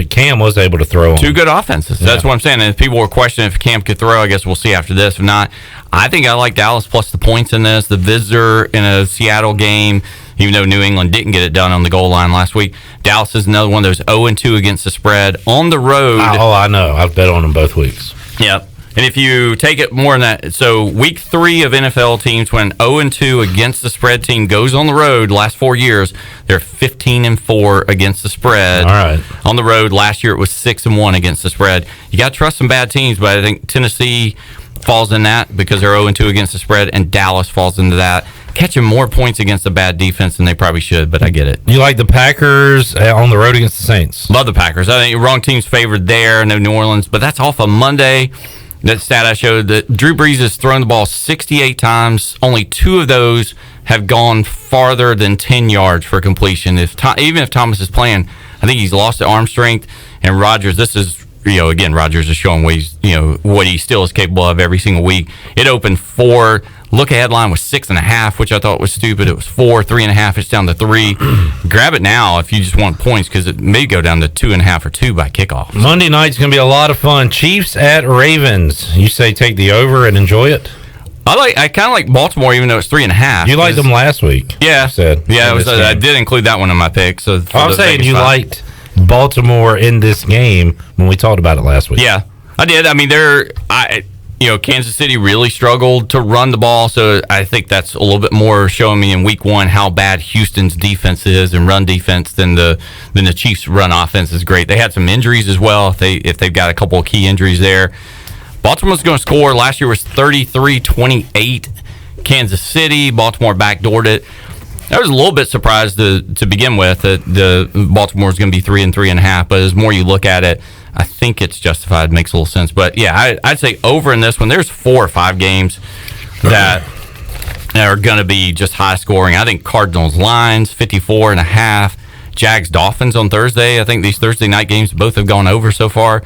Cam was able to throw 2 good offenses. That's what I'm saying. And if people were questioning if Cam could throw, I guess we'll see after this. If not, I think I like Dallas plus the points in this. The visitor in a Seattle game, even though New England didn't get it done on the goal line last week. Dallas is another one of those 0-2 against the spread on the road. Oh, I know. I've bet on them both weeks. Yep. And if you take it more than that, so week 3 of NFL teams when 0-2 against the spread team goes on the road, last 4 years, they're 15-4 against the spread. All right. On the road, last year it was 6-1 against the spread. You got to trust some bad teams, but I think Tennessee falls in that because they're 0-2 against the spread, and Dallas falls into that. Catching more points against a bad defense than they probably should, but I get it. You like the Packers on the road against the Saints? Love the Packers. I think wrong team's favored there, no New Orleans, but that's off a Monday. That stat I showed that Drew Brees has thrown the ball 68 times. Only 2 of those have gone farther than 10 yards for completion. Even if Thomas is playing, I think he's lost the arm strength. And Rodgers, this is, again, Rodgers is showing what he still is capable of every single week. It opened 4. Look ahead line was 6.5, which I thought was stupid. It was 4, 3.5. It's down to 3. Grab it now if you just want points, because it may go down to 2.5 or 2 by kickoff. Monday night's going to be a lot of fun. Chiefs at Ravens. You say take the over and enjoy it? I kind of like Baltimore, even though it's 3.5. You liked them last week. Yeah, I did include that one in my pick. So I'm saying you liked Baltimore in this game when we talked about it last week. Yeah, I did. I mean, Kansas City really struggled to run the ball, so I think that's a little bit more showing me in week 1 how bad Houston's defense is and run defense than the Chiefs' run offense is great. They had some injuries as well. If they've got a couple of key injuries there. Baltimore's going to score. Last year was 33-28. Kansas City, Baltimore backdoored it. I was a little bit surprised to begin with that the Baltimore's going to be 3 and 3.5, but as more you look at it, I think it's justified. Makes a little sense. But yeah, I'd say over in this one. There's 4 or 5 games that are going to be just high scoring. I think Cardinals Lions 54.5, Jags Dolphins on Thursday. I think these Thursday night games both have gone over so far.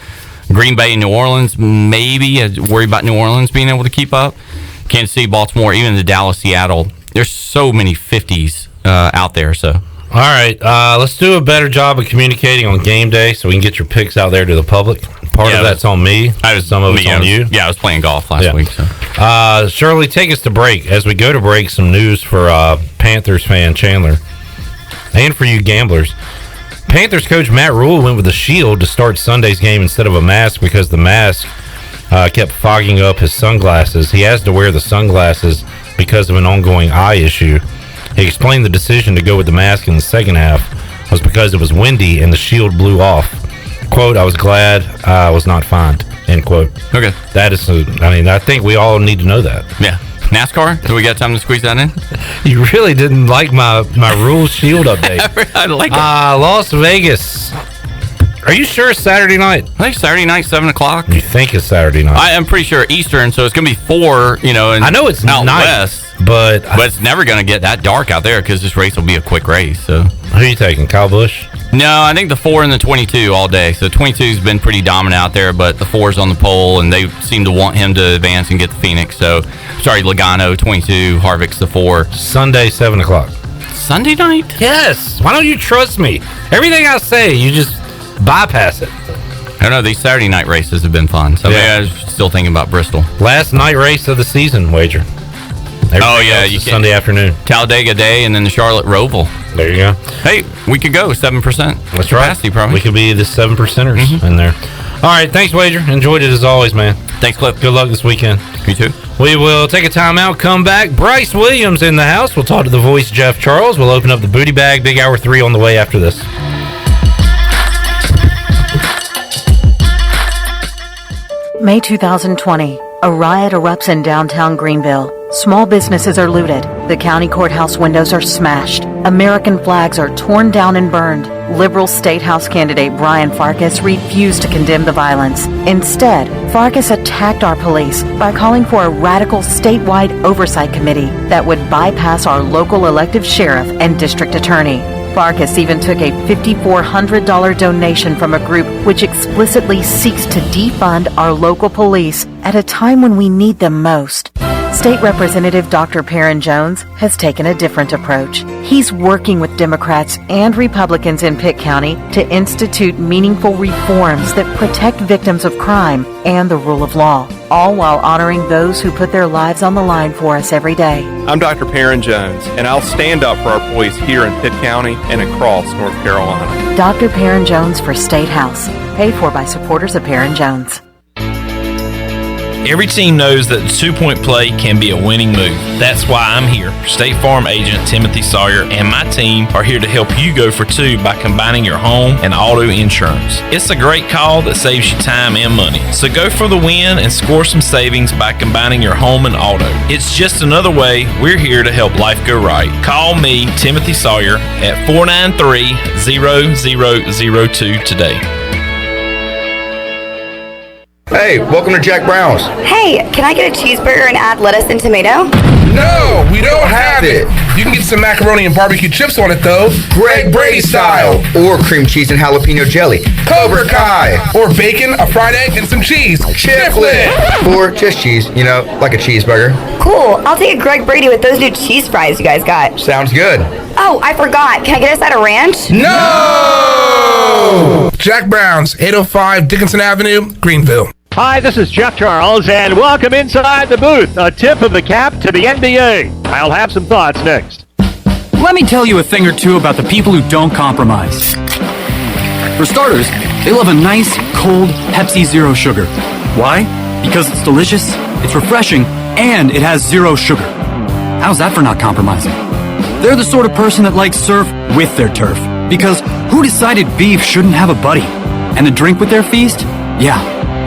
Green Bay New Orleans, maybe. I worry about New Orleans being able to keep up. Kansas City, Baltimore, even the Dallas Seattle. There's so many 50s out there. So. All right, let's do a better job of communicating on game day so we can get your picks out there to the public. Part of that's on me. Some of it's on you. Yeah, I was playing golf last week. So. Shirley, take us to break. As we go to break, some news for Panthers fan Chandler and for you gamblers. Panthers coach Matt Rule went with a shield to start Sunday's game instead of a mask because the mask kept fogging up his sunglasses. He has to wear the sunglasses because of an ongoing eye issue. He explained the decision to go with the mask in the second half was because it was windy and the shield blew off. Quote, I was glad I was not fined, end quote. Okay. That is, I think we all need to know that. Yeah. NASCAR? Do we got time to squeeze that in? You really didn't like my Rules Shield update. I like it. Las Vegas. Are you sure it's Saturday night? I think Saturday night, 7 o'clock. You think it's Saturday night? I'm pretty sure Eastern, so it's going to be 4, I know it's out night, west. But it's never going to get that dark out there because this race will be a quick race. So who are you taking, Kyle Busch? No, I think the 4 and the 22 all day. So 22's been pretty dominant out there, but the 4's on the pole, and they seem to want him to advance and get the Phoenix. So, Logano, 22, Harvick's the 4. Sunday, 7 o'clock. Sunday night? Yes. Why don't you trust me? Everything I say, you just bypass it. I don't know. These Saturday night races have been fun. So I was still thinking about Bristol. Last night race of the season, wager. You Sunday afternoon. Talladega Day and then the Charlotte Roval. There you go. Hey, we could go 7%. That's capacity, right. Probably. We could be the 7%ers in there. All right. Thanks, Wager. Enjoyed it as always, man. Thanks, Cliff. Good luck this weekend. You too. We will take a timeout, come back. Bryce Williams in the house. We'll talk to the voice, Jeff Charles. We'll open up the booty bag. Big Hour 3 on the way after this. May 2020. A riot erupts in downtown Greenville. Small businesses are looted. The county courthouse windows are smashed. American flags are torn down and burned. Liberal State House candidate Brian Farkas refused to condemn the violence. Instead, Farkas attacked our police by calling for a radical statewide oversight committee that would bypass our local elected sheriff and district attorney. Farkas even took a $5,400 donation from a group which explicitly seeks to defund our local police at a time when we need them most. State Representative Dr. Perrin Jones has taken a different approach. He's working with Democrats and Republicans in Pitt County to institute meaningful reforms that protect victims of crime and the rule of law, all while honoring those who put their lives on the line for us every day. I'm Dr. Perrin Jones, and I'll stand up for our boys here in Pitt County and across North Carolina. Dr. Perrin Jones for State House, paid for by supporters of Perrin Jones. Every team knows that the two-point play can be a winning move. That's why I'm here. State Farm agent Timothy Sawyer and my team are here to help you go for two by combining your home and auto insurance. It's a great call that saves you time and money. So go for the win and score some savings by combining your home and auto. It's just another way we're here to help life go right. Call me, Timothy Sawyer, at 493-0002 today. Hey, welcome to Jack Brown's. Hey, can I get a cheeseburger and add lettuce and tomato? No, we don't have it. You can get some macaroni and barbecue chips on it, though. Greg Brady style. Or cream cheese and jalapeno jelly. Cobra Kai. Or bacon, a fried egg, and some cheese. Chiplet. Or just cheese, like a cheeseburger. Cool. I'll take a Greg Brady with those new cheese fries you guys got. Sounds good. Oh, I forgot. Can I get a side of ranch? No! Jack Brown's, 805 Dickinson Avenue, Greenville. Hi, this is Jeff Charles, and welcome inside the booth. A tip of the cap to the NBA. I'll have some thoughts next. Let me tell you a thing or two about the people who don't compromise. For starters, they love a nice, cold Pepsi Zero Sugar. Why? Because it's delicious, it's refreshing, and it has zero sugar. How's that for not compromising? They're the sort of person that likes surf with their turf. Because who decided beef shouldn't have a buddy? And a drink with their feast? Yeah,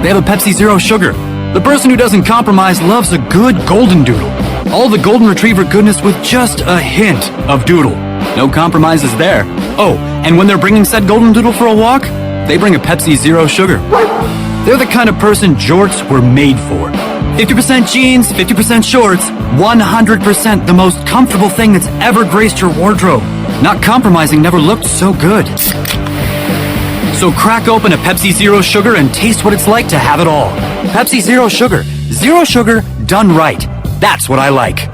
they have a Pepsi Zero Sugar. The person who doesn't compromise loves a good golden doodle. All the golden retriever goodness with just a hint of doodle. No compromises there. Oh, and when they're bringing said golden doodle for a walk, they bring a Pepsi Zero Sugar. They're the kind of person jorts were made for. 50% jeans, 50% shorts, 100% the most comfortable thing that's ever graced your wardrobe. Not compromising never looked so good. So crack open a Pepsi Zero Sugar and taste what it's like to have it all. Pepsi Zero Sugar. Zero sugar done right. That's what I like.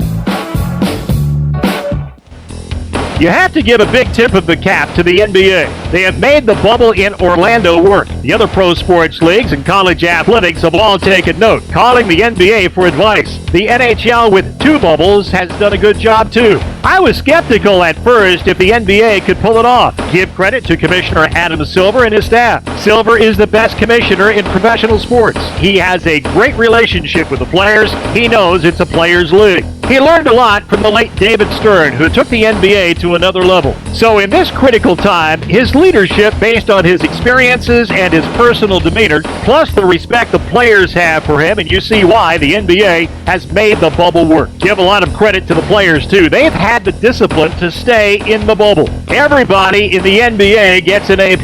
You have to give a big tip of the cap to the NBA. They have made the bubble in Orlando work. The other pro sports leagues and college athletics have all taken note, calling the NBA for advice. The NHL with two bubbles has done a good job too. I was skeptical at first if the NBA could pull it off. Give credit to Commissioner Adam Silver and his staff. Silver is the best commissioner in professional sports. He has a great relationship with the players. He knows it's a players' league. He learned a lot from the late David Stern, who took the NBA to another level. So in this critical time, his leadership based on his experiences and his personal demeanor, plus the respect the players have for him, and you see why the NBA has made the bubble work. Give a lot of credit to the players, too. They've had the discipline to stay in the bubble. Everybody in the NBA gets an A+.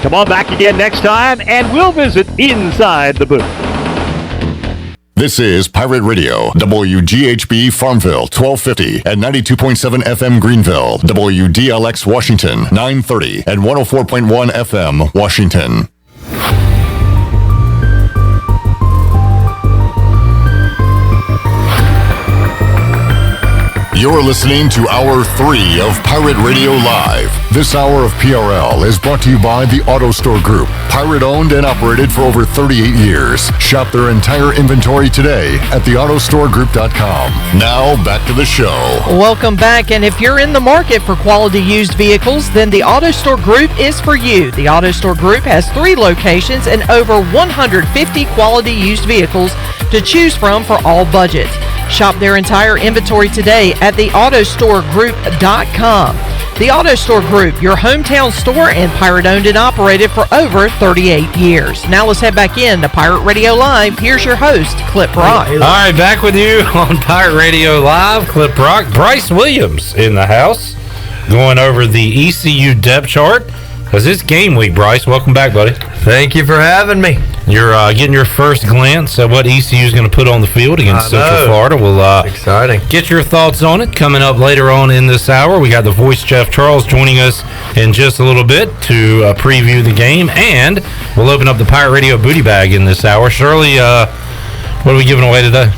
Come on back again next time, and we'll visit inside the booth. This is Pirate Radio, WGHB Farmville, 1250 and 92.7 FM Greenville, WDLX Washington, 930 and 104.1 FM Washington. You're listening to Hour 3 of Pirate Radio Live. This hour of PRL is brought to you by the Auto Store Group. Pirate owned and operated for over 38 years. Shop their entire inventory today at theautostoregroup.com. Now back to the show. Welcome back, and if you're in the market for quality used vehicles, then the Auto Store Group is for you. The Auto Store Group has 3 locations and over 150 quality used vehicles to choose from for all budgets. Shop their entire inventory today at theautostoregroup.com. The Auto Store Group, your hometown store and Pirate owned and operated for over 38 years. Now let's head back in to Pirate Radio Live. Here's your host, Clip Rock. All right, back with you on Pirate Radio Live. Clip Rock. Bryce Williams in the house, going over the ECU depth chart. Because it's game week, Bryce. Welcome back, buddy. Thank you for having me. You're getting your first glance at what ECU is going to put on the field against Central Florida. We'll exciting. Get your thoughts on it coming up later on in this hour. We got the voice Jeff Charles joining us in just a little bit to preview the game, and we'll open up the Pirate Radio booty bag in this hour. Shirley, what are we giving away today?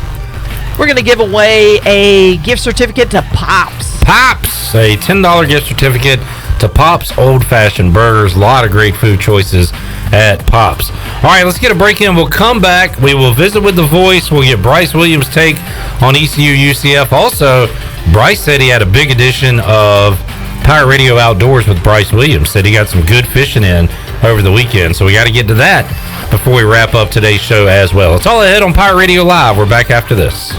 We're going to give away a gift certificate to Pops. Pops, a $10 gift certificate to Pops Old Fashioned Burgers. A lot of great food choices at Pops. All right, let's get a break in. We'll come back. We will visit with the voice. We'll get Bryce Williams' take on ECU UCF. Also, Bryce said he had a big edition of Pirate Radio Outdoors with Bryce Williams. Said he got some good fishing in over the weekend. So we got to get to that before we wrap up today's show as well. It's all ahead on Pirate Radio Live. We're back after this.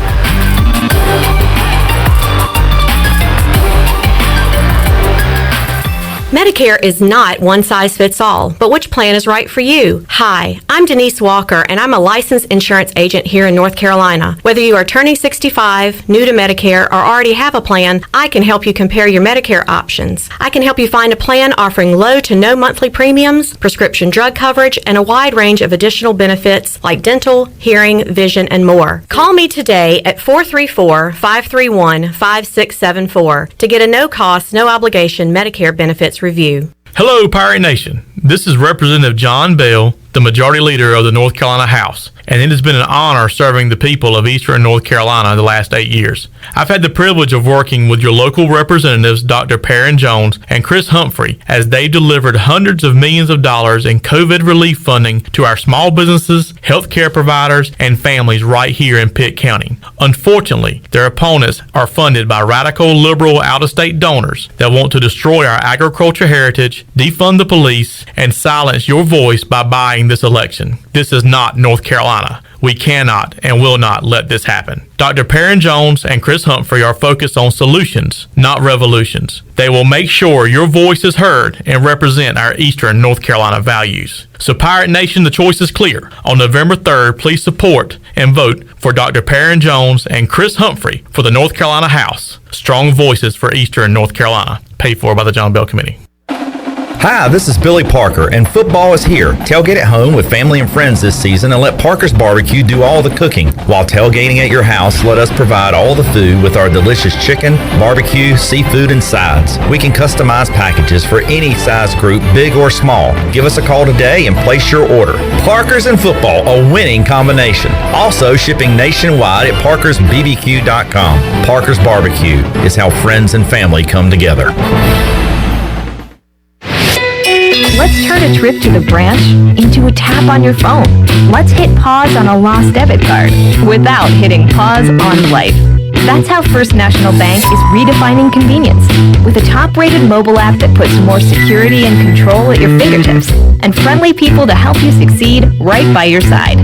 Medicare is not one size fits all, but which plan is right for you? Hi, I'm Denise Walker, and I'm a licensed insurance agent here in North Carolina. Whether you are turning 65, new to Medicare, or already have a plan, I can help you compare your Medicare options. I can help you find a plan offering low to no monthly premiums, prescription drug coverage, and a wide range of additional benefits like dental, hearing, vision, and more. Call me today at 434-531-5674 to get a no-cost, no-obligation Medicare benefits review. Hello, Pirate Nation. This is Representative John Bell, the Majority Leader of the North Carolina House, and it has been an honor serving the people of Eastern North Carolina the last 8 years. I've had the privilege of working with your local representatives, Dr. Perrin Jones and Chris Humphrey, as they delivered hundreds of millions of dollars in COVID relief funding to our small businesses, healthcare providers, and families right here in Pitt County. Unfortunately, their opponents are funded by radical liberal out-of-state donors that want to destroy our agriculture heritage, defund the police, and silence your voice by buying this election. This is not North Carolina. We cannot and will not let this happen. Dr. Perrin Jones and Chris Humphrey are focused on solutions, not revolutions. They will make sure your voice is heard and represent our Eastern North Carolina values. So Pirate Nation, the choice is clear. On November 3rd, please support and vote for Dr. Perrin Jones and Chris Humphrey for the North Carolina House. Strong voices for Eastern North Carolina. Paid for by the John Bell Committee. Hi, this is Billy Parker, and football is here. Tailgate at home with family and friends this season and let Parker's Barbecue do all the cooking. While tailgating at your house, let us provide all the food with our delicious chicken, barbecue, seafood, and sides. We can customize packages for any size group, big or small. Give us a call today and place your order. Parker's and football, a winning combination. Also shipping nationwide at parkersbbq.com. Parker's Barbecue is how friends and family come together. Let's turn a trip to the branch into a tap on your phone. Let's hit pause on a lost debit card without hitting pause on life. That's how First National Bank is redefining convenience with a top-rated mobile app that puts more security and control at your fingertips and friendly people to help you succeed right by your side.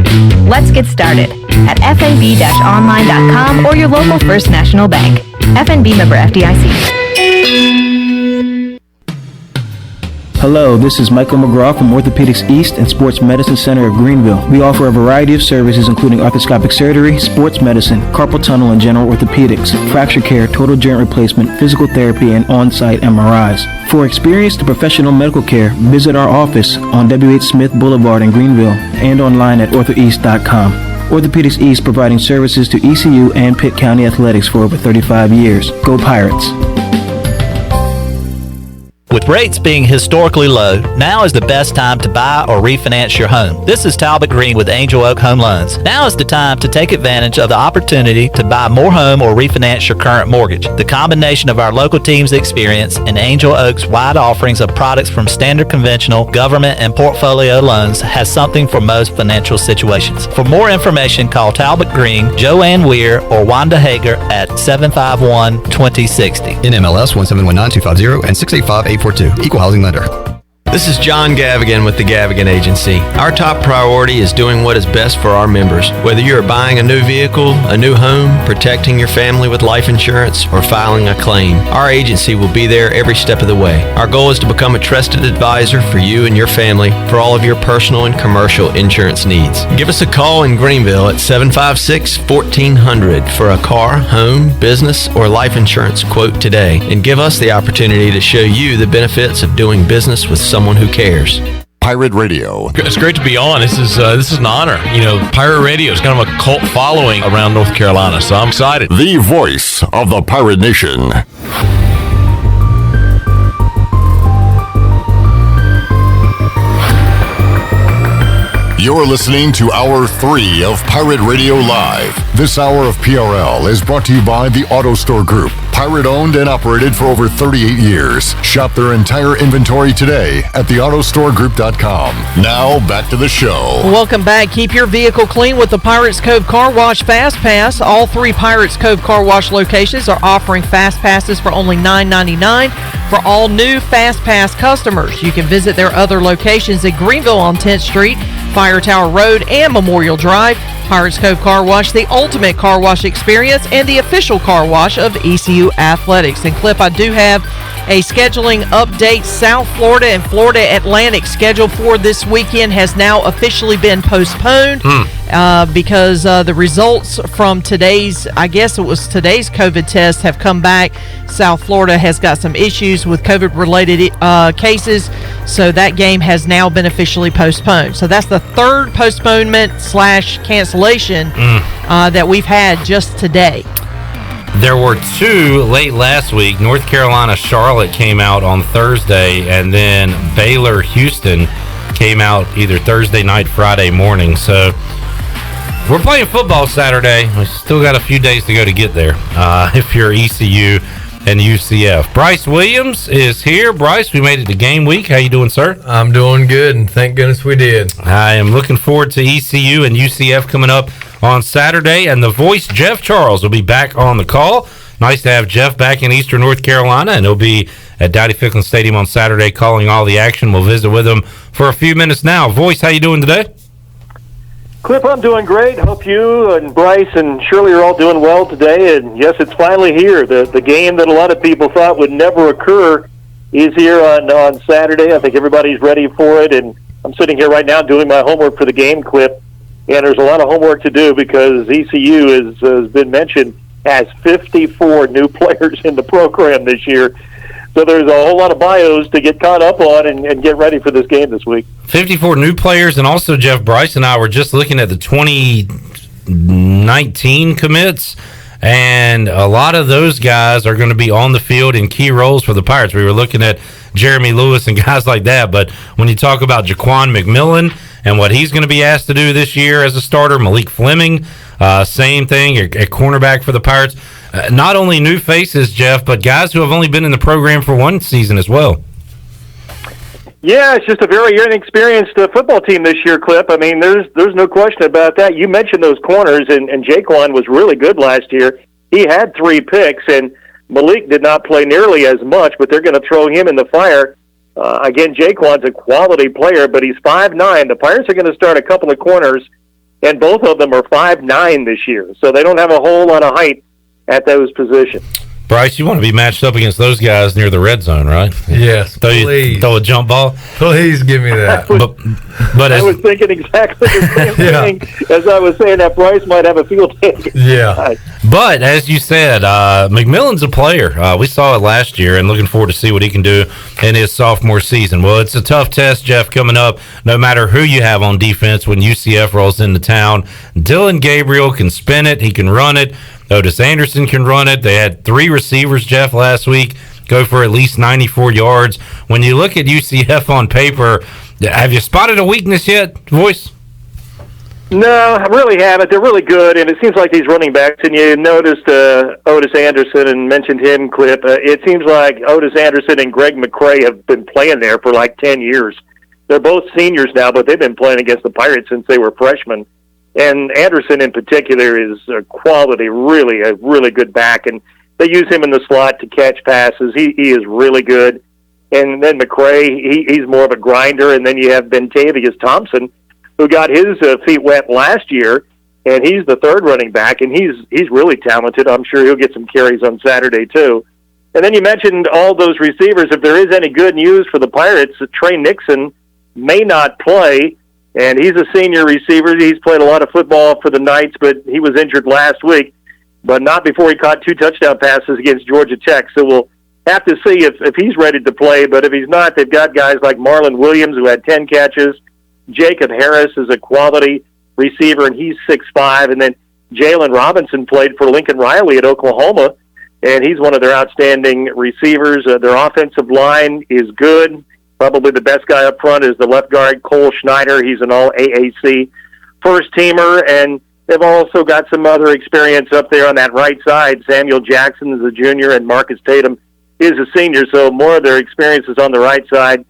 Let's get started at fnb-online.com or your local First National Bank. FNB member FDIC. Hello, this is Michael McGraw from Orthopedics East and Sports Medicine Center of Greenville. We offer a variety of services including arthroscopic surgery, sports medicine, carpal tunnel and general orthopedics, fracture care, total joint replacement, physical therapy, and on-site MRIs. For experienced professional medical care, visit our office on W.H. Smith Boulevard in Greenville and online at orthoeast.com. Orthopedics East providing services to ECU and Pitt County athletics for over 35 years. Go Pirates! With rates being historically low, now is the best time to buy or refinance your home. This is Talbot Green with Angel Oak Home Loans. Now is the time to take advantage of the opportunity to buy more home or refinance your current mortgage. The combination of our local team's experience and Angel Oak's wide offerings of products from standard conventional, government, and portfolio loans has something for most financial situations. For more information, call Talbot Green, Joanne Weir, or Wanda Hager at 751-2060. NMLS 1719250 and 685-842. Equal housing lender. This is John Gavigan with the Gavigan Agency. Our top priority is doing what is best for our members. Whether you are buying a new vehicle, a new home, protecting your family with life insurance, or filing a claim, our agency will be there every step of the way. Our goal is to become a trusted advisor for you and your family for all of your personal and commercial insurance needs. Give us a call in Greenville at 756-1400 for a car, home, business, or life insurance quote today, and give us the opportunity to show you the benefits of doing business with someone who cares. Pirate Radio. It's great to be on. This is an honor. You know, Pirate Radio is kind of a cult following around North Carolina, so I'm excited. The voice of the Pirate Nation. You're listening to Hour 3 of Pirate Radio Live. This hour of PRL is brought to you by the Auto Store Group. Pirate owned and operated for over 38 years. Shop their entire inventory today at theautostoregroup.com. Now, back to the show. Welcome back. Keep your vehicle clean with the Pirates Cove Car Wash Fast Pass. All 3 Pirates Cove Car Wash locations are offering Fast Passes for only $9.99. For all new Fast Pass customers, you can visit their other locations in Greenville on 10th Street, Fire Tower Road, and Memorial Drive. Pirates Cove Car Wash, the ultimate car wash experience and the official car wash of ECU Athletics. And Clip, I do have a scheduling update. South Florida and Florida Atlantic schedule for this weekend has now officially been postponed because the results from today's COVID test have come back. South Florida has got some issues with COVID-related cases, so that game has now been officially postponed. So that's the third postponement/cancellation that we've had just today. There were two late last week. North Carolina Charlotte came out on Thursday, and then Baylor Houston came out either Thursday night, Friday morning. So we're playing football Saturday. We still got a few days to go to get there if you're ECU and UCF. Bryce Williams is here. Bryce, we made it to game week. How you doing, sir? I'm doing good, and thank goodness we did. I am looking forward to ECU and UCF coming up on Saturday, and the voice, Jeff Charles, will be back on the call. Nice to have Jeff back in Eastern North Carolina, and he'll be at Dowdy-Ficklin Stadium on Saturday calling all the action. We'll visit with him for a few minutes now. Voice, how you doing today? Cliff, I'm doing great. Hope you and Bryce and Shirley are all doing well today. And yes, it's finally here. The game that a lot of people thought would never occur is here on Saturday. I think everybody's ready for it. And I'm sitting here right now doing my homework for the game, Cliff. And there's a lot of homework to do because ECU, as has been mentioned, has 54 new players in the program this year. So there's a whole lot of bios to get caught up on and get ready for this game this week. 54 new players, and also Jeff, Bryce, and I were just looking at the 2019 commits, and a lot of those guys are going to be on the field in key roles for the Pirates. We were looking at Jeremy Lewis and guys like that, but when you talk about Jaquan McMillan and what he's going to be asked to do this year as a starter, Malik Fleming, same thing at cornerback for the Pirates. Not only new faces, Jeff, but guys who have only been in the program for one season as well. Yeah, it's just a very inexperienced football team this year, Clip. I mean, there's no question about that. You mentioned those corners, and Jaquan was really good last year. He had 3 picks, and Malik did not play nearly as much, but they're going to throw him in the fire. Again, Jaquan's a quality player, but he's 5'9". The Pirates are going to start a couple of corners, and both of them are 5'9" this year, so they don't have a whole lot of height at those positions. Bryce, you want to be matched up against those guys near the red zone, right? Yes, please. Throw a jump ball? Please give me that. But I was thinking exactly the same thing as I was saying that Bryce might have a field day. Yeah. But, as you said, McMillan's a player. We saw it last year, and looking forward to see what he can do in his sophomore season. Well, it's a tough test, Jeff, coming up, no matter who you have on defense when UCF rolls into town. Dylan Gabriel can spin it. He can run it. Otis Anderson can run it. They had 3 receivers, Jeff, last week, go for at least 94 yards. When you look at UCF on paper, have you spotted a weakness yet, Voice? No, I really haven't. They're really good, and it seems like these running backs, and you noticed Otis Anderson and mentioned him, Clip. It seems like Otis Anderson and Greg McCray have been playing there for like 10 years. They're both seniors now, but they've been playing against the Pirates since they were freshmen. And Anderson in particular is a quality, really a really good back, and they use him in the slot to catch passes. He is really good. And then McCray, he's more of a grinder, and then you have Bentavious Thompson, who got his feet wet last year, and he's the third running back, and he's really talented. I'm sure he'll get some carries on Saturday too. And then you mentioned all those receivers. If there is any good news for the Pirates, Trey Nixon may not play. And he's a senior receiver. He's played a lot of football for the Knights, but he was injured last week, but not before he caught 2 touchdown passes against Georgia Tech. So we'll have to see if he's ready to play. But if he's not, they've got guys like Marlon Williams, who had 10 catches. Jacob Harris is a quality receiver, and he's 6'5". And then Jalen Robinson played for Lincoln Riley at Oklahoma, and he's one of their outstanding receivers. Their offensive line is good. Probably the best guy up front is the left guard, Cole Schneider. He's an all-AAC first-teamer, and they've also got some other experience up there on that right side. Samuel Jackson is a junior, and Marcus Tatum is a senior, so more of their experience is on the right side.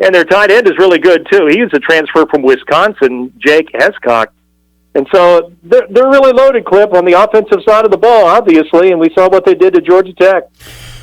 And their tight end is really good, too. He's a transfer from Wisconsin, Jake Hescock. And so they're really loaded, Clip, on the offensive side of the ball, obviously, and we saw what they did to Georgia Tech.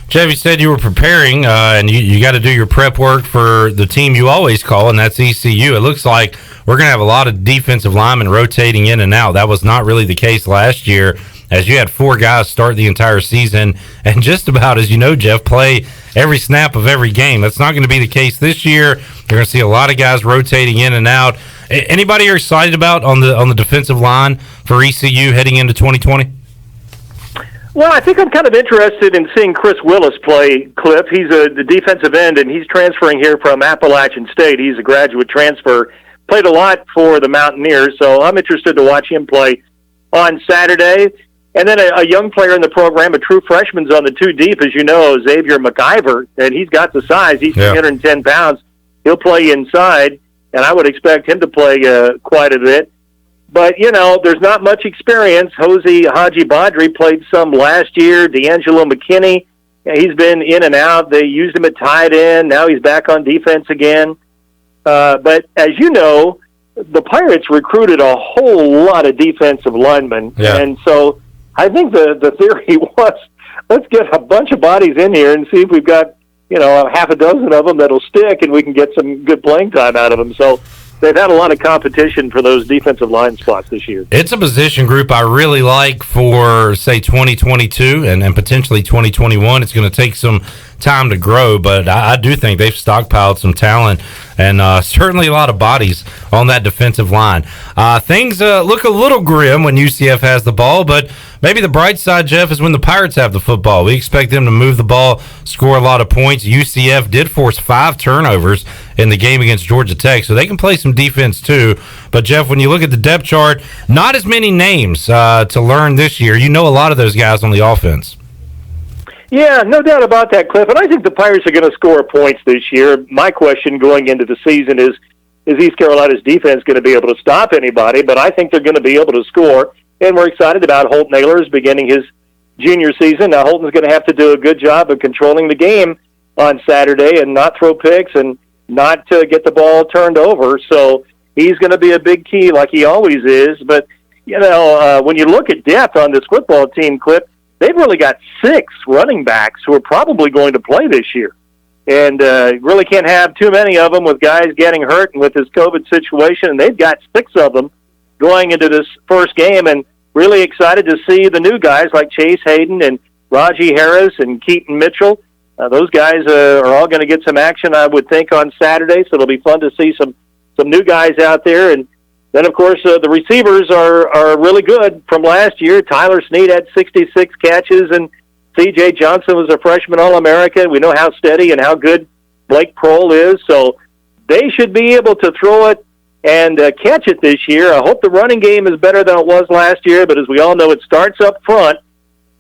Jeff, you said you were preparing, and you got to do your prep work for the team you always call, and that's ECU. It looks like we're going to have a lot of defensive linemen rotating in and out. That was not really the case last year, as you had 4 guys start the entire season, and just about, as you know, Jeff, play every snap of every game. That's not going to be the case this year. You're going to see a lot of guys rotating in and out. Anybody you're excited about on the defensive line for ECU heading into 2020? Well, I think I'm kind of interested in seeing Chris Willis play, Cliff. He's the defensive end, and he's transferring here from Appalachian State. He's a graduate transfer. Played a lot for the Mountaineers, so I'm interested to watch him play on Saturday. And then a young player in the program, a true freshman's on the 2 deep, as you know, Xavier McIver, and he's got the size. He's 310 pounds. He'll play inside, and I would expect him to play quite a bit. But, you know, there's not much experience. Jose Haji Badri played some last year. D'Angelo McKinney, he's been in and out. They used him at tight end. Now he's back on defense again. But as you know, the Pirates recruited a whole lot of defensive linemen. Yeah. And so I think the theory was, let's get a bunch of bodies in here and see if we've got, you know, half a dozen of them that'll stick and we can get some good playing time out of them. So they've had a lot of competition for those defensive line spots this year. It's a position group I really like for, say, 2022 and potentially 2021. It's going to take some time to grow, but I do think they've stockpiled some talent and certainly a lot of bodies on that defensive line. Things look a little grim when UCF has the ball, but maybe the bright side, Jeff, is when the Pirates have the football. We expect them to move the ball, score a lot of points. UCF did force 5 turnovers in the game against Georgia Tech, so they can play some defense too. But, Jeff, when you look at the depth chart, not as many names to learn this year. You know a lot of those guys on the offense. Yeah, no doubt about that, Cliff. And I think the Pirates are going to score points this year. My question going into the season is East Carolina's defense going to be able to stop anybody? But I think they're going to be able to score. And we're excited about Holton Ahlers beginning his junior season. Now, Holton's going to have to do a good job of controlling the game on Saturday and not throw picks and not get the ball turned over. So he's going to be a big key like he always is. But, you know, when you look at depth on this football team, Cliff, they've really got 6 running backs who are probably going to play this year. And really can't have too many of them with guys getting hurt and with this COVID situation. And they've got 6 of them going into this first game, and really excited to see the new guys like Chase Hayden and Raji Harris and Keaton Mitchell. Those guys are all going to get some action, I would think, on Saturday, so it'll be fun to see some new guys out there. And then, of course, the receivers are really good from last year. Tyler Snead had 66 catches, and C.J. Johnson was a freshman All-American. We know how steady and how good Blake Prohl is, so they should be able to throw it and catch it this year. I hope the running game is better than it was last year, but as we all know, it starts up front.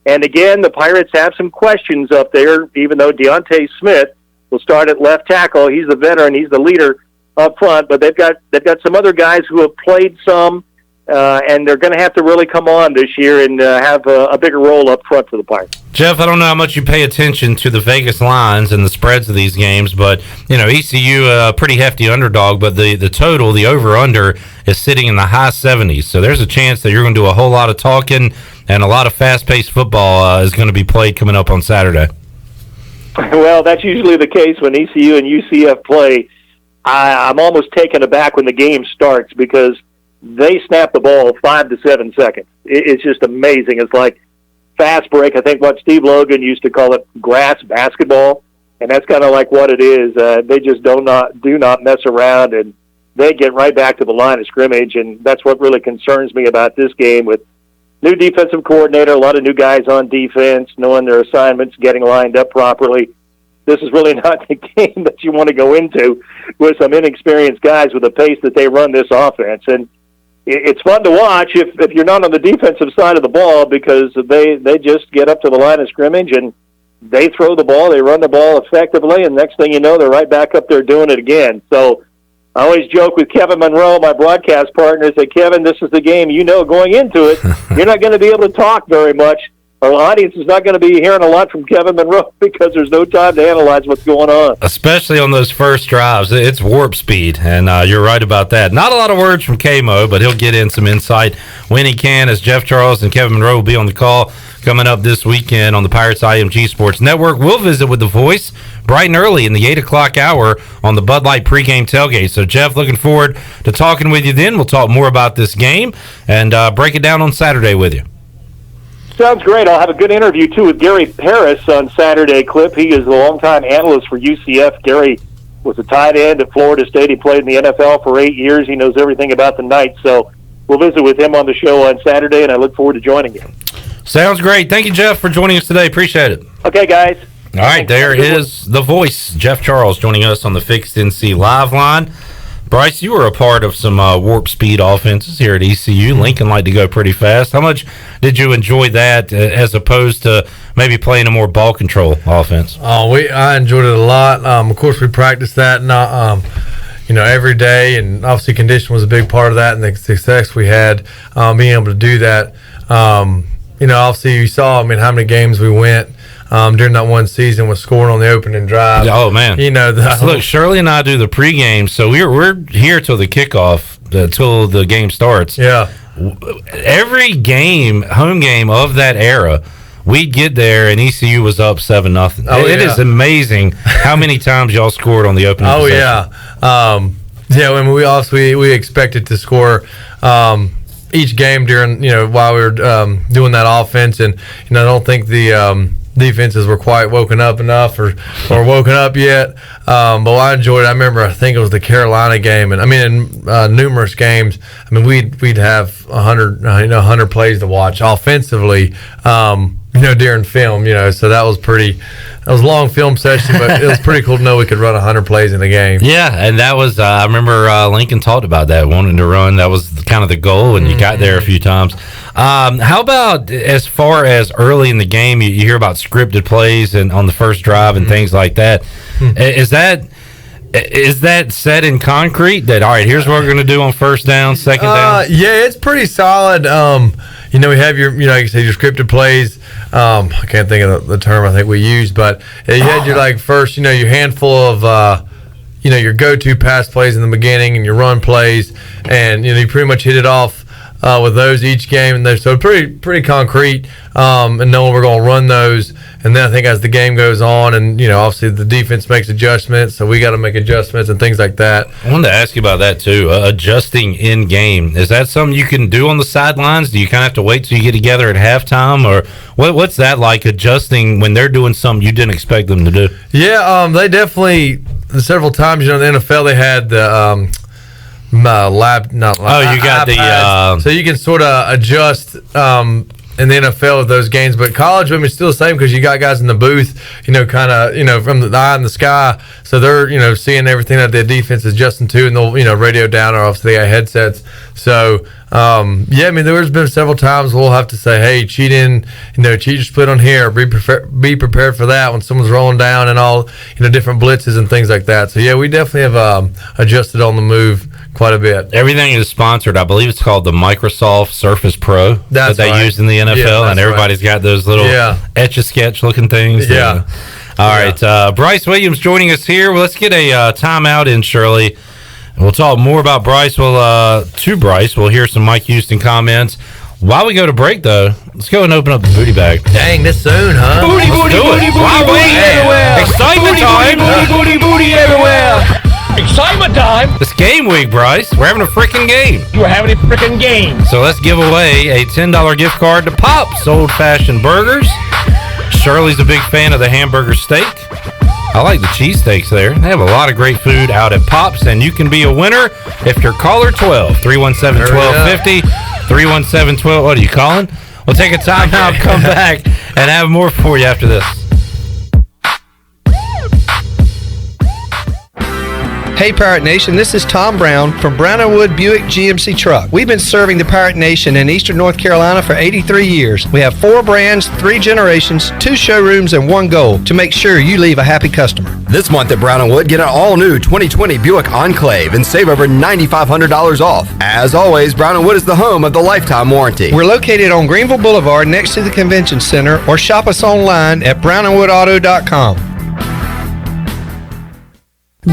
And again, the Pirates have some questions up there, even though Deontay Smith will start at left tackle. He's the veteran. He's the leader up front, but they've got some other guys who have played some, and they're going to have to really come on this year and have a bigger role up front for the Pirates. Jeff, I don't know how much you pay attention to the Vegas lines and the spreads of these games, but, you know, ECU, a pretty hefty underdog, but the total, the over-under, is sitting in the high 70s. So there's a chance that you're going to do a whole lot of talking and a lot of fast-paced football is going to be played coming up on Saturday. Well, that's usually the case when ECU and UCF play. I'm almost taken aback when the game starts because they snap the ball 5 to 7 seconds. It's just amazing. It's like fast break. I think what Steve Logan used to call it grass basketball, and that's kind of like what it is. They just do not mess around, and they get right back to the line of scrimmage, and that's what really concerns me about this game with new defensive coordinator, a lot of new guys on defense, knowing their assignments, getting lined up properly. This is really not the game that you want to go into with some inexperienced guys with the pace that they run this offense. And it's fun to watch if you're not on the defensive side of the ball because they just get up to the line of scrimmage and they throw the ball, they run the ball effectively, and next thing you know, they're right back up there doing it again. So I always joke with Kevin Monroe, my broadcast partner, say, Kevin, this is the game. You know going into it, you're not going to be able to talk very much. Our audience is not going to be hearing a lot from Kevin Monroe because there's no time to analyze what's going on. Especially on those first drives. It's warp speed, and you're right about that. Not a lot of words from K-Mo, but he'll get in some insight when he can, as Jeff Charles and Kevin Monroe will be on the call coming up this weekend on the Pirates IMG Sports Network. We'll visit with the voice bright and early in the 8 o'clock hour on the Bud Light pregame tailgate. So, Jeff, looking forward to talking with you then. We'll talk more about this game and break it down on Saturday with you. Sounds great. I'll have a good interview, too, with Gary Harris on Saturday, Clip. He is a longtime analyst for UCF. Gary was a tight end at Florida State. He played in the NFL for 8 years. He knows everything about the Knights. So we'll visit with him on the show on Saturday, and I look forward to joining you. Sounds great. Thank you, Jeff, for joining us today. Appreciate it. Okay, guys. All right, there is the voice, Jeff Charles, joining us on the Fixed NC Live line. Bryce, you were a part of some warp speed offenses here at ECU. Lincoln liked to go pretty fast. How much did you enjoy that as opposed to maybe playing a more ball control offense? I enjoyed it a lot. Of course, we practiced that every day, and obviously condition was a big part of that, and the success we had being able to do that. Obviously you saw, how many games we went during that one season with scoring on the opening drive. Oh, man. Look, Shirley and I do the pregame, so we're here till the kickoff, till the game starts. Yeah. Every game, home game of that era, we'd get there and ECU was up 7-0. It is amazing how many times y'all scored on the opening possession. We expected to score each game during while we were doing that offense, and I don't think the defenses were quite woken up enough or woken up yet. But I enjoyed it. I remember, I think it was the Carolina game, and in numerous games, we'd have 100 plays to watch offensively. During film, so that was a long film session, but it was pretty cool to know we could run 100 plays in a game. Yeah, and that was, I remember Lincoln talked about that, wanting to run. That was kind of the goal, and you got there a few times. How about as far as early in the game, you hear about scripted plays and on the first drive and things like that. Is that set in concrete that, all right, here's what we're going to do on first down, second down? Yeah, it's pretty solid. We have your, like you said, your scripted plays. I can't think of the term I think we used, but you had your first, your handful of, your go-to pass plays in the beginning and your run plays, and you pretty much hit it off with those each game, and they're so pretty concrete, and knowing we're going to run those. And then I think as the game goes on, and obviously the defense makes adjustments, so we got to make adjustments and things like that. I wanted to ask you about that too. Adjusting in game, is that something you can do on the sidelines? Do you kind of have to wait till you get together at halftime, or what's that like, adjusting when they're doing something you didn't expect them to do? Yeah, they definitely several times. In the NFL they had the so you can sort of adjust in the NFL with those games, but college, it's still the same because you got guys in the booth, kind of, from the eye in the sky, so they're, seeing everything that the defense is adjusting to, and they'll, radio down, or obviously they got headsets. So, there's been several times we'll have to say, hey, cheat your split on here, be prepared for that when someone's rolling down and all, different blitzes and things like that. So, yeah, we definitely have adjusted on the move quite a bit. Everything is sponsored. I believe it's called the Microsoft Surface Pro that they use in the NFL, and everybody's got those little Etch-a-Sketch looking things. Yeah. All right, Bryce Williams joining us here. Well, let's get a timeout in, Shirley. We'll talk more about Bryce. To Bryce, we'll hear some Mike Houston comments. While we go to break, though, let's go and open up the booty bag. Dang, this soon, huh? Booty everywhere. Excitement time. Booty everywhere. Excitement time. It's game week, Bryce. We're having a freaking game. You're having a freaking game. So let's give away a $10 gift card to Pop's Old Fashioned Burgers. Shirley's a big fan of the hamburger steak. I like the cheesesteaks there. They have a lot of great food out at Pop's, and you can be a winner if you're caller 12, 317-1250, 317-12. What are you calling? We'll take a time out, come back, and have more for you after this. Hey Pirate Nation, this is Tom Brown from Brown & Wood Buick GMC Truck. We've been serving the Pirate Nation in Eastern North Carolina for 83 years. We have 4 brands, 3 generations, 2 showrooms, and 1 goal to make sure you leave a happy customer. This month at Brown & Wood, get an all-new 2020 Buick Enclave and save over $9,500 off. As always, Brown & Wood is the home of the lifetime warranty. We're located on Greenville Boulevard next to the Convention Center, or shop us online at brownandwoodauto.com.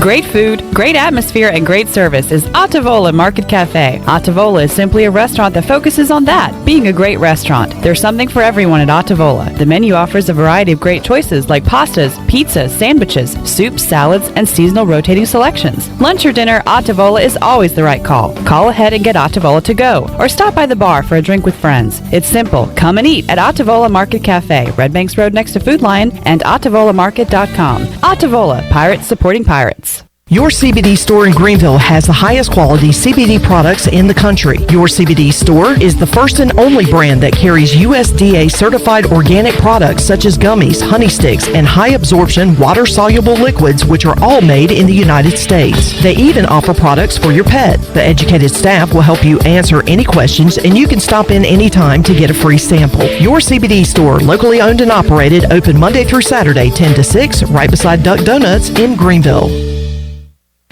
Great food, great atmosphere, and great service is Ottavola Market Cafe. Ottavola is simply a restaurant that focuses on that, being a great restaurant. There's something for everyone at Ottavola. The menu offers a variety of great choices like pastas, pizzas, sandwiches, soups, salads, and seasonal rotating selections. Lunch or dinner, Ottavola is always the right call. Call ahead and get Ottavola to go, or stop by the bar for a drink with friends. It's simple. Come and eat at Ottavola Market Cafe, Red Banks Road next to Food Lion, and OttavolaMarket.com. Ottavola, pirates supporting pirates. Your CBD store in Greenville has the highest quality CBD products in the country. Your CBD store is the first and only brand that carries USDA certified organic products such as gummies, honey sticks, and high absorption water soluble liquids, which are all made in the United States. They even offer products for your pet. The educated staff will help you answer any questions, and you can stop in anytime to get a free sample. Your CBD store, locally owned and operated, open Monday through Saturday 10 to 6, right beside Duck Donuts in Greenville.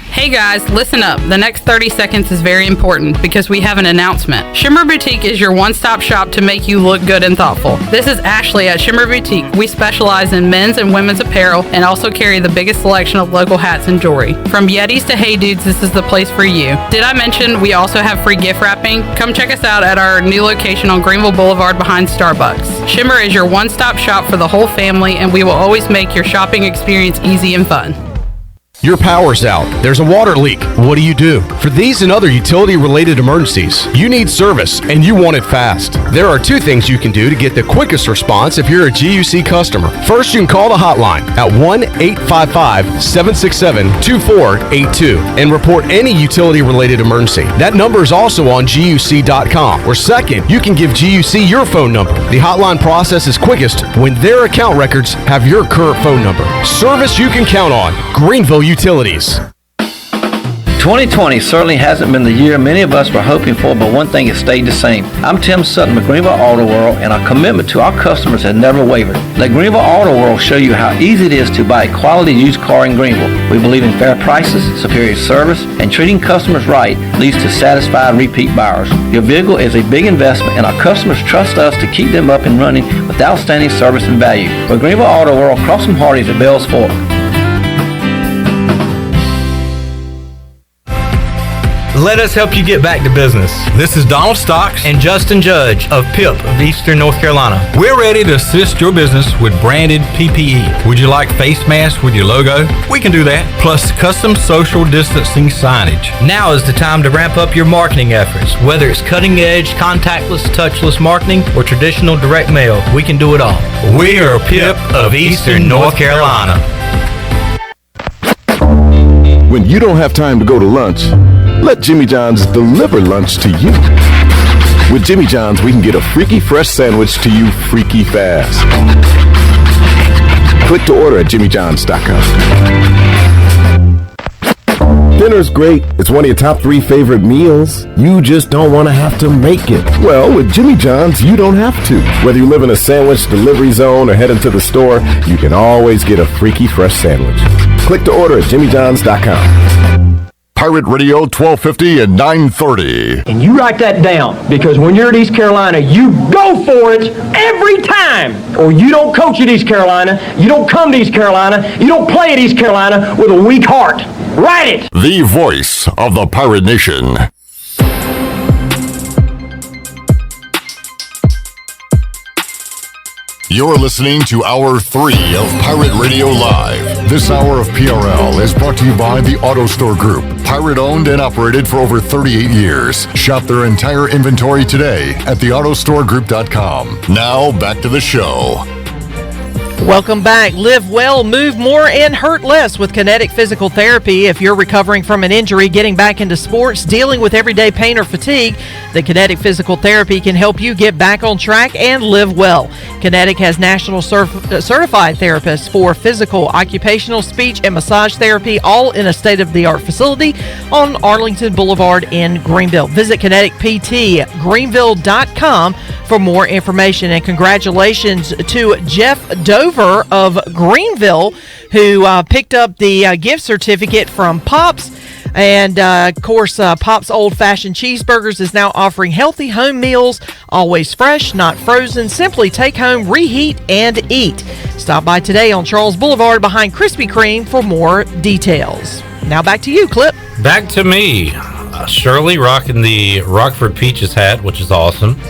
Hey guys, listen up. The next 30 seconds is very important because we have an announcement. Shimmer Boutique is your one-stop shop to make you look good and thoughtful. This is Ashley at Shimmer Boutique. We specialize in men's and women's apparel and also carry the biggest selection of local hats and jewelry. From Yetis to Hey Dudes, this is the place for you. Did I mention we also have free gift wrapping? Come check us out at our new location on Greenville Boulevard behind Starbucks. Shimmer is your one-stop shop for the whole family, and we will always make your shopping experience easy and fun. Your power's out. There's a water leak. What do? For these and other utility-related emergencies, you need service, and you want it fast. There are two things you can do to get the quickest response if you're a GUC customer. First, you can call the hotline at 1-855-767-2482 and report any utility-related emergency. That number is also on GUC.com. Or second, you can give GUC your phone number. The hotline process is quickest when their account records have your current phone number. Service you can count on. Greenville Utilities. 2020 certainly hasn't been the year many of us were hoping for, but one thing has stayed the same. I'm Tim Sutton with Greenville Auto World, and our commitment to our customers has never wavered. Let Greenville Auto World show you how easy it is to buy a quality used car in Greenville. We believe in fair prices, superior service, and treating customers right leads to satisfied repeat buyers. Your vehicle is a big investment, and our customers trust us to keep them up and running with outstanding service and value. With Greenville Auto World, cross some Hardee's at Bell's Fork. Let us help you get back to business. This is Donald Stocks and Justin Judge of PIP of Eastern North Carolina. We're ready to assist your business with branded PPE. Would you like face masks with your logo? We can do that. Plus custom social distancing signage. Now is the time to ramp up your marketing efforts. Whether it's cutting edge, contactless, touchless marketing, or traditional direct mail, we can do it all. We are PIP of Eastern North Carolina. When you don't have time to go to lunch, let Jimmy John's deliver lunch to you. With Jimmy John's, we can get a freaky fresh sandwich to you freaky fast. Click to order at jimmyjohns.com. Dinner's great. It's one of your top 3 favorite meals. You just don't want to have to make it. Well, with Jimmy John's, you don't have to. Whether you live in a sandwich delivery zone or head into the store, you can always get a freaky fresh sandwich. Click to order at jimmyjohns.com. Pirate Radio 1250 and 930. And you write that down, because when you're at East Carolina, you go for it every time. Or you don't coach at East Carolina, you don't come to East Carolina, you don't play at East Carolina with a weak heart. Write it! The voice of the Pirate Nation. You're listening to Hour 3 of Pirate Radio Live. This hour of PRL is brought to you by the Auto Store Group. Pirate owned and operated for over 38 years. Shop their entire inventory today at theautostoregroup.com. Now, back to the show. Welcome back. Live well, move more, and hurt less with Kinetic Physical Therapy. If you're recovering from an injury, getting back into sports, dealing with everyday pain or fatigue, the Kinetic Physical Therapy can help you get back on track and live well. Kinetic has national certified therapists for physical, occupational, speech, and massage therapy, all in a state-of-the-art facility on Arlington Boulevard in Greenville. Visit kineticptgreenville.com for more information. And congratulations to Jeff Dover of Greenville, who picked up the gift certificate from Pops. And, of course, Pop's Old Fashioned Cheeseburgers is now offering healthy home meals, always fresh, not frozen. Simply take home, reheat, and eat. Stop by today on Charles Boulevard behind Krispy Kreme for more details. Now back to you, Clip. Back to me. Shirley rocking the Rockford Peaches hat, which is awesome.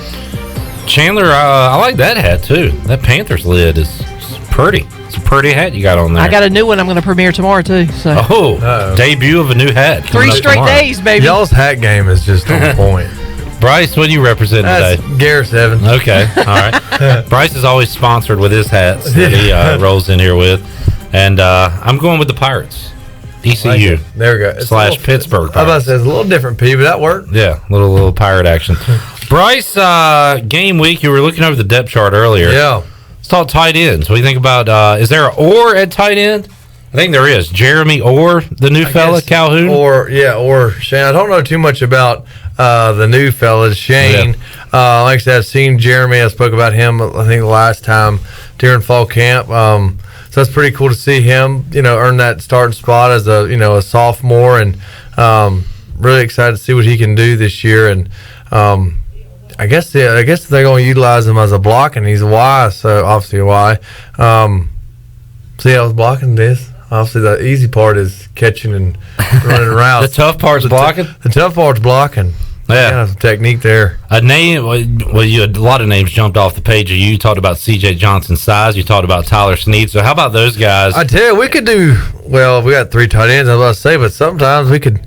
Chandler, I like that hat too. That Panthers lid is pretty. It's a pretty hat you got on there. I got a new one I'm going to premiere tomorrow, too. So. Debut of a new hat. 3 straight days, baby. Y'all's hat game is just on point. Bryce, what do you represent today? Garrett Evans. Okay, all right. Bryce is always sponsored with his hats that he rolls in here with. And I'm going with the Pirates. ECU. There we go. / Pittsburgh Pirates. I was about to say, it's a little different, P, but that worked. Yeah, little pirate action. Bryce, game week, you were looking over the depth chart earlier. Yeah. Let's talk tight ends. What do you think about, is there an Orr at tight end? I think there is. Jeremy Orr, the new fella, Calhoun? Or Shane. I don't know too much about the new fellas. Shane, like I said, I've seen Jeremy. I spoke about him, I think, the last time during fall camp. So it's pretty cool to see him, earn that starting spot as a sophomore, and really excited to see what he can do this year. And I guess they're going to utilize him as a block, and he's a Y, so obviously a Y. See, I was blocking this. Obviously, the easy part is catching and running around. The tough part's blocking? The tough part's blocking. Yeah. Some technique there. A name, a lot of names jumped off the page of you. You talked about C.J. Johnson's size. You talked about Tyler Snead. So how about those guys? I tell you, we could do, we got 3 tight ends, I was about to say, but sometimes we could,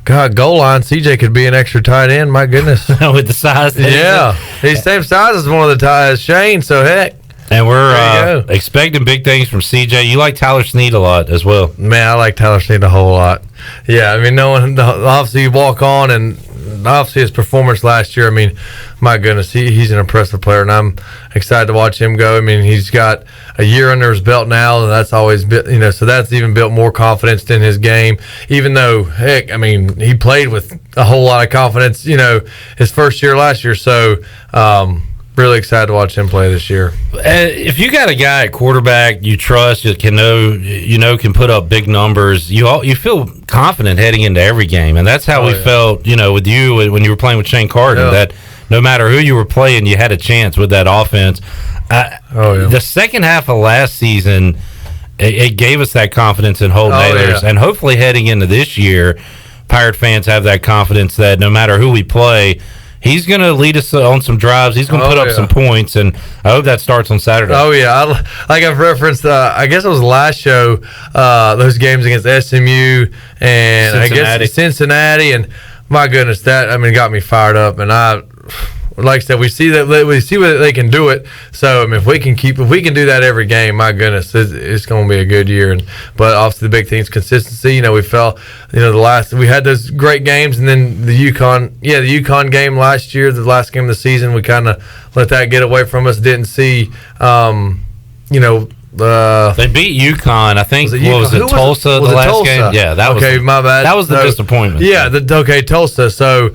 goal line, C.J. could be an extra tight end. My goodness. With the size. Yeah. He's same size as one of the tight ends, Shane, so heck. And we're expecting big things from CJ. You like Tyler Snead a lot as well. Man, I like Tyler Snead a whole lot. Yeah, I mean, obviously you walk on, and obviously his performance last year, I mean, my goodness, he's an impressive player, and I'm excited to watch him go. I mean, he's got a year under his belt now, and that's always been, so that's even built more confidence in his game, even though, heck, I mean, he played with a whole lot of confidence, his first year last year. So, really excited to watch him play this year. If you got a guy at quarterback you trust, you can can put up big numbers, you feel confident heading into every game, and that's how we felt, with you when you were playing with Shane Carden, that no matter who you were playing, you had a chance with that offense. The second half of last season, it gave us that confidence in Holt Nailers, and hopefully heading into this year, Pirate fans have that confidence that no matter who we play, he's going to lead us on some drives. He's going to put up some points, and I hope that starts on Saturday. Oh, yeah. Like I've referenced, I guess it was the last show, those games against SMU and I guess Cincinnati, and my goodness, that, got me fired up. And like I said, we see what they can do it. So, if we can do that every game, my goodness, it's going to be a good year. But obviously, the big thing is consistency. We fell, we had those great games, and then the UConn game last year, the last game of the season, we kind of let that get away from us. Didn't see, they beat UConn. I think was it Tulsa the last Tulsa? game? Yeah, that was my bad. That was the disappointment. Yeah, Tulsa. So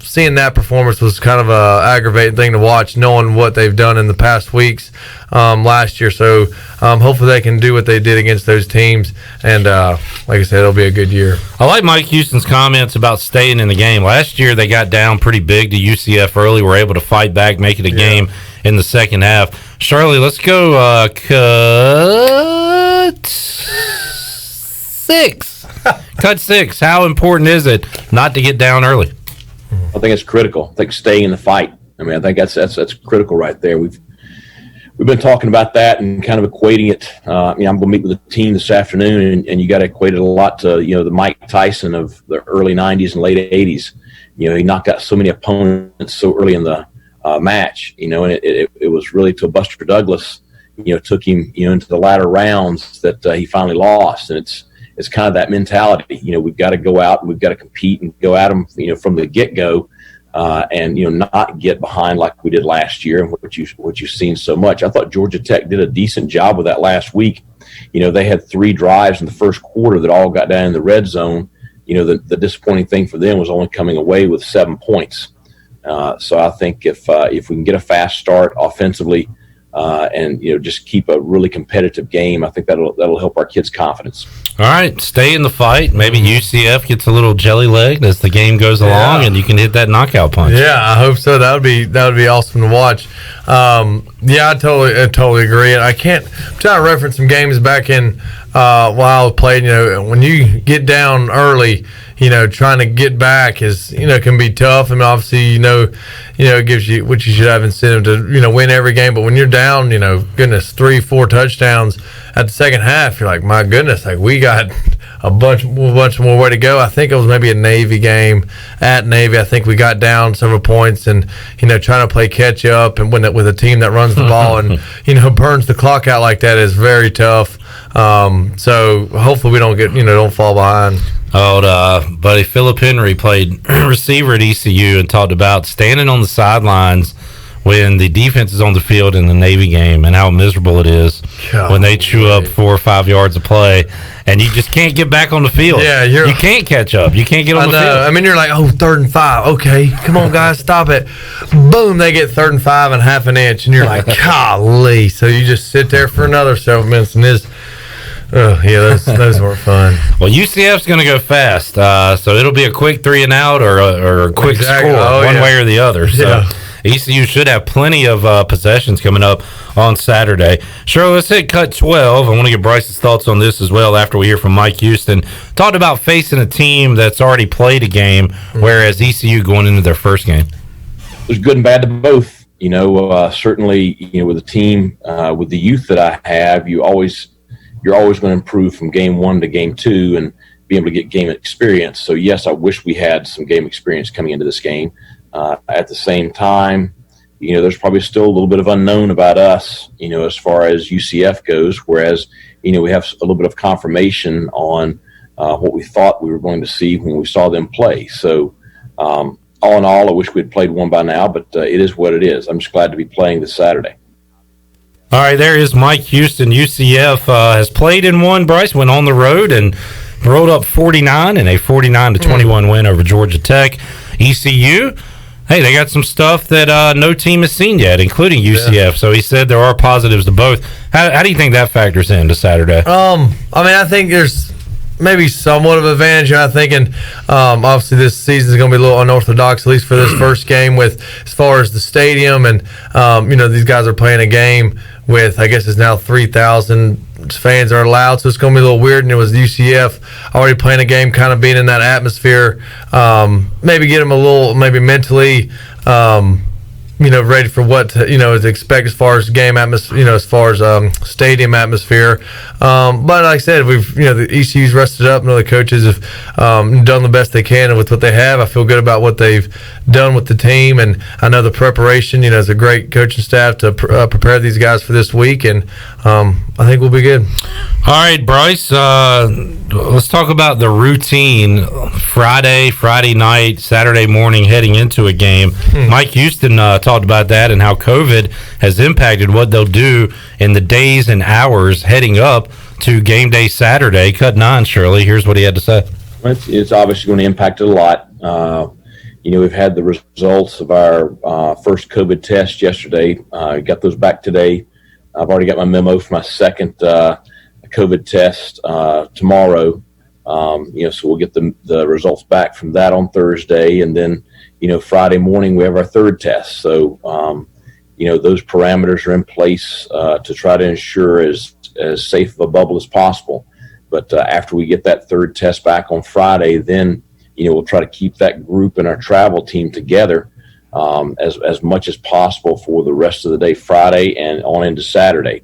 seeing that performance was kind of a aggravating thing to watch, knowing what they've done in the past weeks last year. So hopefully they can do what they did against those teams, and like I said, it'll be a good year. I like Mike Houston's comments about staying in the game. Last year they got down pretty big to UCF early, were able to fight back, make it a game in the second half. Charlie, let's go cut 6. Cut 6. How important is it not to get down early? I think it's critical. I think staying in the fight. I think that's critical right there. We've been talking about that and kind of equating it. I'm going to meet with the team this afternoon, and you got to equate it a lot to the Mike Tyson of the early '90s and late '80s. He knocked out so many opponents so early in the match, and it was really to Buster Douglas, took him, into the latter rounds that he finally lost. And it's kind of that mentality, we've got to go out and we've got to compete and go at them, from the get-go, and, not get behind like we did last year and what you've seen so much. I thought Georgia Tech did a decent job with that last week. They had 3 drives in the first quarter that all got down in the red zone. The disappointing thing for them was only coming away with 7 points. So I think if we can get a fast start offensively, and just keep a really competitive game, I think that'll help our kids' confidence. All right, stay in the fight. Maybe UCF gets a little jelly legged as the game goes along, and you can hit that knockout punch. Yeah, I hope so. That would be awesome to watch. I totally agree. And I'm trying to reference some games back in while I was playing. When you get down early, trying to get back is, can be tough. I mean, obviously, it gives you what you should have incentive to, win every game. But when you're down, goodness, 3-4 touchdowns at the second half, you're like, my goodness, like we got a bunch more way to go. I think it was maybe a Navy game at Navy. I think we got down several points and, trying to play catch up and win it with a team that runs the ball and, burns the clock out like that is very tough. So hopefully we don't get, don't fall behind. Buddy Philip Henry played receiver at ECU and talked about standing on the sidelines when the defense is on the field in the Navy game and how miserable it is when they chew up 4 or 5 yards of play and you just can't get back on the field. Yeah, you can't catch up. You can't get on the field. I mean, you're like, 3rd and 5. Okay, come on, guys, stop it. Boom, they get 3rd and 5 and half an inch, and you're like, golly. So you just sit there for another several minutes, and those weren't fun. Well, UCF's going to go fast, so it'll be a quick 3 and out or a quick score, one way or the other. So ECU should have plenty of possessions coming up on Saturday. Shirley, let's hit cut 12. I want to get Bryce's thoughts on this as well after we hear from Mike Houston. Talked about facing a team that's already played a game, whereas ECU going into their first game. There's good and bad to both. Certainly, with a team, with the youth that I have, you're always going to improve from game 1 to game 2 and be able to get game experience. So, yes, I wish we had some game experience coming into this game. At the same time, there's probably still a little bit of unknown about us, as far as UCF goes, whereas, we have a little bit of confirmation on what we thought we were going to see when we saw them play. So, all in all, I wish we had played one by now, but it is what it is. I'm just glad to be playing this Saturday. All right, there is Mike Houston. UCF has played in one. Bryce went on the road and rolled up 49 in a 49-21 win over Georgia Tech. ECU, hey, they got some stuff that no team has seen yet, including UCF. Yeah. So he said there are positives to both. How do you think that factors into Saturday? I think there's maybe somewhat of an advantage. I think, and obviously this season is going to be a little unorthodox, at least for this first game, with as far as the stadium, and these guys are playing a game with, I guess it's now 3,000 fans are allowed, so it's going to be a little weird. And it was UCF already playing a game, kind of being in that atmosphere. Maybe get them a little, maybe mentally, ready for what to expect as far as game atmosphere, as far as stadium atmosphere. But like I said, we've the ECU's rested up. The coaches have done the best they can with what they have. I feel good about what they've done with the team, and I know the preparation. It's a great coaching staff to prepare these guys for this week, and I think we'll be good. All right, Bryce. Let's talk about the routine. Friday night, Saturday morning, heading into a game. Mike Houston talked about that and how COVID has impacted what they'll do in the days and hours heading up to game day Saturday. Cut 9, Shirley. Here's what he had to say. It's obviously going to impact it a lot. We've had the results of our first COVID test yesterday. Got those back today. I've already got my memo for my second COVID test tomorrow. So we'll get the results back from that on Thursday, and then Friday morning we have our third test. So those parameters are in place to try to ensure as safe of a bubble as possible. But after we get that third test back on Friday, then we'll try to keep that group and our travel team together as much as possible for the rest of the day, Friday and on into Saturday.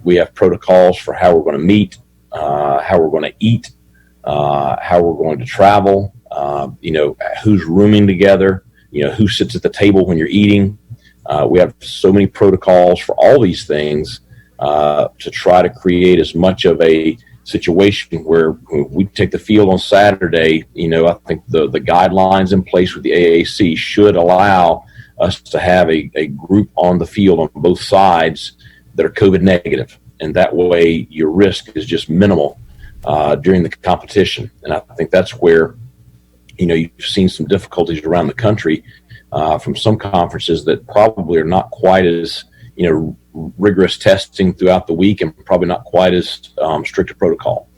We have protocols for how we're going to meet, how we're going to eat, how we're going to travel, who's rooming together, who sits at the table when you're eating. We have so many protocols for all these things to try to create as much of a situation where we take the field on Saturday. I think the guidelines in place with the AAC should allow us to have a group on the field on both sides that are COVID negative. And that way your risk is just minimal during the competition. And I think that's where, you've seen some difficulties around the country from some conferences that probably are not quite as, rigorous testing throughout the week and probably not quite as strict a protocol.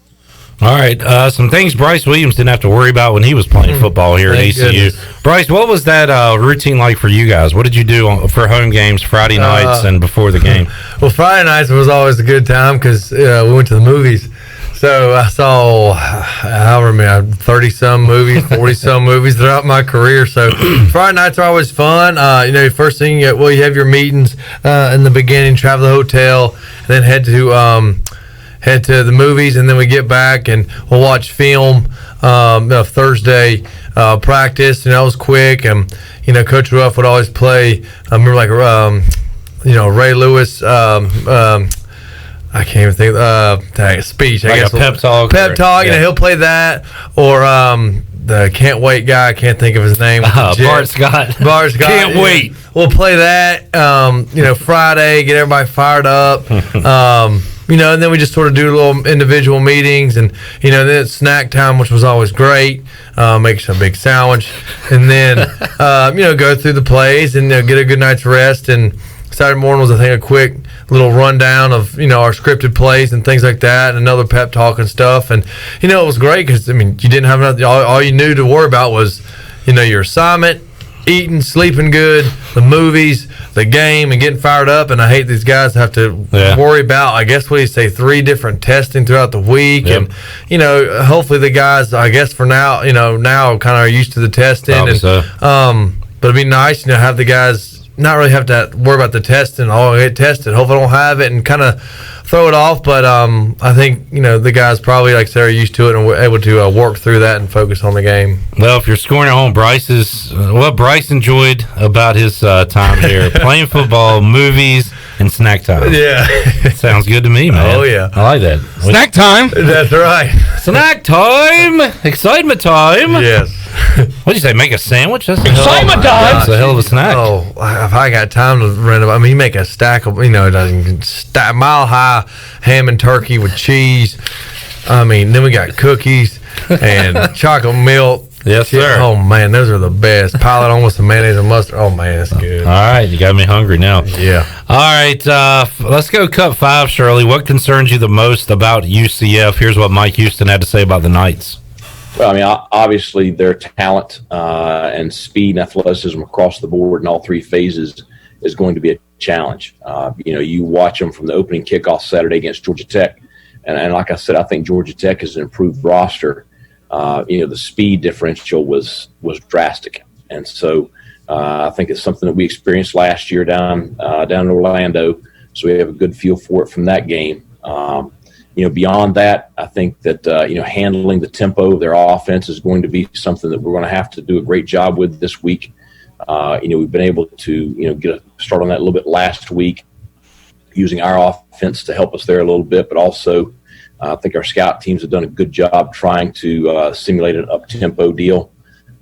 All right, some things Bryce Williams didn't have to worry about when he was playing football here at Thank ECU. goodness. Bryce, what was that routine like for you guys? What did you do for home games, Friday nights, and before the game? Well, Friday nights was always a good time because we went to the movies. So I saw, I remember, 30-some movies, 40-some movies throughout my career. So Friday nights are always fun. First thing, you have your meetings in the beginning, travel to the hotel, and then head to the movies, and then we get back and we'll watch film. Thursday practice, that was quick. And Coach Ruff would always play. I remember Ray Lewis. I can't even think of speech. I guess a pep talk. Pep talk. Yeah. He'll play that, or the can't wait guy. I can't think of his name. Bart Scott. Bart Scott. Can't wait. We'll play that. Friday, get everybody fired up. And then we just sort of do little individual meetings, and then it's snack time, which was always great. Make us a big sandwich, and then go through the plays and get a good night's rest. And Saturday morning was, I think, a quick little rundown of our scripted plays and things like that, and another pep talk and stuff. And it was great because you didn't have enough. All you knew to worry about was your assignment, eating, sleeping good, the movies, the game, and getting fired up. And I hate these guys have to worry about, I guess, 3 different testing throughout the week. Yep. And hopefully the guys, I guess for now, now kind of are used to the testing. Probably so. But it'd be nice, have the guys not really have to worry about the testing. I get tested. Hopefully I don't have it, and kind of throw it off. But I think the guys probably, like I said, are used to it and we're able to work through that and focus on the game. Well, if you're scoring at home, Bryce enjoyed about his time here playing football, movies, and snack time. Yeah, sounds good to me, man. Oh yeah, I like that. Snack time. That's right. Snack time. Excitement time. Yes. What'd you say? Make a sandwich? That's Excitement time. That's a hell of a snack. Oh, if I got time to rent it, you make a stack of, mile high ham and turkey with cheese. Then we got cookies and chocolate milk. Yes, sir. Oh man, those are the best. Pile it on with some mayonnaise and mustard. Oh man, that's good. All right, you got me hungry now. Yeah. All right, let's go cut 5, Shirley. What concerns you the most about UCF? Here's what Mike Houston had to say about the Knights. Well, obviously their talent and speed and athleticism across the board in all 3 phases is going to be a challenge. You watch them from the opening kickoff Saturday against Georgia Tech, and like I said, I think Georgia Tech is an improved roster. The speed differential was drastic, and so I think it's something that we experienced last year down in Orlando. So we have a good feel for it from that game. Beyond that, I think that handling the tempo of their offense is going to be something that we're going to have to do a great job with this week. We've been able to get a start on that a little bit last week, using our offense to help us there a little bit, but also I think our scout teams have done a good job trying to simulate an up-tempo deal.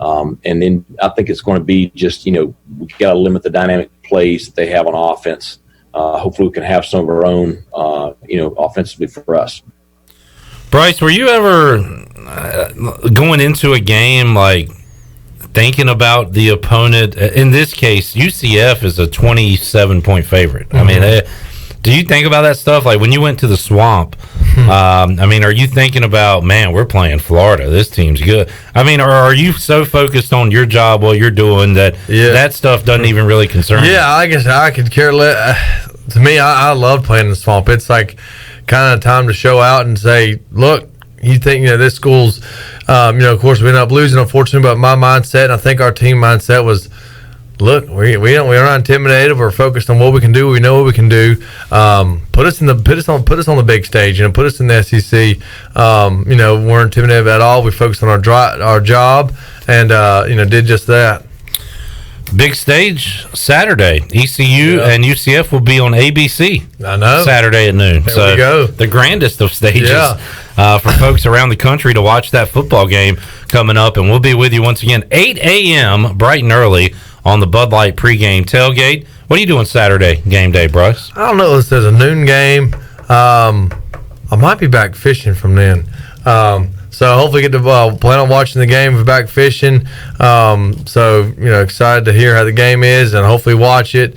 And then I think it's going to be just, we got to limit the dynamic plays that they have on offense. Hopefully we can have some of our own, offensively for us. Bryce, were you ever going into a game thinking about the opponent? In this case, UCF is a 27-point favorite. Mm-hmm. Do you think about that stuff? Like when you went to the Swamp, are you thinking about, man, we're playing Florida, this team's good? Or are you so focused on your job, what you're doing, that that stuff doesn't even really concern you? Yeah, I guess I could care less. To me, I love playing in the Swamp. It's like kind of time to show out and say, look, you think this school's, of course we ended up losing, unfortunately, but my mindset, and I think our team mindset was, look, we're not intimidated. We're focused on what we can do. We know what we can do. Put us on the big stage. Put us in the SEC. Weren't intimidated at all. We focused on our job, and did just that. Big stage Saturday. ECU and UCF will be on ABC. I know. Saturday at noon. There we go. The grandest of stages for folks around the country to watch that football game coming up. And we'll be with you once again, 8 a.m. bright and early on the Bud Light pregame tailgate. What are you doing Saturday game day, Bryce? I don't know if there's a noon game. I might be back fishing from then. So hopefully get to plan on watching the game. We're back fishing. Excited to hear how the game is and hopefully watch it.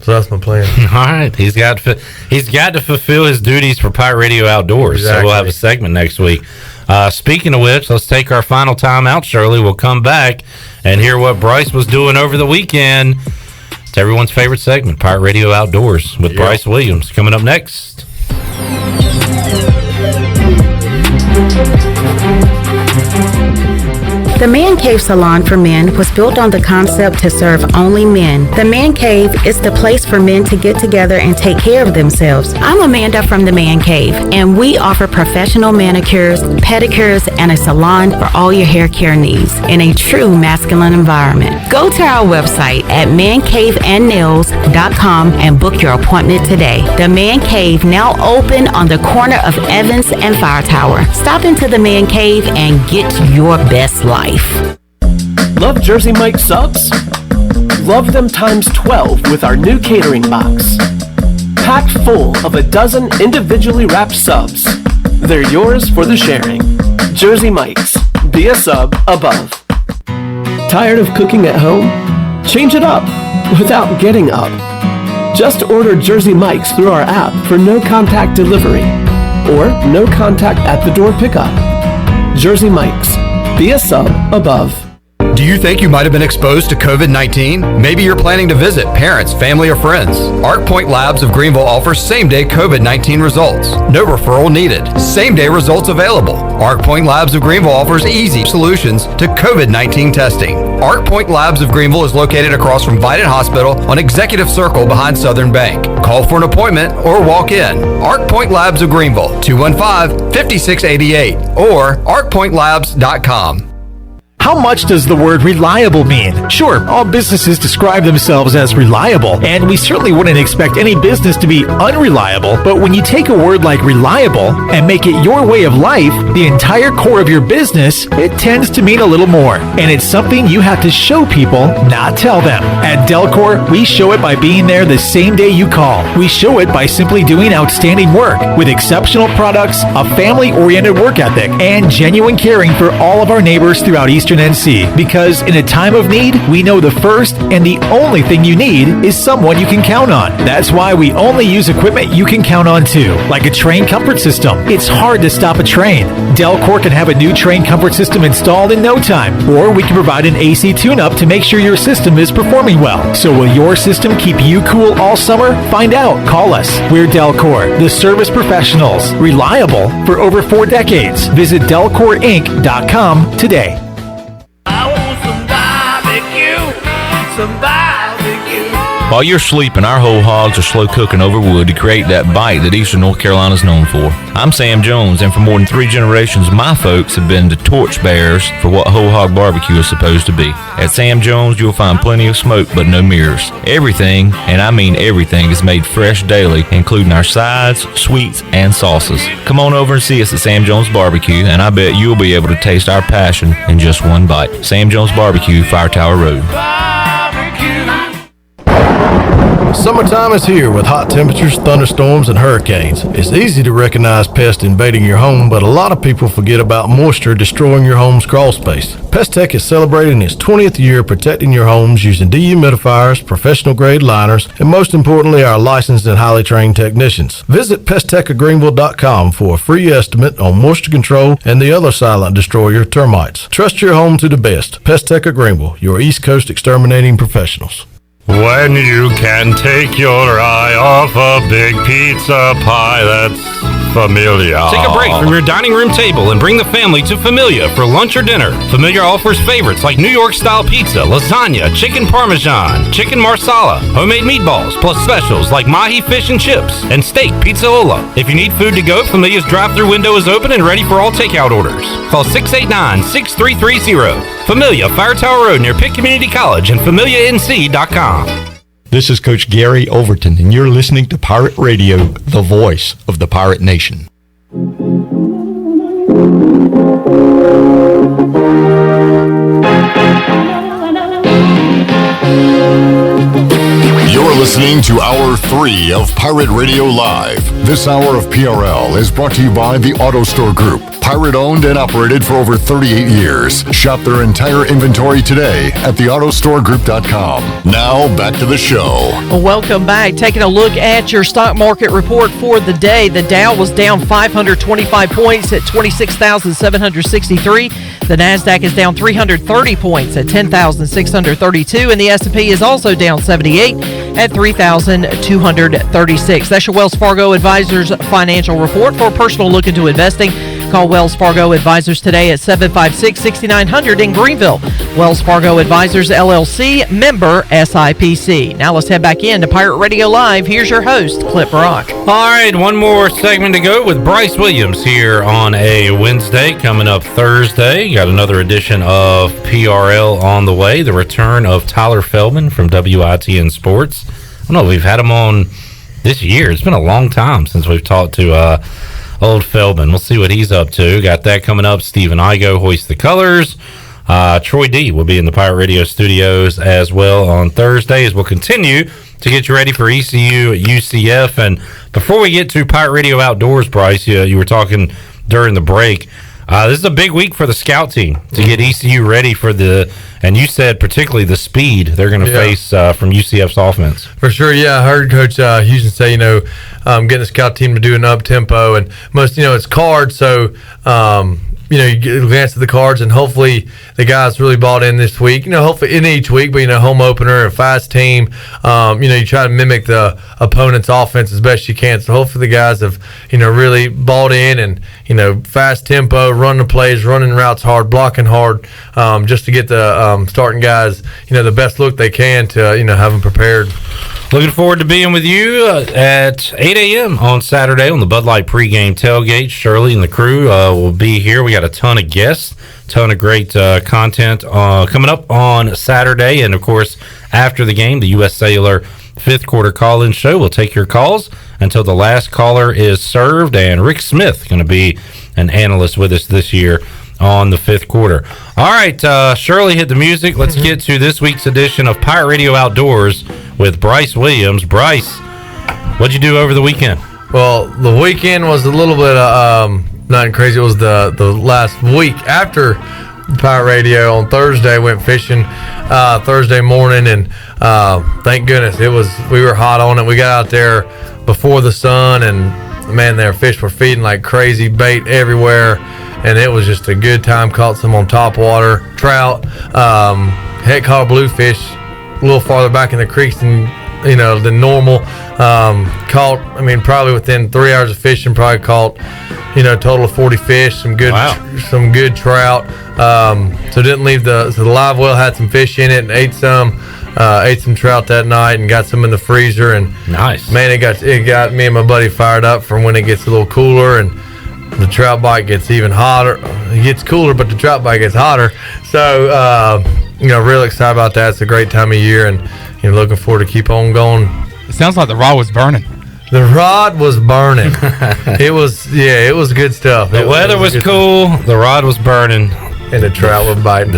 So that's my plan. All right, he's got to fulfill his duties for Pirate Radio Outdoors. Exactly. So we'll have a segment next week. Speaking of which, let's take our final time out, Shirley. We'll come back and hear what Bryce was doing over the weekend. It's everyone's favorite segment, Pirate Radio Outdoors, with Bryce Williams. Coming up next. The Man Cave Salon for Men was built on the concept to serve only men. The Man Cave is the place for men to get together and take care of themselves. I'm Amanda from the Man Cave, and we offer professional manicures, pedicures, and a salon for all your hair care needs in a true masculine environment. Go to our website at mancaveandnails.com and book your appointment today. The Man Cave, now open on the corner of Evans and Fire Tower. Stop into the Man Cave and get your best life. Love Jersey Mike's subs? Love them times 12 with our new catering box. Packed full of a dozen individually wrapped subs. They're yours for the sharing. Jersey Mike's. Be a sub above. Tired of cooking at home? Change it up without getting up. Just order Jersey Mike's through our app for no contact delivery or no contact at the door pickup. Jersey Mike's. Be a sub above. Do you think you might have been exposed to COVID-19? Maybe you're planning to visit parents, family, or friends. Arc Point Labs of Greenville offers same-day COVID-19 results. No referral needed. Same-day results available. Arc Point Labs of Greenville offers easy solutions to COVID-19 testing. Arc Point Labs of Greenville is located across from Vidant Hospital on Executive Circle behind Southern Bank. Call for an appointment or walk in. Arc Point Labs of Greenville, 215-5688 or arcpointlabs.com. How much does the word reliable mean? Sure, all businesses describe themselves as reliable, and we certainly wouldn't expect any business to be unreliable, but when you take a word like reliable and make it your way of life, the entire core of your business, it tends to mean a little more. And it's something you have to show people, not tell them. At Delcor, we show it by being there the same day you call. We show it by simply doing outstanding work with exceptional products, a family-oriented work ethic, and genuine caring for all of our neighbors throughout Eastern NC, because in a time of need, we know the first and the only thing you need is someone you can count on. That's why we only use equipment you can count on too, like a train comfort system. It's hard to stop a train. Delcor can have a new train comfort system installed in no time, or we can provide an AC tune-up to make sure your system is performing well. So will your system keep you cool all summer? Find out. Call us. We're Delcor, the service professionals. Reliable for over 4 decades. Visit DelcorInc.com today. While you're sleeping, our whole hogs are slow cooking over wood to create that bite that Eastern North Carolina is known for. I'm Sam Jones, and for more than 3 generations, my folks have been the torchbearers for what whole hog barbecue is supposed to be. At Sam Jones, you'll find plenty of smoke, but no mirrors. Everything, and I mean everything, is made fresh daily, including our sides, sweets, and sauces. Come on over and see us at Sam Jones Barbecue, and I bet you'll be able to taste our passion in just one bite. Sam Jones Barbecue, Fire Tower Road. Summertime is here with hot temperatures, thunderstorms, and hurricanes. It's easy to recognize pests invading your home, but a lot of people forget about moisture destroying your home's crawl space. Pest Tech is celebrating its 20th year protecting your homes using dehumidifiers, professional-grade liners, and most importantly, our licensed and highly trained technicians. Visit PestTechOfGreenville.com for a free estimate on moisture control and the other silent destroyer, termites. Trust your home to the best. Pest Tech of Greenville, your East Coast exterminating professionals. When you can take your eye off a big pizza pie that's Familia. Take a break from your dining room table and bring the family to Familia for lunch or dinner. Familia offers favorites like New York-style pizza, lasagna, chicken parmesan, chicken marsala, homemade meatballs, plus specials like mahi fish and chips, and steak pizzaola. If you need food to go, Familia's drive-thru window is open and ready for all takeout orders. Call 689-6330. Familia, Fire Tower Road near Pitt Community College and FamiliaNC.com. This is Coach Gary Overton, and you're listening to Pirate Radio, the voice of the Pirate Nation. You're listening to Hour 3 of Pirate Radio Live. This hour of PRL is brought to you by the Auto Store Group. Pirate owned and operated for over 38 years. Shop their entire inventory today at theautostoregroup.com. Now back to the show. Welcome back. Taking a look at your stock market report for the day. The Dow was down 525 points at 26,763. The NASDAQ is down 330 points at 10,632. And the S&P is also down 78 at 3,236. That's your Wells Fargo Advisors financial report. For a personal look into investing, call Wells Fargo Advisors today at 756-6900 in Greenville. Wells Fargo Advisors, LLC, member SIPC. Now let's head back in to Pirate Radio Live. Here's your host, Clip Rock. All right, one more segment to go with Bryce Williams here on a Wednesday. Coming up Thursday, got another edition of PRL on the way. The return of Tyler Feldman from WITN Sports. I don't know, we've had him on this year. It's been a long time since we've talked to old Feldman. We'll see what he's up to. Got that coming up. Stephen Igo, Hoist the Colors. Troy D will be in the Pirate Radio studios as well on Thursday as we'll continue to get you ready for ECU at UCF. And before we get to Pirate Radio Outdoors, Bryce, you were talking during the break. This is a big week for the scout team to get ECU ready for and you said particularly the speed they're going to face from UCF's offense. For sure, yeah. I heard Coach Houston say, getting the scout team to do an up-tempo, and most, it's cards, so, you glance at the cards, and hopefully the guys really bought in this week. Hopefully in each week, but, home opener, a fast team, you try to mimic the opponent's offense as best you can. So hopefully the guys have, really bought in and, fast tempo, run the plays, running routes hard, blocking hard, just to get the starting guys, the best look they can to, have them prepared. Looking forward to being with you at 8 a.m. on Saturday on the Bud Light pregame tailgate. Shirley and the crew will be here. We got a ton of guests, ton of great content coming up on Saturday. And, of course, after the game, the U.S. Cellular fifth quarter call-in show. We'll take your calls until the last caller is served. And Rick Smith going to be an analyst with us this year on the fifth quarter. All right, Shirley, hit the music. Let's get to this week's edition of Pirate Radio Outdoors with Bryce Williams. Bryce, what'd you do over the weekend? Well, the weekend was a little bit not crazy. It was the last week after Pirate Radio. On Thursday, went fishing Thursday morning, and thank goodness we were hot on it. We got out there before the sun, and man, their fish were feeding like crazy, bait everywhere. And it was just a good time. Caught some on top water, trout, caught bluefish a little farther back in the creeks than normal. Caught, probably within 3 hours of fishing, probably caught, a total of 40 fish, some good trout. So didn't leave the live well had some fish in it and ate some trout that night and got some in the freezer. And nice, man, it got me and my buddy fired up from when it gets a little cooler and the trout bite gets even hotter. It gets cooler, but the trout bite gets hotter. So, real excited about that. It's a great time of year, and looking forward to keep on going. It sounds like the rod was burning. The rod was burning. It was good stuff. The weather was cool. The rod was burning, and the trout were biting.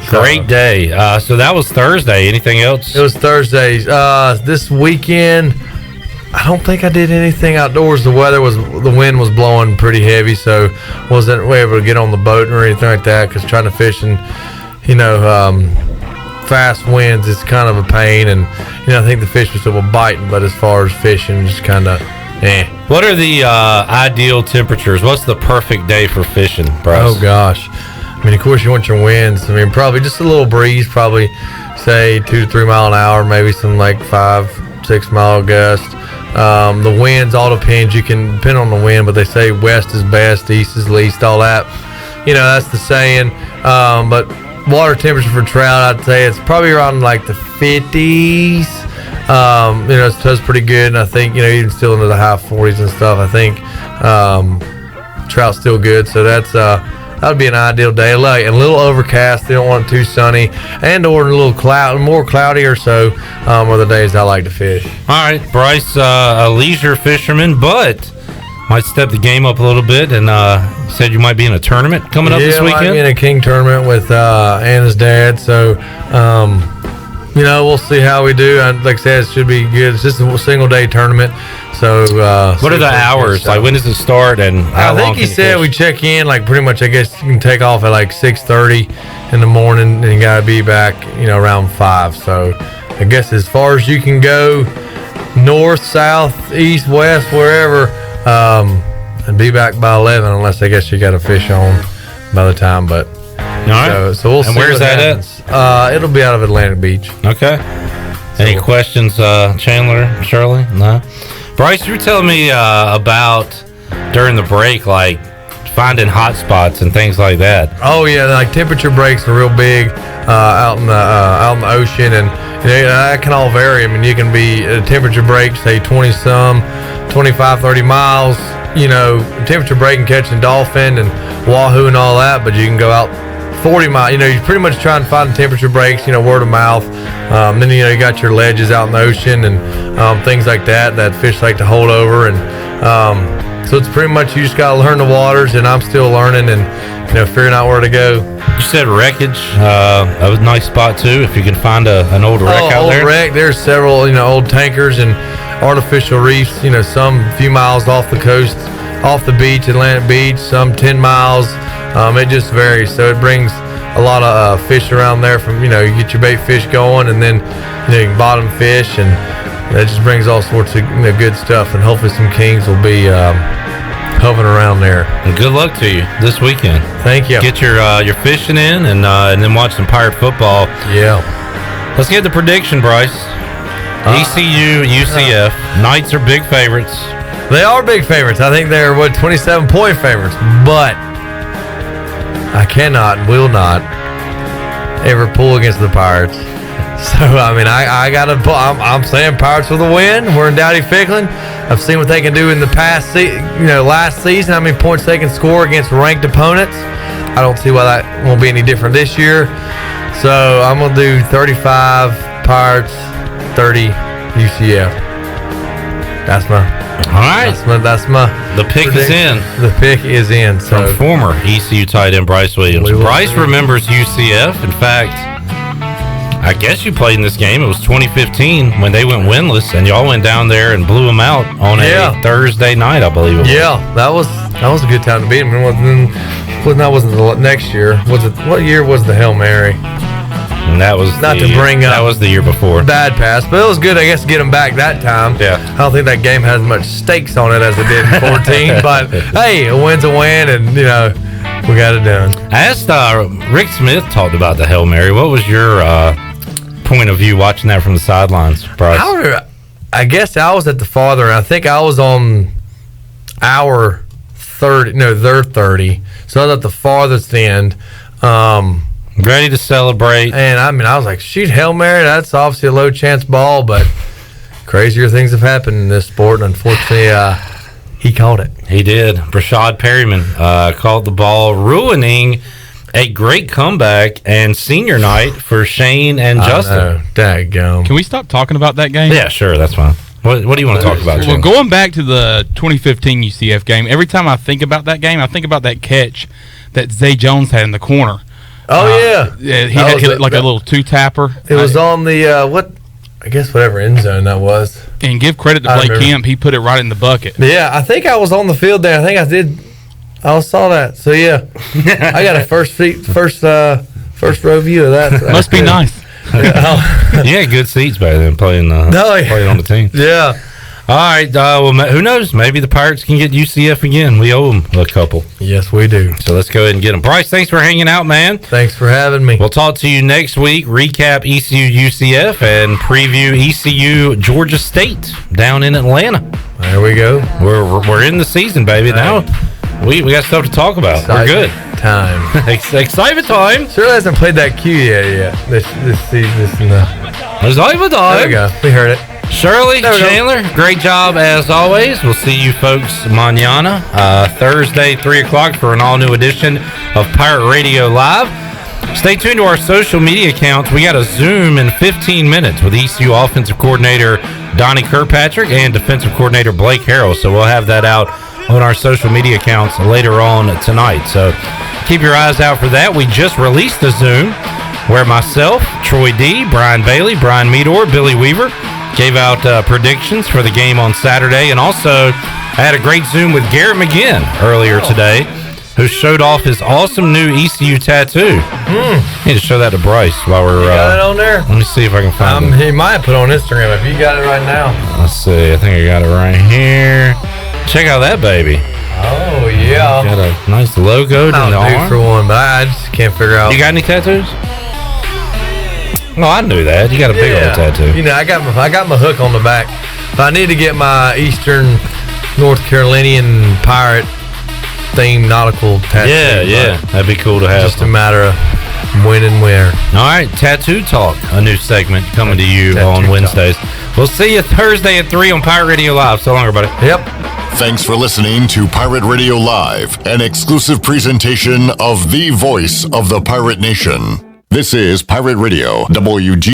Great day. So that was Thursday. Anything else? It was Thursday. This weekend, I don't think I did anything outdoors. The wind was blowing pretty heavy, so wasn't able to get on the boat or anything like that, because trying to fish in, fast winds is kind of a pain, and I think the fish were still biting, but as far as fishing, just kind of What are the ideal temperatures? What's the perfect day for fishing, Bryce? Oh gosh, of course you want your winds. Probably just a little breeze, probably say 2 to 3 mile an hour, maybe some like 5-6 mile gusts. The winds all depends. You can depend on the wind, but they say west is best, east is least, all that. That's the saying. But water temperature for trout, I'd say it's probably around like the 50s. It does pretty good, and I think even still into the high 40s and stuff. I think trout's still good, so that would be an ideal day. Like a little overcast. They don't want it too sunny, and or a little more cloudy or so. Are the days I like to fish. All right, Bryce, a leisure fisherman, but might step the game up a little bit, and said you might be in a tournament coming up this weekend. Yeah, in a king tournament with Anna's dad. So we'll see how we do. Like I said, it should be good. It's just a single day tournament. So, what are the hours? Like, when does it start? And how long? I think he said we check in like pretty much. I guess you can take off at like 6:30 in the morning, and you gotta be back, around 5. So, I guess as far as you can go, north, south, east, west, wherever, and be back by 11. Unless I guess you got to fish on by the time. But all right. So we'll see. And where's that at? It'll be out of Atlantic Beach. Okay. Any questions, Chandler, Shirley? No. Bryce, you were telling me about during the break, like finding hot spots and things like that. Oh yeah, like temperature breaks are real big out in the ocean, and that can all vary. I mean, you can be a temperature break, say 20-some, 25, 30 miles. Temperature break and catching dolphin and wahoo and all that, but you can go out 40 miles. You pretty much try and find temperature breaks, word of mouth. Then you got your ledges out in the ocean and things like that fish like to hold over, and so it's pretty much you just got to learn the waters, and I'm still learning and figuring out where to go. You said wreckage, a nice spot too. If you can find an old wreck out there. Wreck. There's several old tankers and artificial reefs. Some few miles off the coast, off the beach, Atlantic Beach. Some 10 miles. It just varies. So it brings a lot of fish around there. From you get your bait fish going, and then you can bottom fish, and that just brings all sorts of good stuff. And hopefully some kings will be hovering around there. And good luck to you this weekend. Thank you. Get your fishing in, and then watch some Pirate football. Yeah. Let's get the prediction, Bryce. ECU, UCF. Knights are big favorites. They are big favorites. I think they're 27-point favorites, but I cannot and will not ever pull against the Pirates. So I mean, I gotta. I'm saying Pirates with a win. We're in Dowdy Ficklin. I've seen what they can do in the past, last season. How many points they can score against ranked opponents. I don't see why that won't be any different this year. So I'm gonna do 35 Pirates, 30 UCF. That's my. All right. That's my. The pick is in. The pick is in. So. From former ECU tight end Bryce Williams. Bryce remembers UCF. In fact, I guess you played in this game. It was 2015 when they went winless, and y'all went down there and blew them out on a Thursday night, I believe it was. Yeah, that was a good time to beat them. That wasn't the next year. What year was the Hail Mary? And that was not to bring up. That was the year before. Bad pass, but it was good, I guess, to get them back that time. Yeah. I don't think that game has much stakes on it as it did in 14, but hey, a win's a win, and we got it done. I asked Rick Smith talked about the Hail Mary. What was your point of view watching that from the sidelines, Bryce? I guess I was at the farther. I think I was on our 30. No, their 30. So I was at the farthest end. Ready to celebrate. And I mean, I was like, shoot, Hail Mary, that's obviously a low chance ball, but crazier things have happened in this sport. And unfortunately, he caught it. He did. Brashad Perryman caught the ball, ruining a great comeback and senior night for Shane and Justin. Daggum. Can we stop talking about that game? Yeah, sure. That's fine. What do you want to talk about, Jim? Well, going back to the 2015 UCF game, every time I think about that game, I think about that catch that Zay Jones had in the corner. Oh, yeah. He had like a little two-tapper. It was on the, whatever end zone that was. And give credit to Blake Kemp. He put it right in the bucket. Yeah, I think I was on the field there. I think I did. I saw that. So, yeah. I got a first row view of that. So must be nice. Yeah, good seats back then playing on the team. Yeah. All right. Well, who knows? Maybe the Pirates can get UCF again. We owe them a couple. Yes, we do. So let's go ahead and get them. Bryce, thanks for hanging out, man. Thanks for having me. We'll talk to you next week. Recap ECU UCF and preview ECU Georgia State down in Atlanta. There we go. We're in the season, baby. Now we got stuff to talk about. Excitement We're good. Time. Excitement time. Sure hasn't played that cue yet. This season. Excitement time. There we go. We heard it. Shirley, Chandler, great job as always. We'll see you folks mañana, Thursday, 3 o'clock for an all-new edition of Pirate Radio Live. Stay tuned to our social media accounts. We got a Zoom in 15 minutes with ECU offensive coordinator Donnie Kirkpatrick and defensive coordinator Blake Harrell. So we'll have that out on our social media accounts later on tonight. So keep your eyes out for that. We just released the Zoom where myself, Troy D., Brian Bailey, Brian Meador, Billy Weaver gave out predictions for the game on Saturday. And also, I had a great Zoom with Garrett McGhee earlier today, who showed off his awesome new ECU tattoo. Need to show that to Bryce while we're... got it on there? Let me see if I can find it. He might put it on Instagram if you got it right now. Let's see. I think I got it right here. Check out that baby. Oh, yeah. Got a nice logo in the I'll do arm. for one, but I just can't figure out. You got any tattoos? No, I knew that. You got a big old tattoo. You know, I got my hook on the back. But I need to get my Eastern North Carolinian pirate themed nautical tattoo. Yeah. That'd be cool to have. Just a matter of when and where. All right, Tattoo Talk, a new segment coming to you on Wednesdays. We'll see you Thursday at 3 on Pirate Radio Live. So long, everybody. Yep. Thanks for listening to Pirate Radio Live, an exclusive presentation of the voice of the Pirate Nation. This is Pirate Radio, WG.